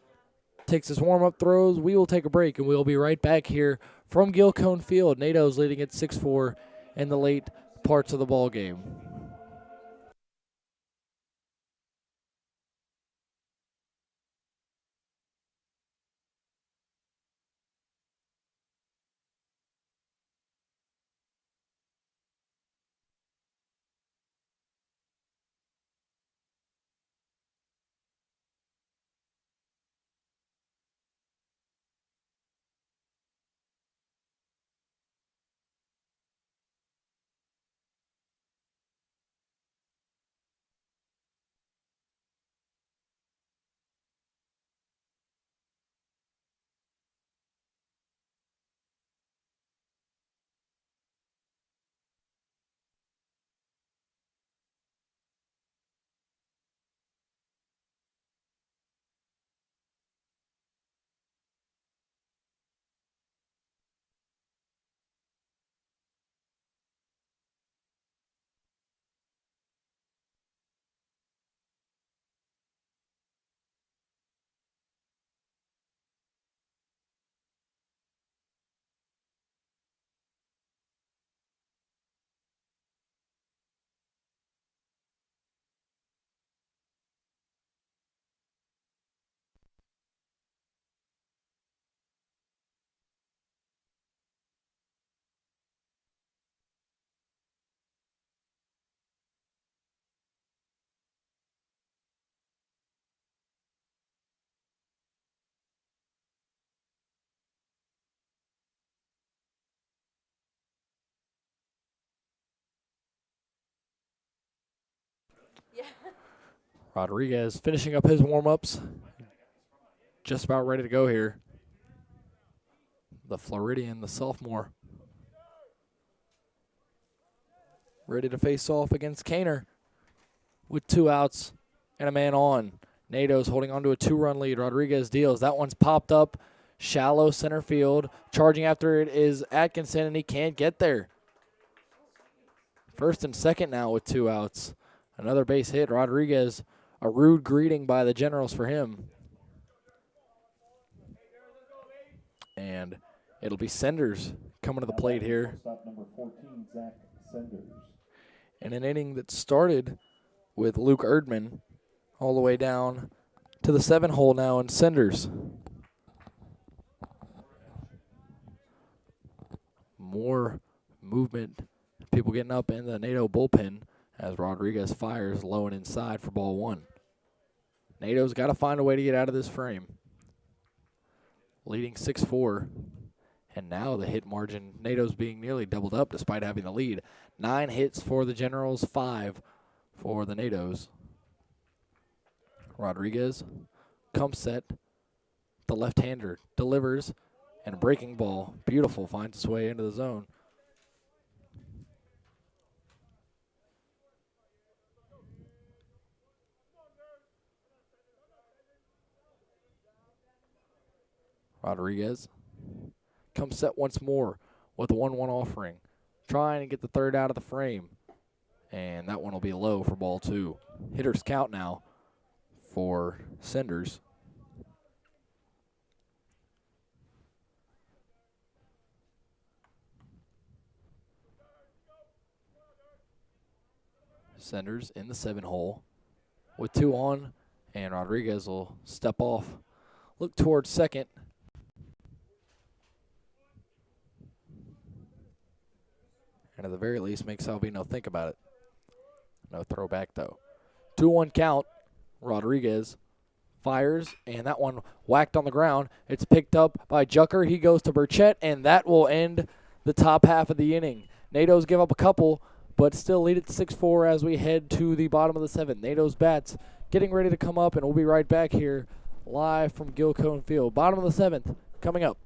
takes his warm-up throws, we will take a break, and we'll be right back here from Gilcone Field. NATO's leading at 6-4 in the late parts of the ball game. Yeah. Rodriguez finishing up his warm-ups. Just about ready to go here. The Floridian, the sophomore, ready to face off against Kaner with 2 outs and a man on. NATO's holding on to a 2-run lead. Rodriguez deals. That one's popped up. Shallow center field. Charging after it is Atkinson, and he can't get there. First and second now with 2 outs. Another base hit. Rodriguez, a rude greeting by the Generals for him. And it'll be Senders coming to the plate here. In an inning that started with Luke Erdman all the way down to the 7 hole now in Senders. More movement, people getting up in the NATO bullpen as Rodriguez fires low and inside for ball 1. NATO's got to find a way to get out of this frame. Leading 6-4. And now the hit margin, NATO's being nearly doubled up despite having the lead. 9 hits for the Generals, 5 for the NATO's. Rodriguez comes set. The left-hander delivers, and a breaking ball, beautiful, finds its way into the zone. Rodriguez comes set once more with a 1-1 offering, trying to get the third out of the frame. And that one will be low for ball 2. Hitters count now for Senders. Senders in the 7 hole with 2 on, and Rodriguez will step off, look towards second. And at the very least, make Salvino think about it. No throwback, though. 2-1 count. Rodriguez fires, and that one whacked on the ground. It's picked up by Jucker. He goes to Burchett, and that will end the top half of the inning NATO's give up a couple, but still lead it 6-4 as we head to the bottom of the 7th. NATO's bats getting ready to come up, and we'll be right back here live from Gilcone Field. Bottom of the 7th coming up.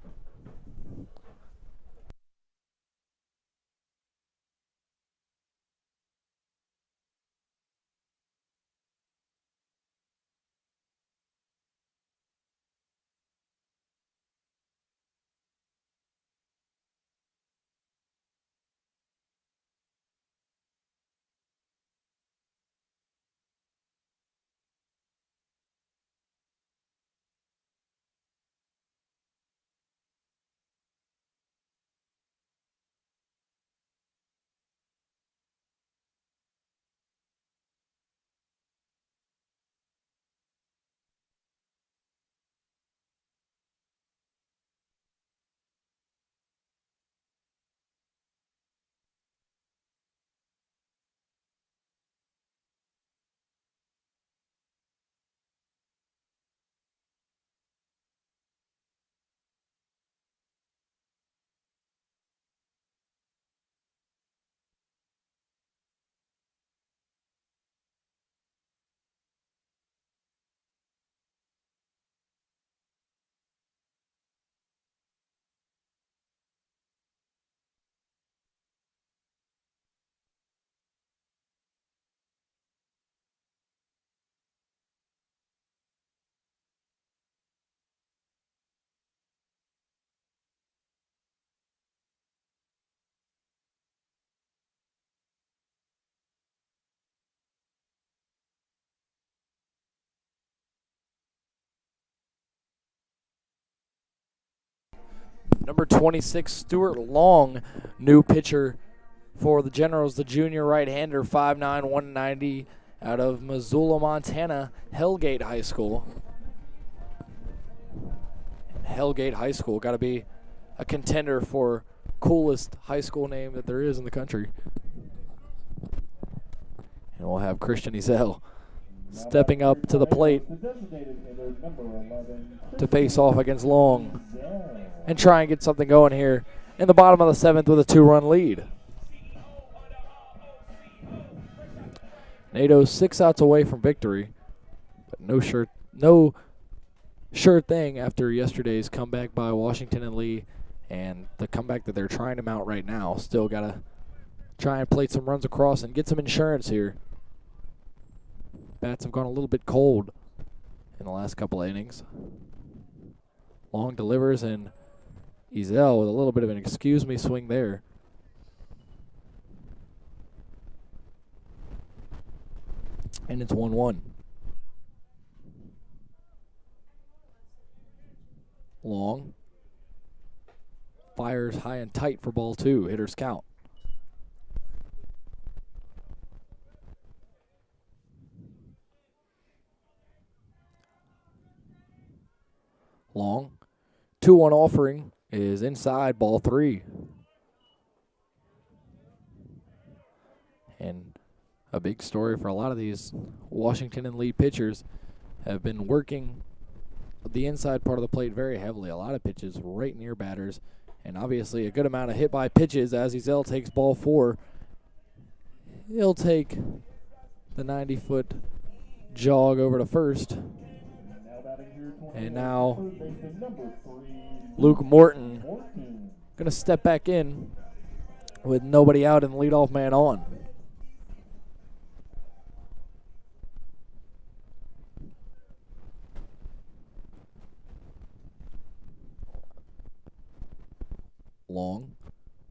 Number 26, Stuart Long, new pitcher for the Generals, the junior right-hander, 5'9", 190, out of Missoula, Montana, Hellgate High School. And Hellgate High School got to be a contender for coolest high school name that there is in the country. And we'll have Christian Ezel stepping up to the plate to face off against Long and try and get something going here in the bottom of the 7th with a 2-run lead. NATO's 6 outs away from victory, but no sure thing after yesterday's comeback by Washington and Lee, and the comeback that they're trying to mount right now. Still got to try and plate some runs across and get some insurance here. Bats have gone a little bit cold in the last couple of innings. Long delivers, and Ezel with a little bit of an excuse me swing there. And it's 1-1. Long fires high and tight for ball 2. Hitters count. Long 2-1 offering is inside, ball 3. And a big story for a lot of these Washington and Lee pitchers have been working the inside part of the plate very heavily. A lot of pitches right near batters, and obviously a good amount of hit by pitches as Ezel takes ball 4. He'll take the 90-foot jog over to first. And now Luke Morton going to step back in with nobody out and the leadoff man on. Long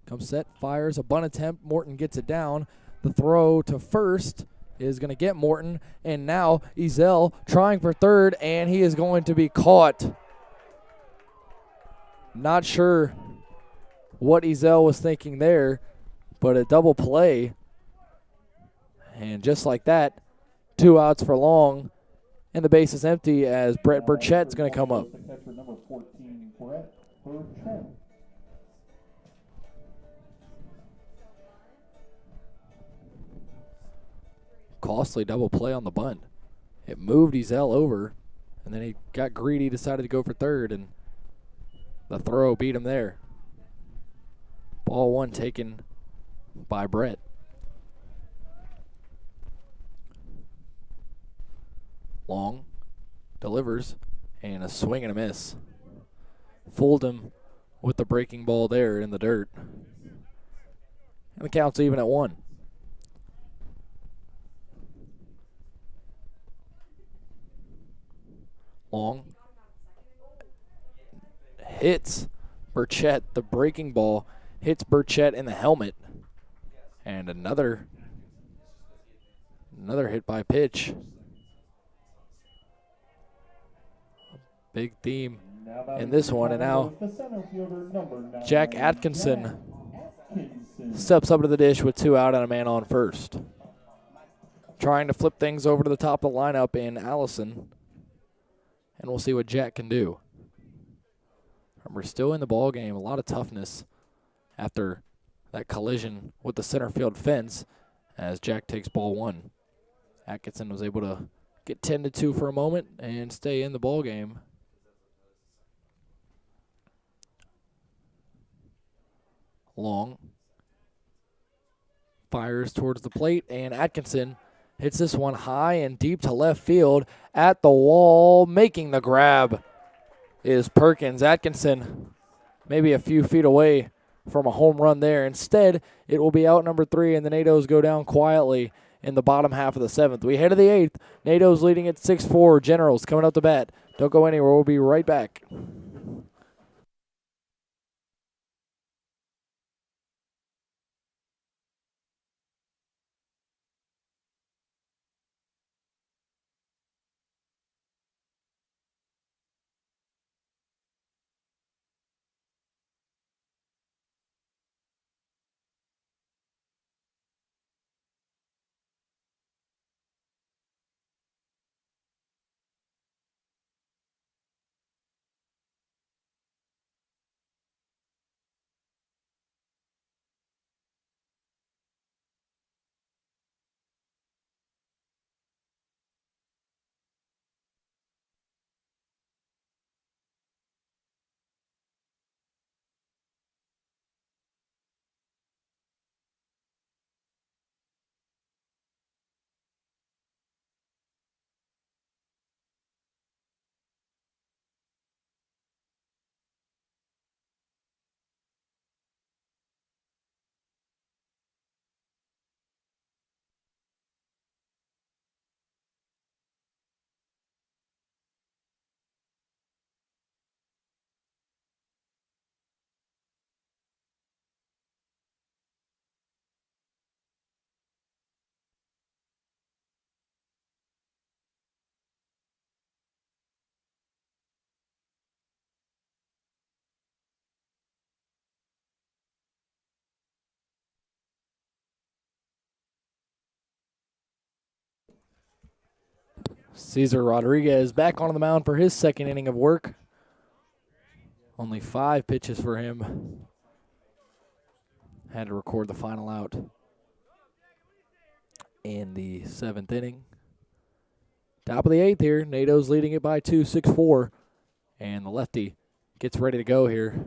comes set, fires a bunt attempt. Morton gets it down. The throw to first is going to get Morton, and now Ezel trying for third, and he is going to be caught. Not sure what Ezel was thinking there, but a double play. And just like that, 2 outs for Long, and the base is empty as Brett Burchett's going to come up. Costly double play on the bunt. It moved Ezel over, and then he got greedy, decided to go for third, and the throw beat him there. Ball 1 taken by Brett. Long delivers, and a swing and a miss. Fooled him with the breaking ball there in the dirt. And the count's even at 1. Long hits Burchett. The breaking ball hits Burchett in the helmet. And another hit by pitch. Big theme in this one. And now Jack Atkinson steps up to the dish with 2 out and a man on first. Trying to flip things over to the top of the lineup in Allison. And we'll see what Jack can do. We're still in the ball game. A lot of toughness after that collision with the center field fence as Jack takes ball 1. Atkinson was able to get 10-2 for a moment and stay in the ball game. Long fires towards the plate, and Atkinson hits this one high and deep to left field at the wall. Making the grab is Perkins. Atkinson maybe a few feet away from a home run there. Instead, it will be out number 3, and the NATOs go down quietly in the bottom half of the 7th. We head to the 8th. NATOs leading at 6-4. Generals coming up to bat. Don't go anywhere. We'll be right back. Cesar Rodriguez back on the mound for his second inning of work. Only 5 pitches for him. Had to record the final out in the 7th inning. Top of the 8th here. NATO's leading it by 2, 6-4. And the lefty gets ready to go here.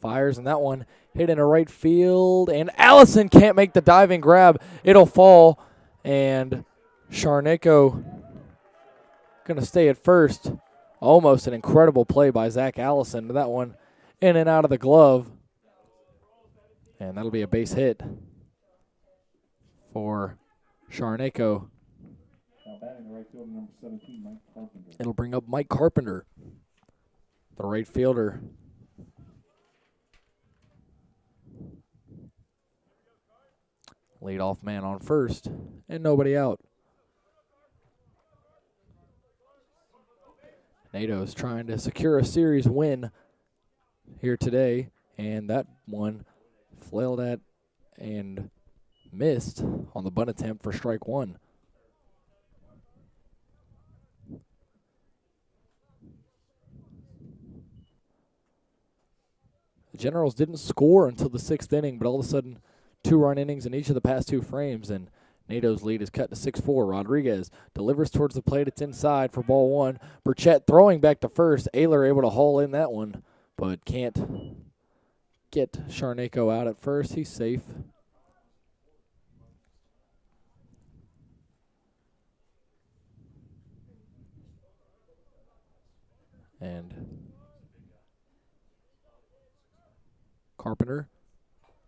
Fires, and that one hit into right field. And Allison can't make the diving grab. It'll fall. And Sharneko going to stay at first. Almost an incredible play by Zach Allison. That one in and out of the glove. And that'll be a base hit for Sharneko. Now batting the right fielder, number 17, Mike Carpenter. It'll bring up Mike Carpenter, the right fielder. Leadoff man on first, and nobody out. NATO's trying to secure a series win here today, and that one flailed at and missed on the bunt attempt for strike 1. The Generals didn't score until the 6th inning, but all of a sudden 2-run innings in each of the past 2 frames, and NATO's lead is cut to 6-4. Rodriguez delivers towards the plate. It's inside for ball 1. Burchett throwing back to first. Ayler able to haul in that one, but can't get Sharnako out at first. He's safe. And Carpenter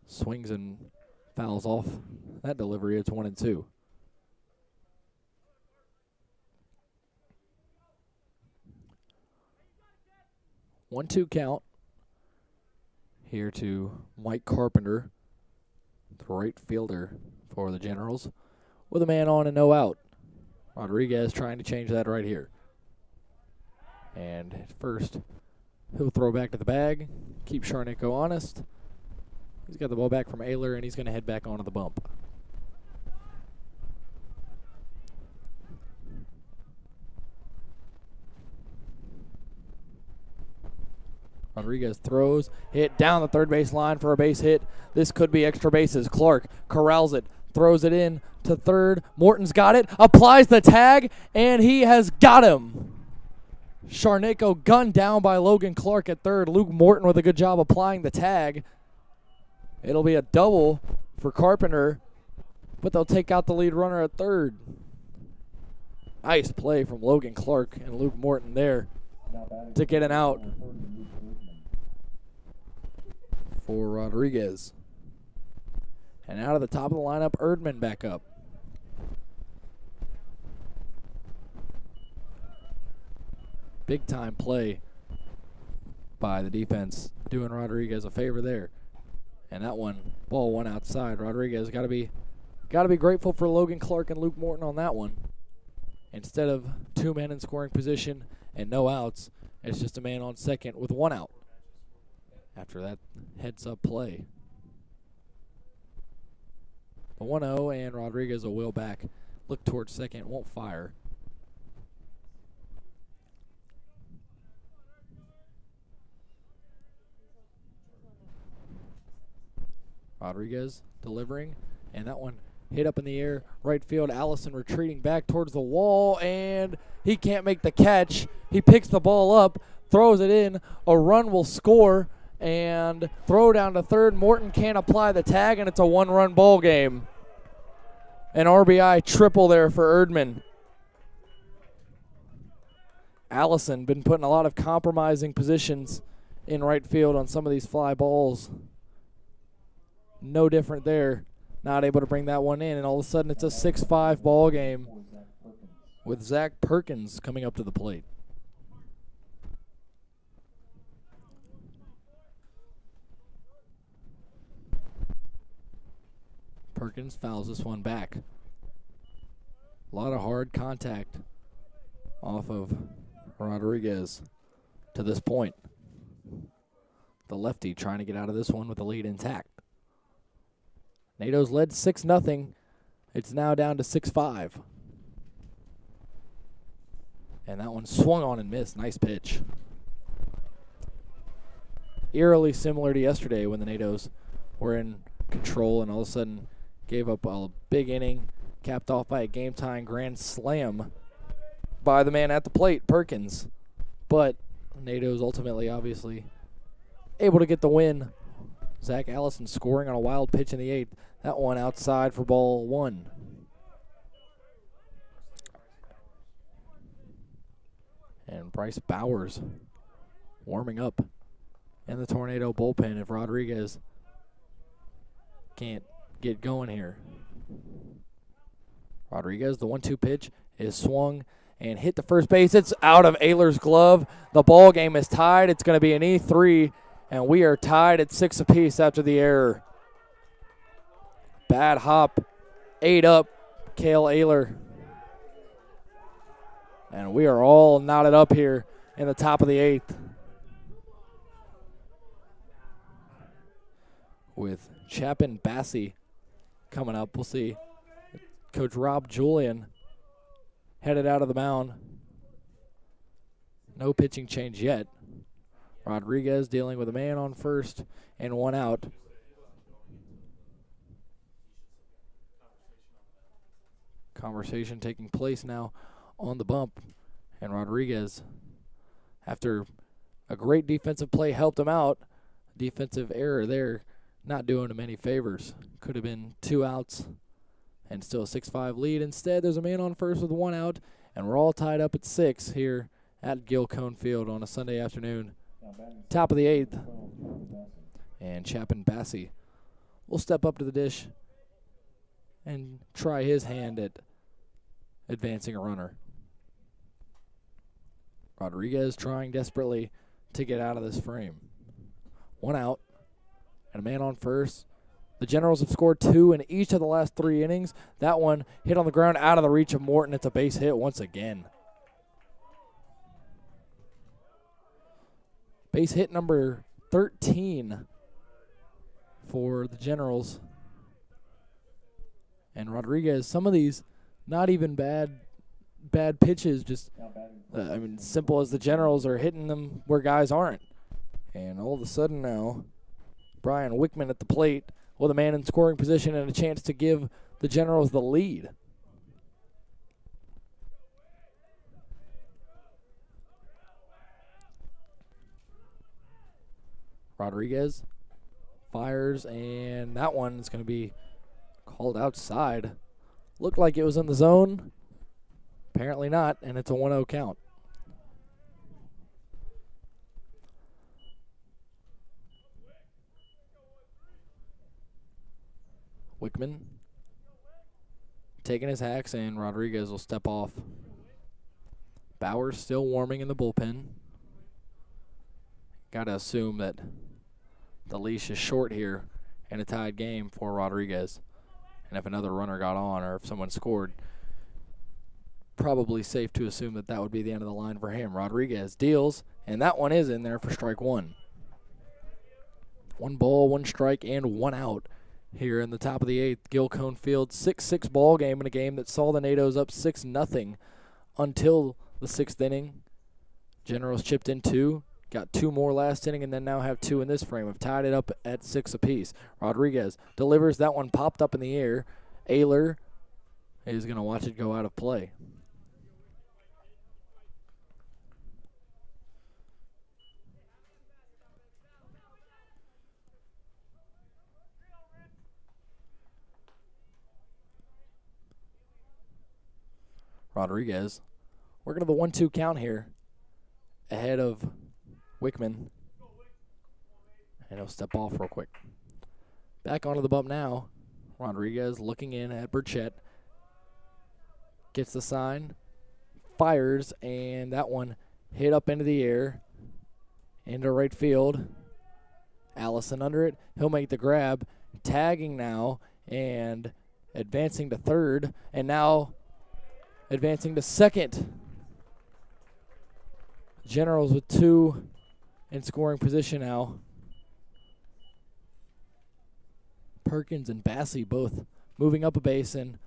swings and fouls off that delivery. It's 1-2. One-two count here to Mike Carpenter, the right fielder for the Generals, with a man on and no out. Rodriguez trying to change that right here. And at first, he'll throw back to the bag, keep Sharnako honest. He's got the ball back from Ayler, and he's going to head back onto the bump. Rodriguez throws, hit down the third base line for a base hit. This could be extra bases. Clark corrals it, throws it in to third. Morton's got it, applies the tag, and he has got him. Sharnako gunned down by Logan Clark at third. Luke Morton with a good job applying the tag. It'll be a double for Carpenter, but they'll take out the lead runner at third. Nice play from Logan Clark and Luke Morton there to get an out for Rodriguez. And out of the top of the lineup, Erdman back up. Big time play by the defense, doing Rodriguez a favor there. And that one, ball one outside. Rodriguez got to be grateful for Logan Clark and Luke Morton on that one. Instead of two men in scoring position and no outs, it's just a man on second with one out after that heads-up play. A 1-0, and Rodriguez will wheel back, look towards second, won't fire. Rodriguez delivering, and that one hit up in the air. Right field, Allison retreating back towards the wall, and he can't make the catch. He picks the ball up, throws it in. A run will score, and throw down to third. Morton can't apply the tag, and it's a one-run ball game. An RBI triple there for Erdman. Allison been put in a lot of compromising positions in right field on some of these fly balls. No different there. Not able to bring that one in, and all of a sudden it's a 6-5 ball game with Zach Perkins coming up to the plate. Perkins fouls this one back. A lot of hard contact off of Rodriguez to this point. The lefty trying to get out of this one with the lead intact. NATO's led 6-0. It's now down to 6-5. And that one swung on and missed. Nice pitch. Eerily similar to yesterday when the NATO's were in control and all of a sudden gave up a big inning, capped off by a game-tying grand slam by the man at the plate, Perkins. But NATO's ultimately, obviously, able to get the win. Zach Allison scoring on a wild pitch in the 8th. That one outside for ball one. And Bryce Bowers warming up in the Tornado bullpen if Rodriguez can't get going here. Rodriguez, the 1-2 pitch is swung and hit the first base. It's out of Ayler's glove. The ball game is tied. It's going to be an E3, and we are tied at 6 apiece after the error. Bad hop, 8 up, Cale Ayler. And we are all knotted up here in the top of the 8th. With Chapin Bassie coming up. We'll see. Coach Rob Julian headed out of the mound. No pitching change yet. Rodriguez dealing with a man on first and one out. Conversation taking place now on the bump. And Rodriguez, after a great defensive play, helped him out. Defensive error there, not doing him any favors. Could have been 2 outs and still a 6-5 lead. Instead, there's a man on first with 1 out, and we're all tied up at 6 here at Gilcone Field on a Sunday afternoon. Top of the 8th, and Chapin Bassey will step up to the dish and try his hand at advancing a runner. Rodriguez trying desperately to get out of this frame. 1 out and a man on first. The Generals have scored 2 in each of the last 3 innings. That one hit on the ground out of the reach of Morton. It's a base hit once again. Base hit number 13 for the Generals. And Rodriguez, some of these not even bad pitches, just simple as the Generals are hitting them where guys aren't. And all of a sudden now, Brian Wickman at the plate with a man in scoring position and a chance to give the Generals the lead. Rodriguez fires, and that one is going to be called outside. Looked like it was in the zone. Apparently not, and it's a 1-0 count. Wickman taking his hacks, and Rodriguez will step off. Bowers still warming in the bullpen. Got to assume that the leash is short here in a tied game for Rodriguez. And if another runner got on or if someone scored, probably safe to assume that that would be the end of the line for him. Rodriguez deals, and that one is in there for strike 1. 1 ball, 1 strike, and 1 out here in the top of the 8th. Gilcone Field, 6-6 ball game in a game that saw the NATOs up 6-0 until the 6th inning. Generals chipped in 2. Got 2 more last inning, and then now have 2 in this frame. Have tied it up at 6 apiece. Rodriguez delivers. That one popped up in the air. Ayler is going to watch it go out of play. Rodriguez working to the 1-2 count here ahead of Wickman. And he'll step off real quick. Back onto the bump now. Rodriguez looking in at Burchett. Gets the sign. Fires, and that one hit up into the air. Into right field. Allison under it. He'll make the grab. Tagging now and advancing to third. And now advancing to second. Generals with 2 in scoring position now. Perkins and Bassey both moving up a base, and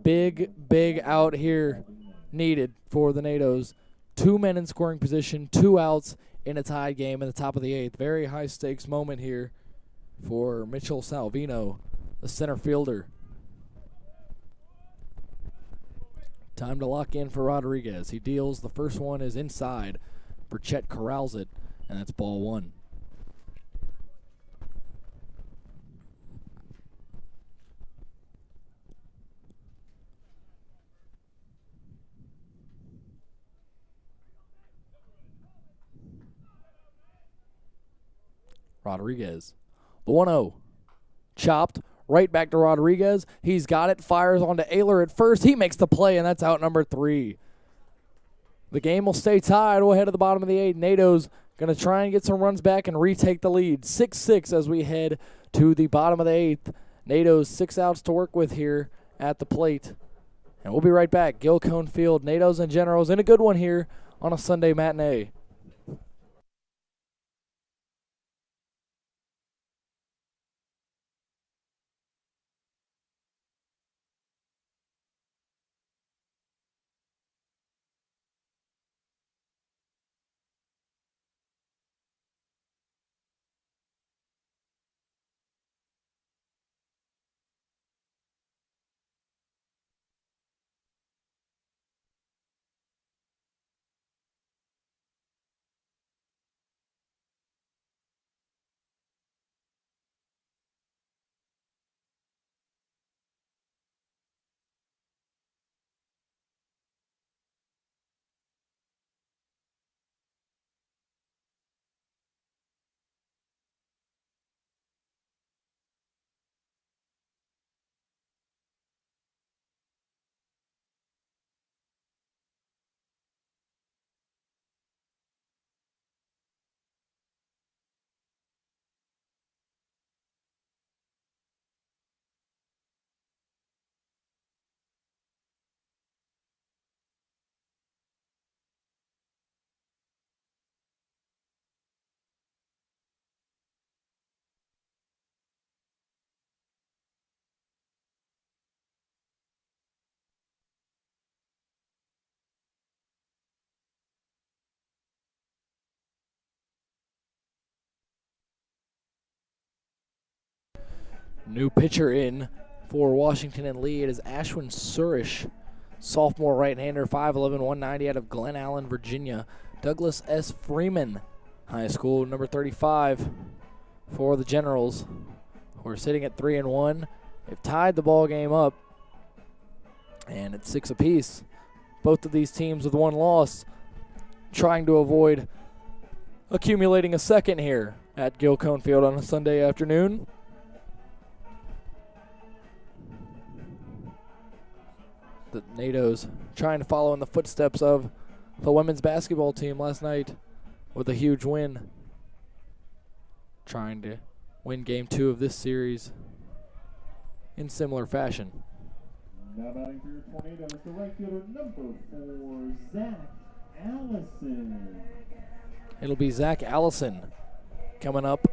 big out here needed for the NATOs. 2 men in scoring position, 2 outs in a tied game in the top of the 8th. Very high stakes moment here for Mitchell Salvino, the center fielder. Time to lock in for Rodriguez. He deals. The first one is inside. Burchett corrals it, and that's ball 1. Rodriguez. The 1-0. Chopped. Right back to Rodriguez. He's got it. Fires onto Ayler at first. He makes the play, and that's out number 3. The game will stay tied. We'll head to the bottom of the 8th. NATO's going to try and get some runs back and retake the lead. 6-6 as we head to the bottom of the 8th. NATO's 6 outs to work with here at the plate. And we'll be right back. Gilcone Field, NATO's and Generals in a good one here on a Sunday matinee. New pitcher in for Washington and Lee. It is Ashwin Surish, sophomore right-hander, 5'11", 190 out of Glen Allen, Virginia. Douglas S. Freeman High School, number 35 for the Generals, who are sitting at 3-1. They've tied the ball game up, and it's 6 apiece. Both of these teams with 1 loss, trying to avoid accumulating a second here at Gil Cone Field on a Sunday afternoon. The NATOs trying to follow in the footsteps of the women's basketball team last night with a huge win. Trying to win game 2 of this series in similar fashion. Now batting for your Tornadoes, the right fielder number 4, Zach Allison. It'll be Zach Allison coming up.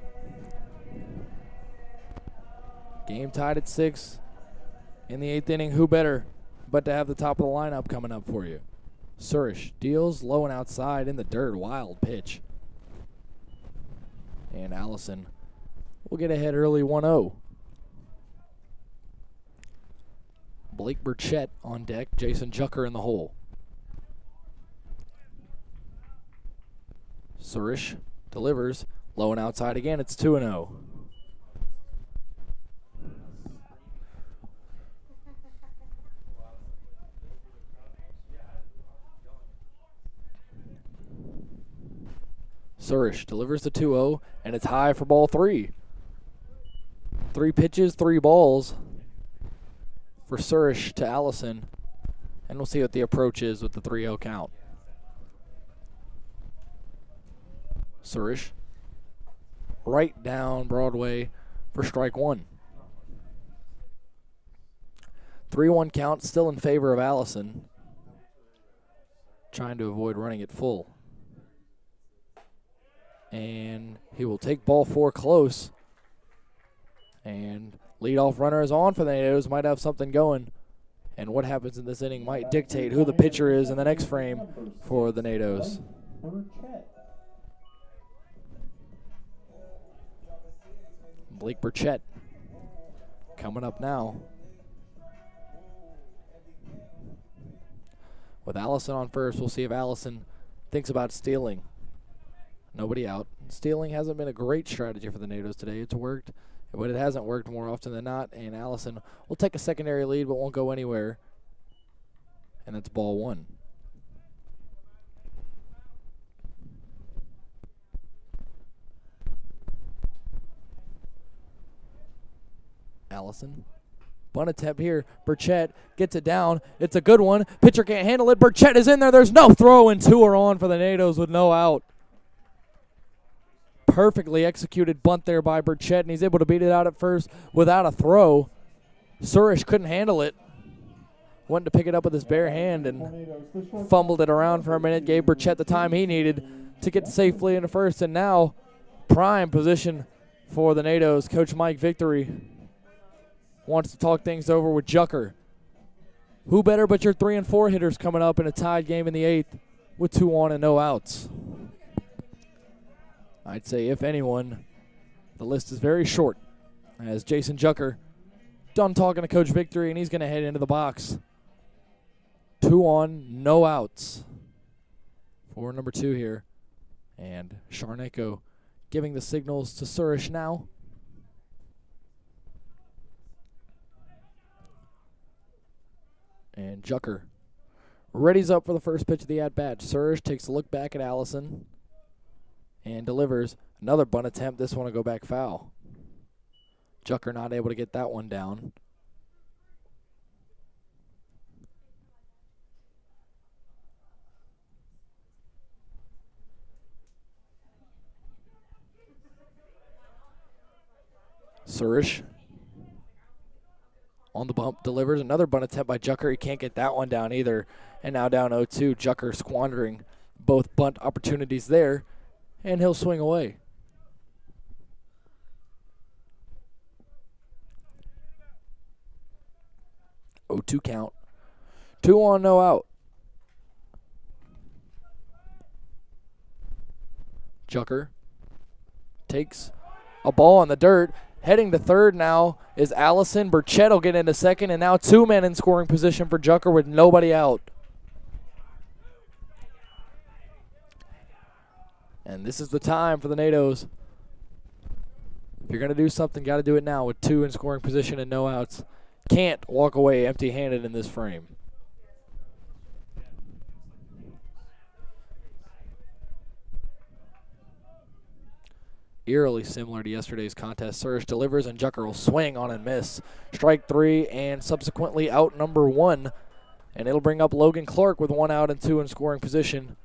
Game tied at 6 in the 8th inning. Who better but to have the top of the lineup coming up for you? Surish deals low and outside in the dirt. Wild pitch. And Allison will get ahead early 1-0. Blake Burchett on deck. Jason Jucker in the hole. Surish delivers low and outside again. It's 2-0. Surish delivers the 2-0, and it's high for ball 3. 3 pitches, 3 balls for Surish to Allison, and we'll see what the approach is with the 3-0 count. Surish right down Broadway for strike 1. 3-1 count, still in favor of Allison, trying to avoid running it full. And he will take ball 4 close. And leadoff runner is on for the NATOs. Might have something going. And what happens in this inning might dictate who the pitcher is in the next frame for the NATOs. Blake Burchett coming up now. With Allison on first, we'll see if Allison thinks about stealing. Nobody out. Stealing hasn't been a great strategy for the NATOs today. It's worked, but it hasn't worked more often than not. And Allison will take a secondary lead, but won't go anywhere. And that's ball 1. Allison. Bunt attempt here. Burchett gets it down. It's a good one. Pitcher can't handle it. Burchett is in there. There's no throw, and 2 are on for the NATOs with no out. Perfectly executed bunt there by Burchett, and he's able to beat it out at first without a throw. Surish couldn't handle it. Went to pick it up with his bare hand and fumbled it around for a minute. Gave Burchett the time he needed to get safely into first, and now prime position for the NATOs. Coach Mike Victory wants to talk things over with Jucker. Who better but your 3 and 4 hitters coming up in a tied game in the 8th with 2 on and no outs? I'd say, if anyone, the list is very short, as Jason Jucker done talking to Coach Victory, and he's going to head into the box. 2 on, no outs for number 2 here. And Sharneko giving the signals to Surish now. And Jucker readies up for the first pitch of the at-bat. Surish takes a look back at Allison and delivers another bunt attempt. This one will go back foul. Jucker not able to get that one down. Surish on the bump delivers another bunt attempt by Jucker. He can't get that one down either. And now down 0-2. Jucker squandering both bunt opportunities there. And he'll swing away. Oh, 2 count. 2 on, no out. Jucker takes a ball in the dirt, Heading to third now is Allison. Burchett will get into second, and now 2 men in scoring position for Jucker with nobody out. And this is the time for the NATOs. If you're going to do something, got to do it now with 2 in scoring position and no outs. Can't walk away empty-handed in this frame. Eerily similar to yesterday's contest. Surge delivers and Jucker will swing on and miss. Strike 3 and subsequently out number 1. And it'll bring up Logan Clark with 1 out and 2 in scoring position.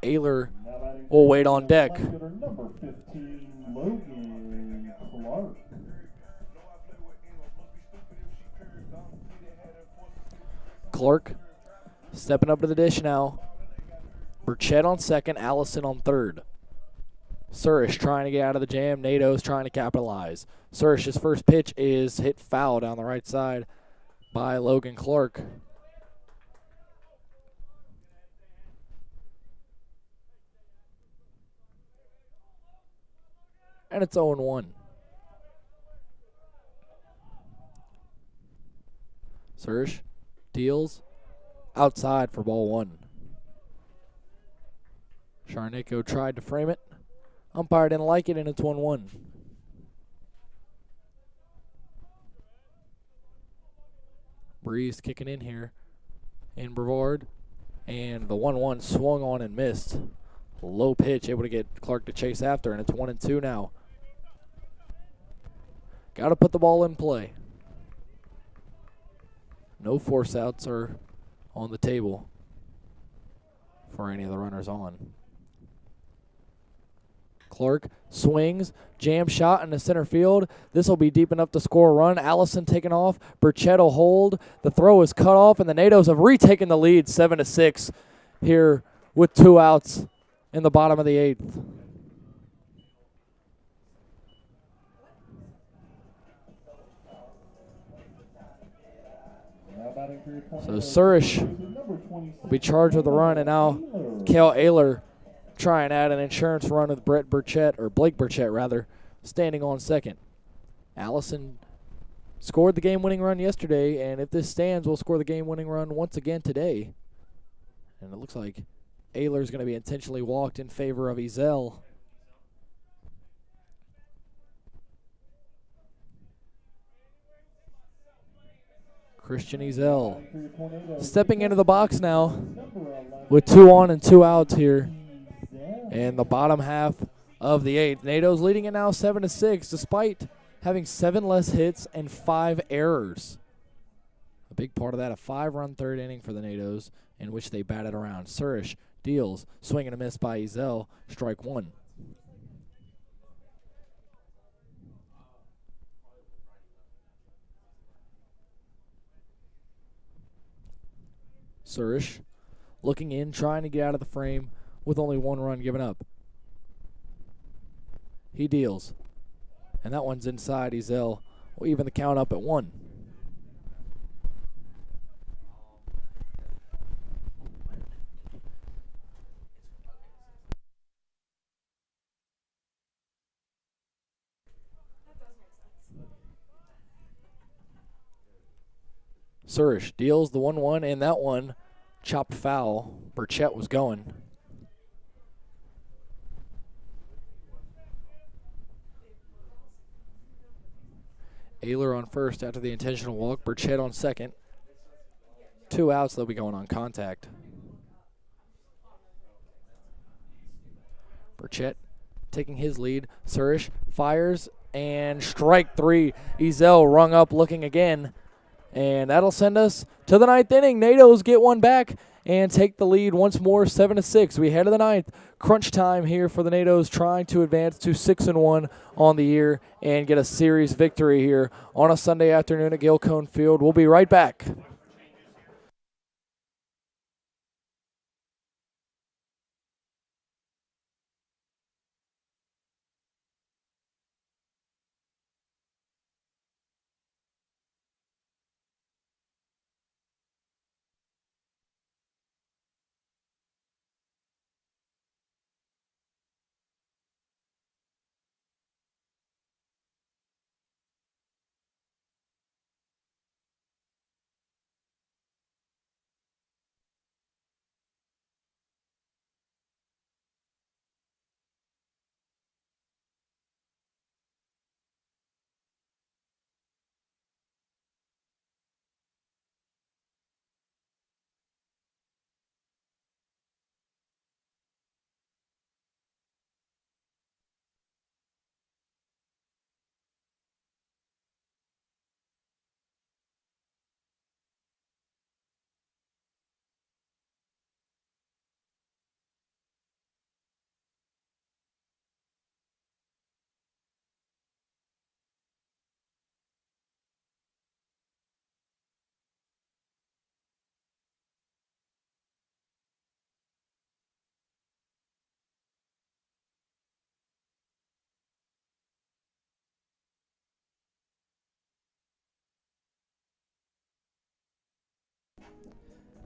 Ayler will wait on deck. Number 15, Logan Clark. Clark stepping up to the dish now. Burchett on second, Allison on third. Surish trying to get out of the jam. NATO's trying to capitalize. Surish's first pitch is hit foul down the right side by Logan Clark. And it's 0-1. Surish deals outside for ball 1. Sharnico tried to frame it. Umpire didn't like it, and it's 1-1. Breeze kicking in here in Brevard. And the 1-1 swung on and missed. Low pitch, able to get Clark to chase after, and it's 1-2 now. Got to put the ball in play. No force outs are on the table for any of the runners on. Clark swings, jam shot in the center field. This will be deep enough to score a run. Allison taking off. Burchett will hold. The throw is cut off, and the NATOs have retaken the lead 7-6 here with 2 outs in the bottom of the 8th. So Surish will be charged with a run, and now Kale Ayler try and add an insurance run with Blake Burchett rather, standing on second. Allison scored the game-winning run yesterday, and if this stands, we'll score the game-winning run once again today. And it looks like Ayler's going to be intentionally walked in favor of Ezel. Christian Ezel stepping into the box now with 2 on and 2 outs here in the bottom half of the 8th. NATO's leading it now 7-6 despite having 7 less hits and 5 errors. A big part of that, a 5-run third inning for the NATOs in which they batted around. Surish deals, swing and a miss by Ezel, strike 1. Surish looking in, trying to get out of the frame with only 1 run given up. He deals, and that one's inside. Ezel will even the count up at 1. Surish deals the 1-1, and that one chopped foul. Burchett was going. Ayler on first after the intentional walk. Burchett on second. 2 outs, they'll be going on contact. Burchett taking his lead. Surish fires, and strike 3. Ezel rung up looking again. And that'll send us to the 9th inning. NATOs get one back and take the lead once more, 7-6. We head to the 9th. Crunch time here for the NATOs, trying to advance to 6-1 on the year and get a series victory here on a Sunday afternoon at Gilcone Field. We'll be right back.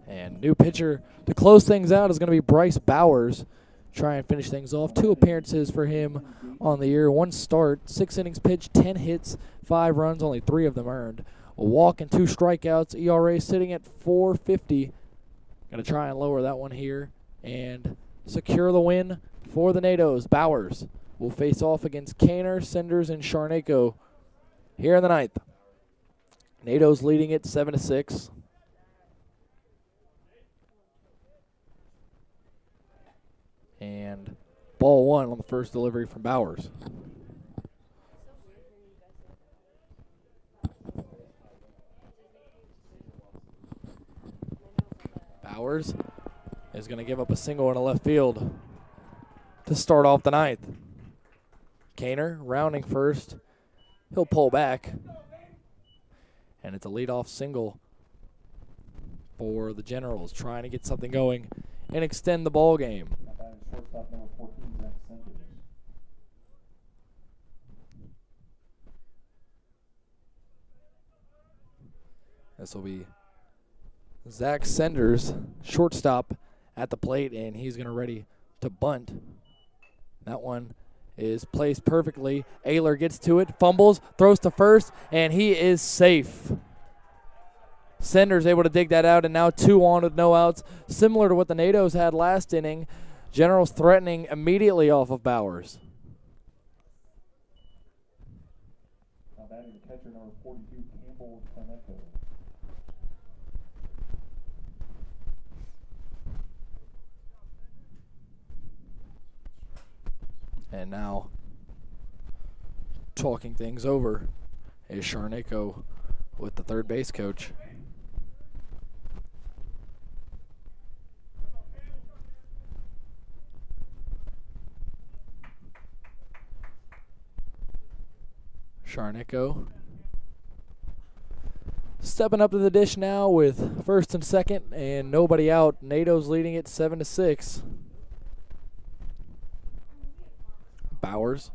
And new pitcher to close things out is going to be Bryce Bowers. Try and finish things off. 2 appearances for him on the year. 1 start, 6 innings pitched, 10 hits, 5 runs, only 3 of them earned. A walk and 2 strikeouts. ERA sitting at 4.50. Going to try and lower that one here and secure the win for the NATOs. Bowers will face off against Kaner, Senders, and Sharnako here in the 9th. NATOs leading it 7-6. And ball 1 on the first delivery from Bowers. Bowers is going to give up a single in a left field to start off the 9th. Kaner rounding first. He'll pull back. And it's a leadoff single for the Generals, trying to get something going and extend the ball game. Shortstop number 14, Zach Senders. This will be Zach Senders, shortstop at the plate, and he's going to ready to bunt. That one is placed perfectly. Ayler gets to it, fumbles, throws to first, and he is safe. Senders able to dig that out, and now 2 on with no outs, similar to what the NATOs had last inning. Generals threatening immediately off of Bowers. Now batting the catcher number 42, Campbell Clemente. And now talking things over is Sharnako with the third base coach. Sharnako stepping up to the dish now with first and second and nobody out. NATO's leading it 7-6. Bowers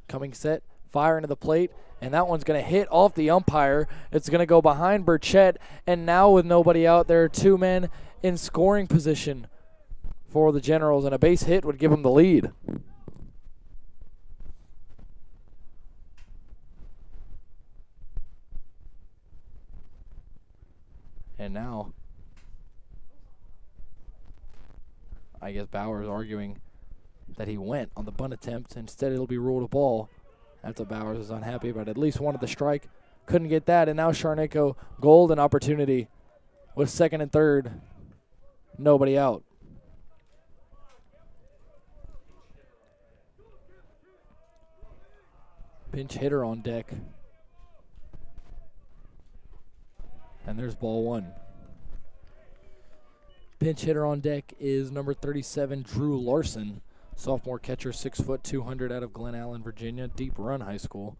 coming set, fire into the plate, and that one's going to hit off the umpire. It's going to go behind Burchett, and now with nobody out, there are 2 men in scoring position for the Generals, and a base hit would give them the lead. And now, I guess Bowers arguing that he went on the bunt attempt. Instead, it'll be ruled a ball. That's what Bowers is unhappy about. At least wanted the strike. Couldn't get that, and now Sharnako, golden opportunity with second and third. Nobody out. Pinch hitter on deck. And there's ball 1. Pinch hitter on deck is number 37, Drew Larson. Sophomore catcher, 6 foot, 200 out of Glen Allen, Virginia. Deep Run High School.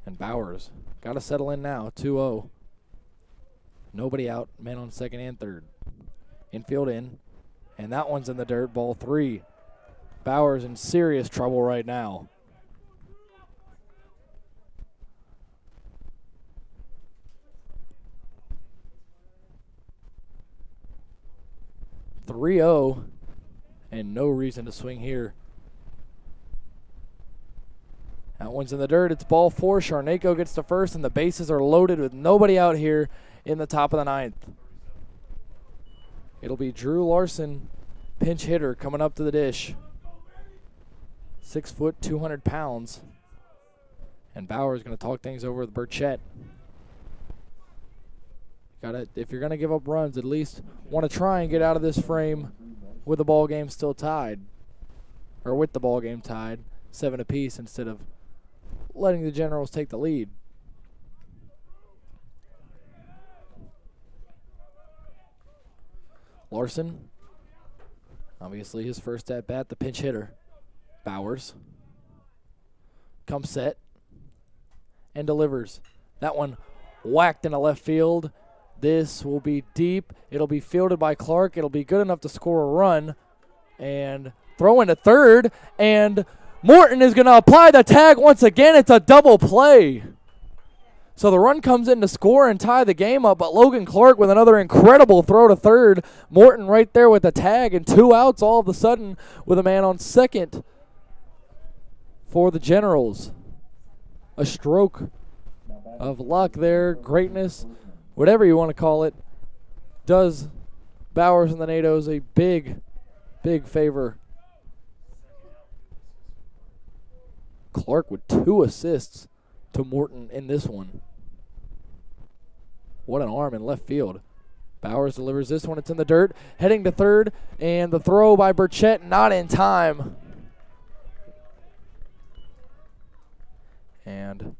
And Bowers got to settle in now, 2-0. Nobody out, men on second and third. Infield in, and that one's in the dirt, ball 3. Bowers in serious trouble right now. .30 and no reason to swing here. That one's in the dirt. It's ball 4. Sharnako gets to first, and the bases are loaded with nobody out here in the top of the 9th. It'll be Drew Larson, pinch hitter, coming up to the dish. 6 foot, 200 pounds. And Bowers going to talk things over with Burchett. If you're going to give up runs, at least want to try and get out of this frame with the ball game still tied. Or with the ball game tied, 7 apiece, instead of letting the Generals take the lead. Larson, obviously his first at bat, the pinch hitter. Bowers comes set and delivers. That one whacked into left field. This will be deep. It'll be fielded by Clark. It'll be good enough to score a run. And throw into third. And Morton is going to apply the tag once again. It's a double play. So the run comes in to score and tie the game up, but Logan Clark with another incredible throw to third. Morton right there with the tag and 2 outs all of a sudden with a man on second for the Generals. A stroke of luck there, greatness, whatever you want to call it, does Bowers and the NATOs a big, big favor. Clark with 2 assists to Morton in this one. What an arm in left field. Bowers delivers this one. It's in the dirt. Heading to third. And the throw by Burchett not in time. And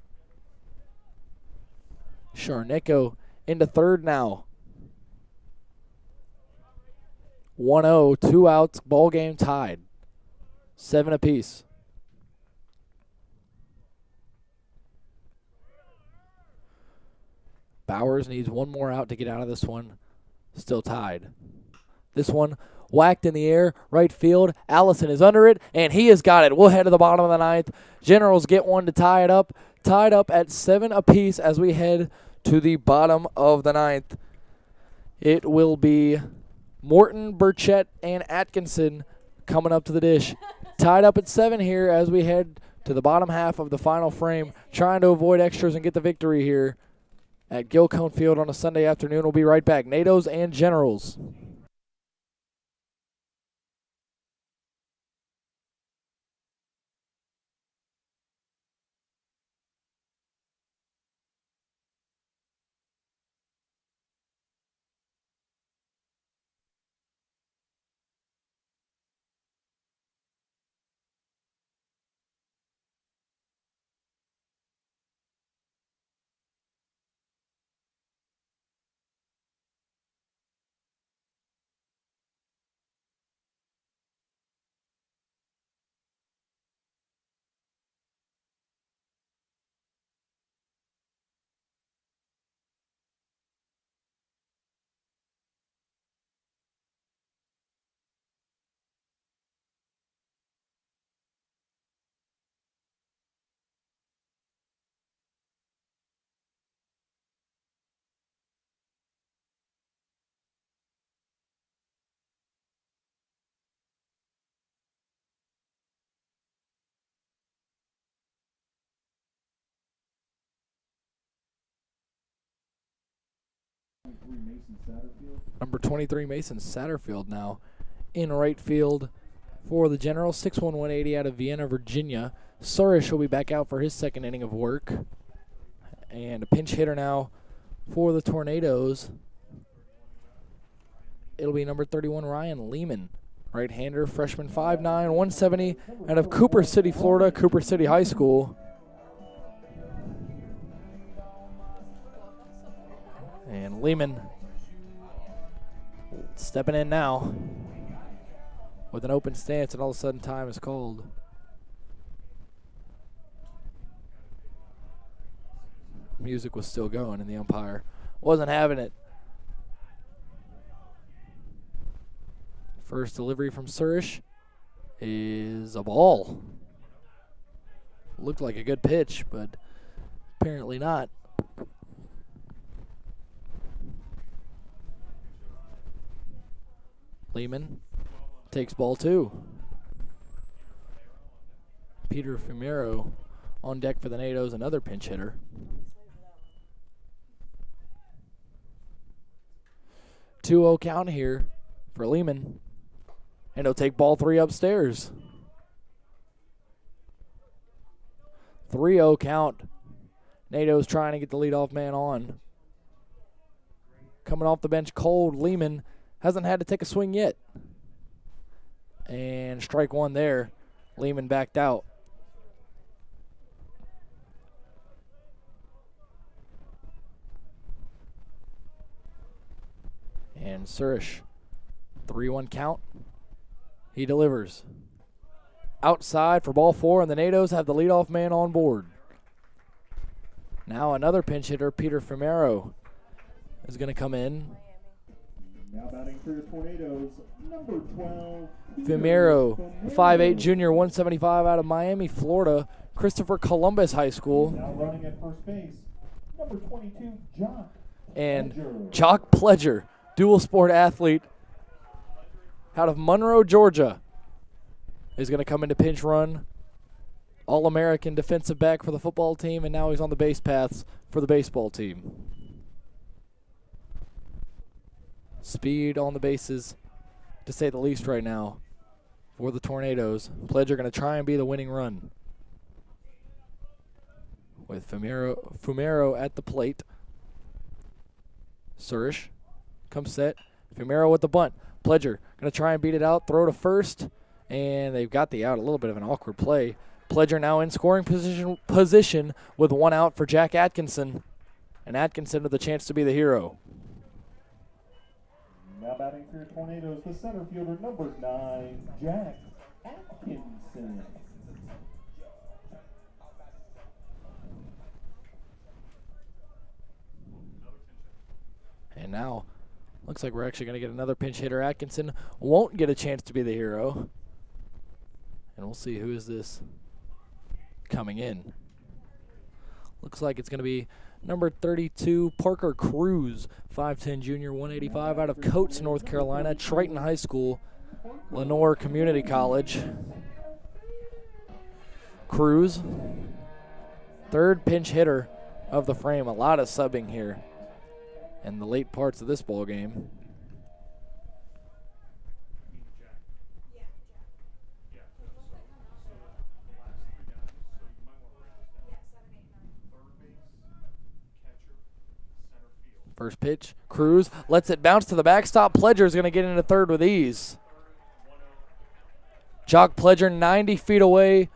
Sharnicko into third now. 1-0, 2 outs, ball game tied. 7 apiece. Bowers needs 1 more out to get out of this one. Still tied. This one whacked in the air, right field. Allison is under it, and he has got it. We'll head to the bottom of the 9th. Generals get one to tie it up. Tied up at 7 apiece as we head to the bottom of the 9th. It will be Morton, Burchett, and Atkinson coming up to the dish. Tied up at 7 here as we head to the bottom half of the final frame, trying to avoid extras and get the victory here at Gilcone Field on a Sunday afternoon. We'll be right back. NATOs and Generals. Number 23, Mason Satterfield now in right field for the Generals. 6'1", 180 out of Vienna, Virginia. Surish will be back out for his second inning of work. And a pinch hitter now for the Tornadoes. It'll be number 31, Ryan Lehman. Right-hander, freshman, 5'9", 170 out of Cooper City, Florida, Cooper City High School. And Lehman stepping in now with an open stance, and all of a sudden time is called. Music was still going, and the umpire wasn't having it. First delivery from Surish is a ball. Looked like a good pitch, but apparently not. Lehman takes ball 2. Peter Fumero on deck for the NATOs, another pinch hitter. Two-0 count here for Lehman. And he'll take ball 3 upstairs. 3-0 count. NATO's trying to get the leadoff man on. Coming off the bench cold, Lehman hasn't had to take a swing yet. And strike 1 there. Lehman backed out. And Surish, 3-1 count. He delivers. Outside for ball 4, and the NATOs have the leadoff man on board. Now another pinch hitter, Peter Fumero, is going to come in. Now batting for your Tornadoes, number 12. Fumero, 5'8", junior, 175 out of Miami, Florida, Christopher Columbus High School. Now running at first base, Number 22, Jock. And Jock Pledger, dual sport athlete out of Monroe, Georgia, is going to come into pinch run. All-American defensive back for the football team, and now he's on the base paths for the baseball team. Speed on the bases, to say the least right now, for the Tornadoes. Pledger going to try and be the winning run, with Fumero at the plate. Surish comes set. Fumero with the bunt. Pledger going to try and beat it out, throw to first, and they've got the out. A little bit of an awkward play. Pledger now in scoring position with one out for Jack Atkinson, and Atkinson with the chance to be the hero. Now batting for your Tornadoes, the center fielder, number 9, Jack Atkinson. And now, looks like we're actually going to get another pinch hitter. Atkinson won't get a chance to be the hero. And we'll see who is this coming in. Looks like it's going to be number 32, Parker Cruz, 5'10 junior, 185, out of Coates, North Carolina, Triton High School, Lenore Community College. Cruz, third pinch hitter of the frame. A lot of subbing here in the late parts of this ball game. First pitch, Cruz lets it bounce to the backstop. Pledger is going to get into third with ease. Jock Pledger 90 feet away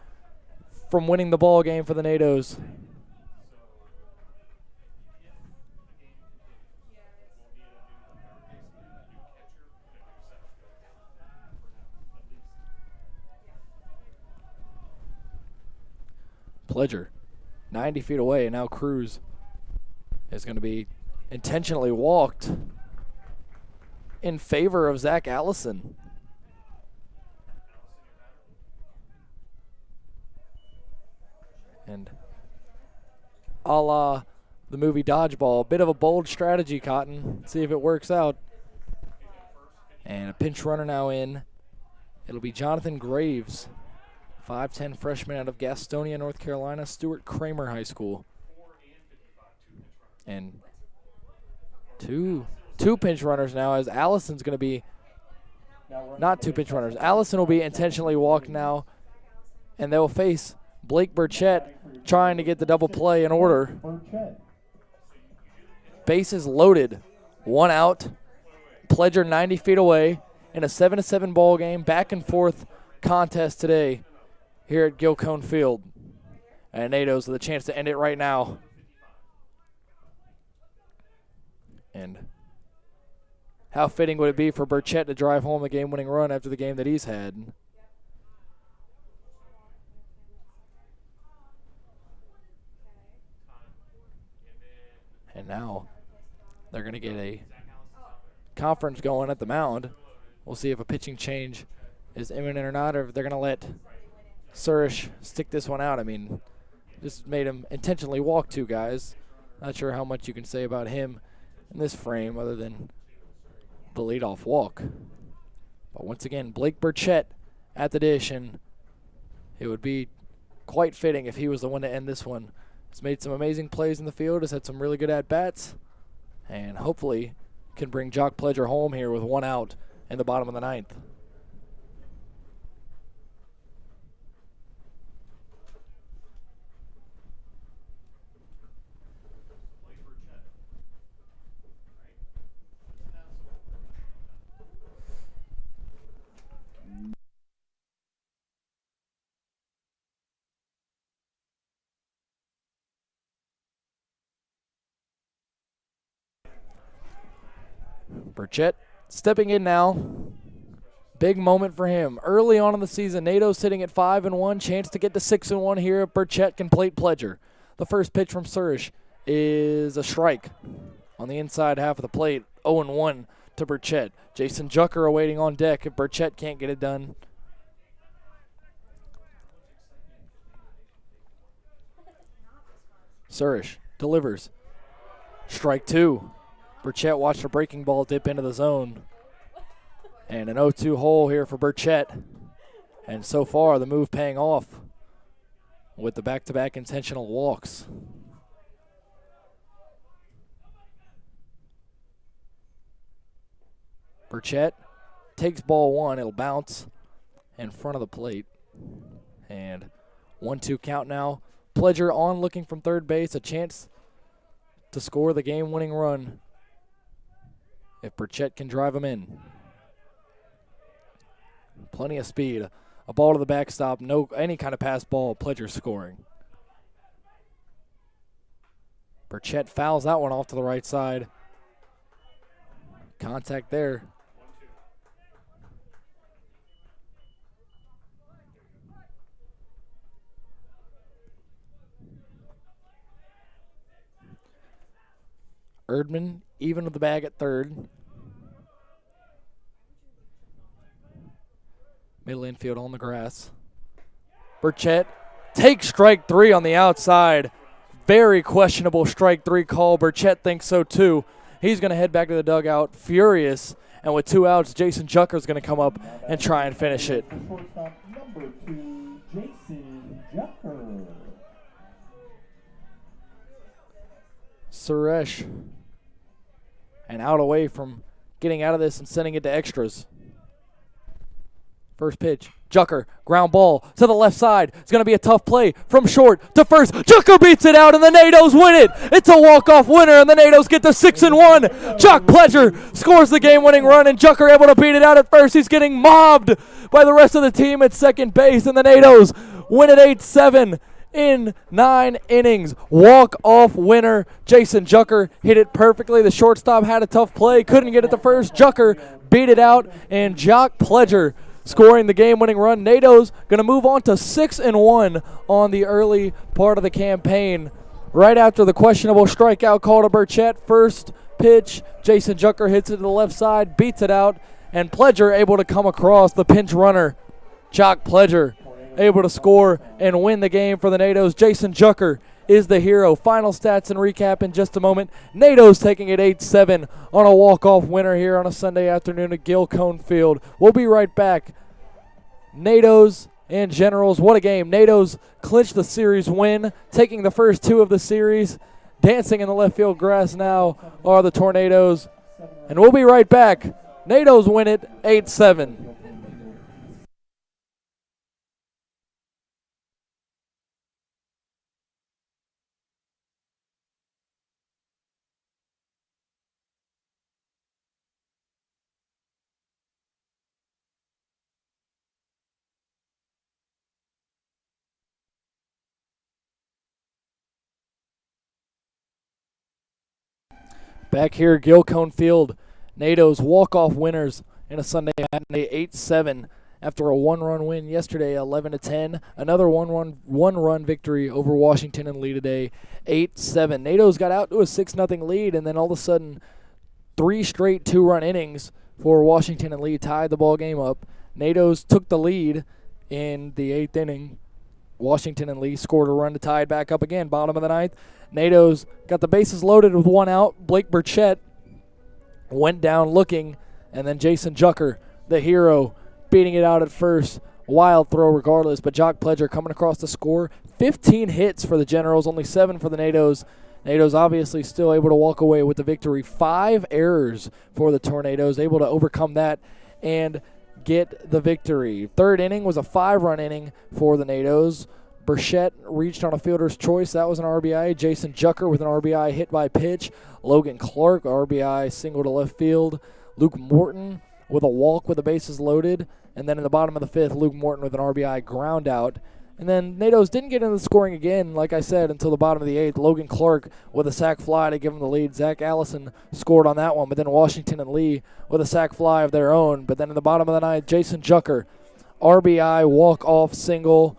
from winning the ball game for the Nados. Pledger 90 feet away, and now Cruz is going to be intentionally walked in favor of Zach Allison. And a la the movie Dodgeball, a bit of a bold strategy, Cotton. See if it works out. And a pinch runner now in. It'll be Jonathan Graves, 5'10 freshman out of Gastonia, North Carolina, Stuart Kramer High School. And two pinch runners now, as Allison's going to be, not two pinch runners. Allison will be intentionally walked now, and they will face Blake Burchett trying to get the double play in order. Bases loaded, one out. Pledger 90 feet away in a 7-7 ball game, back and forth contest today here at Gilcone Field. And Nados with a chance to end it right now. And how fitting would it be for Burchett to drive home the game-winning run after the game that he's had? And now they're going to get a conference going at the mound. We'll see if a pitching change is imminent or not, or if they're going to let Surish stick this one out. I mean, just made him intentionally walk two guys. Not sure how much you can say about him in this frame other than the leadoff walk. But once again, Blake Burchett at the dish, and it would be quite fitting if he was the one to end this one. He's made some amazing plays in the field, has had some really good at-bats, and hopefully can bring Jock Pledger home here with one out in the bottom of the ninth. Burchett stepping in now. Big moment for him. Early on in the season, Nato sitting at 5-1. Chance to get to 6-1 here if Burchett can plate Pledger. The first pitch from Surish is a strike on the inside half of the plate. 0-1 to Burchett. Jason Jucker awaiting on deck if Burchett can't get it done. Surish delivers. Strike two. Burchett watched a breaking ball dip into the zone. And an 0-2 hole here for Burchett. And so far, the move paying off with the back-to-back intentional walks. Burchett takes ball one. It'll bounce in front of the plate. And 1-2 count now. Pledger on looking from third base. A chance to score the game-winning run if Burchett can drive him in. Plenty of speed. A ball to the backstop. No any kind of pass ball. Pledger scoring. Burchett fouls that one off to the right side. Contact there. Erdman even with the bag at third. Middle infield on the grass. Burchett takes strike three on the outside. Very questionable strike three call. Burchett thinks so too. He's going to head back to the dugout furious. And with 2 outs, Jason Jucker is going to come up and try and finish it. Shortstop number 2, Jason Jucker. Suresh. And out away from getting out of this and sending it to extras. First pitch, Jucker, ground ball to the left side. It's going to be a tough play from short to first. Jucker beats it out, and the Nados win it. It's a walk-off winner, and the Nados get to 6-1. Jock Pledger scores the game-winning run, and Jucker able to beat it out at first. He's getting mobbed by the rest of the team at second base, and the Nados win it 8-7 in 9 innings. Walk-off winner. Jason Jucker hit it perfectly. The shortstop had a tough play, couldn't get it to first. Jucker beat it out, and Jock Pledger scoring the game-winning run. Nados going to move on to 6-1 on the early part of the campaign. Right after the questionable strikeout call to Burchett, first pitch, Jason Jucker hits it to the left side, beats it out, and Pledger able to come across the pinch runner. Jock Pledger able to score and win the game for the Nados. Jason Jucker is the hero. Final stats and recap in just a moment. Nados taking it 8-7 on a walk-off winner here on a Sunday afternoon at Gilcone Field. We'll be right back. Nados and Generals, what a game. Nados clinched the series win, taking the first 2 of the series. Dancing in the left field grass now are the Tornadoes. And we'll be right back. Nados win it 8-7. Back here, Gilcone Field, Nados walk-off winners in a Sunday matinee, 8-7 after a 1-run win yesterday, 11-10. Another one-run victory over Washington and Lee today, 8-7. Nados got out to a 6-0 lead, and then all of a sudden, 3 straight 2-run innings for Washington and Lee tied the ball game up. Nados took the lead in the 8th inning. Washington and Lee scored a run to tie it back up again, bottom of the 9th. Nados got the bases loaded with 1 out. Blake Burchett went down looking, and then Jason Jucker, the hero, beating it out at first. Wild throw regardless, but Jock Pledger coming across the score. 15 hits for the Generals, only 7 for the Nados. Nados obviously still able to walk away with the victory. 5 errors for the Tornadoes, able to overcome that and get the victory. 3rd inning was a 5-run inning for the Nados. Burchett reached on a fielder's choice. That was an RBI. Jason Jucker with an RBI hit by pitch. Logan Clark, RBI single to left field. Luke Morton with a walk with the bases loaded. And then in the bottom of the 5th, Luke Morton with an RBI ground out. And then Nados didn't get into the scoring again, like I said, until the bottom of the 8th. Logan Clark with a sac fly to give him the lead. Zach Allison scored on that one, but then Washington and Lee with a sac fly of their own. But then in the bottom of the 9th, Jason Jucker, RBI walk-off single.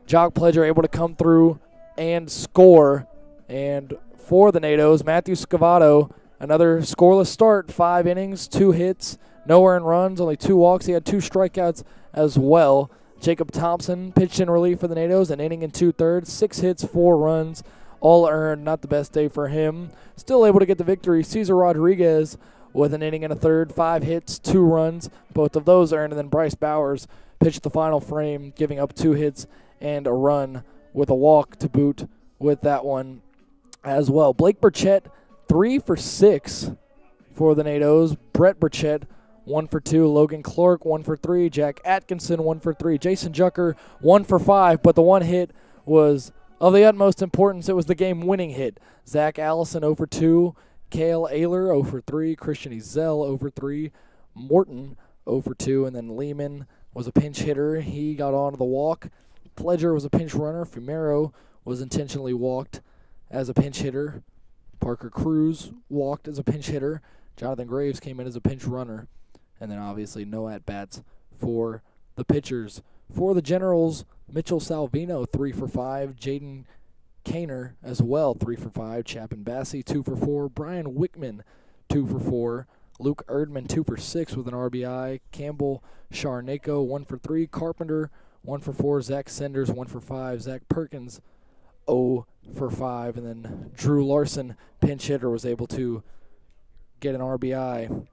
Jock Pledger able to come through and score. And for the Nados, Matthew Scavato, another scoreless start, 5 innings, 2 hits, no earned runs, only 2 walks. He had 2 strikeouts as well. Jacob Thompson pitched in relief for the Nados, an inning and 2/3, 6 hits, 4 runs. all earned. Not the best day for him. Still able to get the victory. Cesar Rodriguez with an inning and a third, 5 hits, 2 runs, both of those earned. And then Bryce Bowers pitched the final frame, giving up 2 hits and a run with a walk to boot with that one as well. Blake Burchett, 3 for 6 for the NATOs. Brett Burchett, 1 for 2. Logan Clark, 1 for 3. Jack Atkinson, 1 for 3. Jason Jucker, 1 for 5. But the one hit was of the utmost importance. It was the game-winning hit. Zach Allison, 0 for 2. Kale Ayler, 0 for 3. Christian Ezel, 0 for 3. Morton, 0 for 2. And then Lehman was a pinch hitter. He got onto the walk. Pledger was a pinch runner. Fumero was intentionally walked as a pinch hitter. Parker Cruz walked as a pinch hitter. Jonathan Graves came in as a pinch runner. And then obviously no at-bats for the pitchers. For the Generals, Mitchell Salvino, 3 for 5. Jaden Kaner as well, 3 for 5. Chapin Bassi, 2 for 4. Brian Wickman, 2 for 4. Luke Erdman, 2 for 6 with an RBI. Campbell Sharnako, 1 for 3. Carpenter, 1 for 4. Zach Senders, 1 for 5. Zach Perkins, 0 for 5. And then Drew Larson, pinch hitter, was able to get an RBI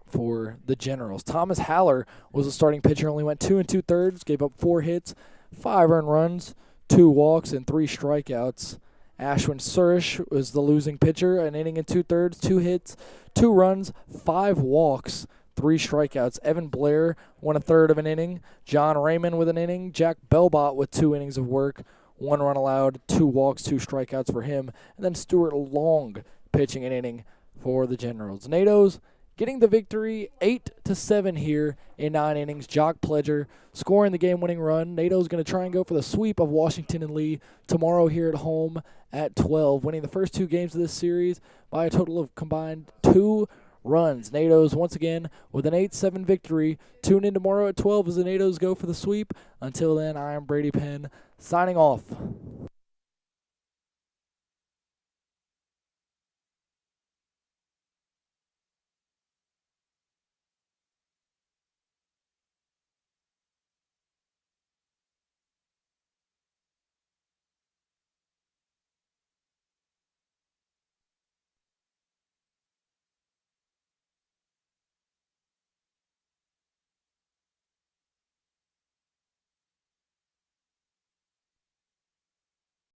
for the Generals. Thomas Haller was a starting pitcher, only went 2 2/3, gave up 4 hits, 5 earned runs, 2 walks, and 3 strikeouts. Ashwin Surish was the losing pitcher, an inning and 2/3, 2 hits, 2 runs, 5 walks, 3 strikeouts. Evan Blair won a third of an inning. John Raymond with an inning. Jack Belbot with 2 innings of work, 1 run allowed, 2 walks, 2 strikeouts for him. And then Stuart Long pitching an inning for the Generals. NATOs getting the victory 8-7 here in 9 innings. Jock Pledger scoring the game-winning run. NATO's going to try and go for the sweep of Washington and Lee tomorrow here at home at 12, winning the first 2 games of this series by a total of combined 2 runs. NATOs once again with an 8-7 victory. Tune in tomorrow at 12 as the NATOs go for the sweep. Until then, I am Brady Penn signing off.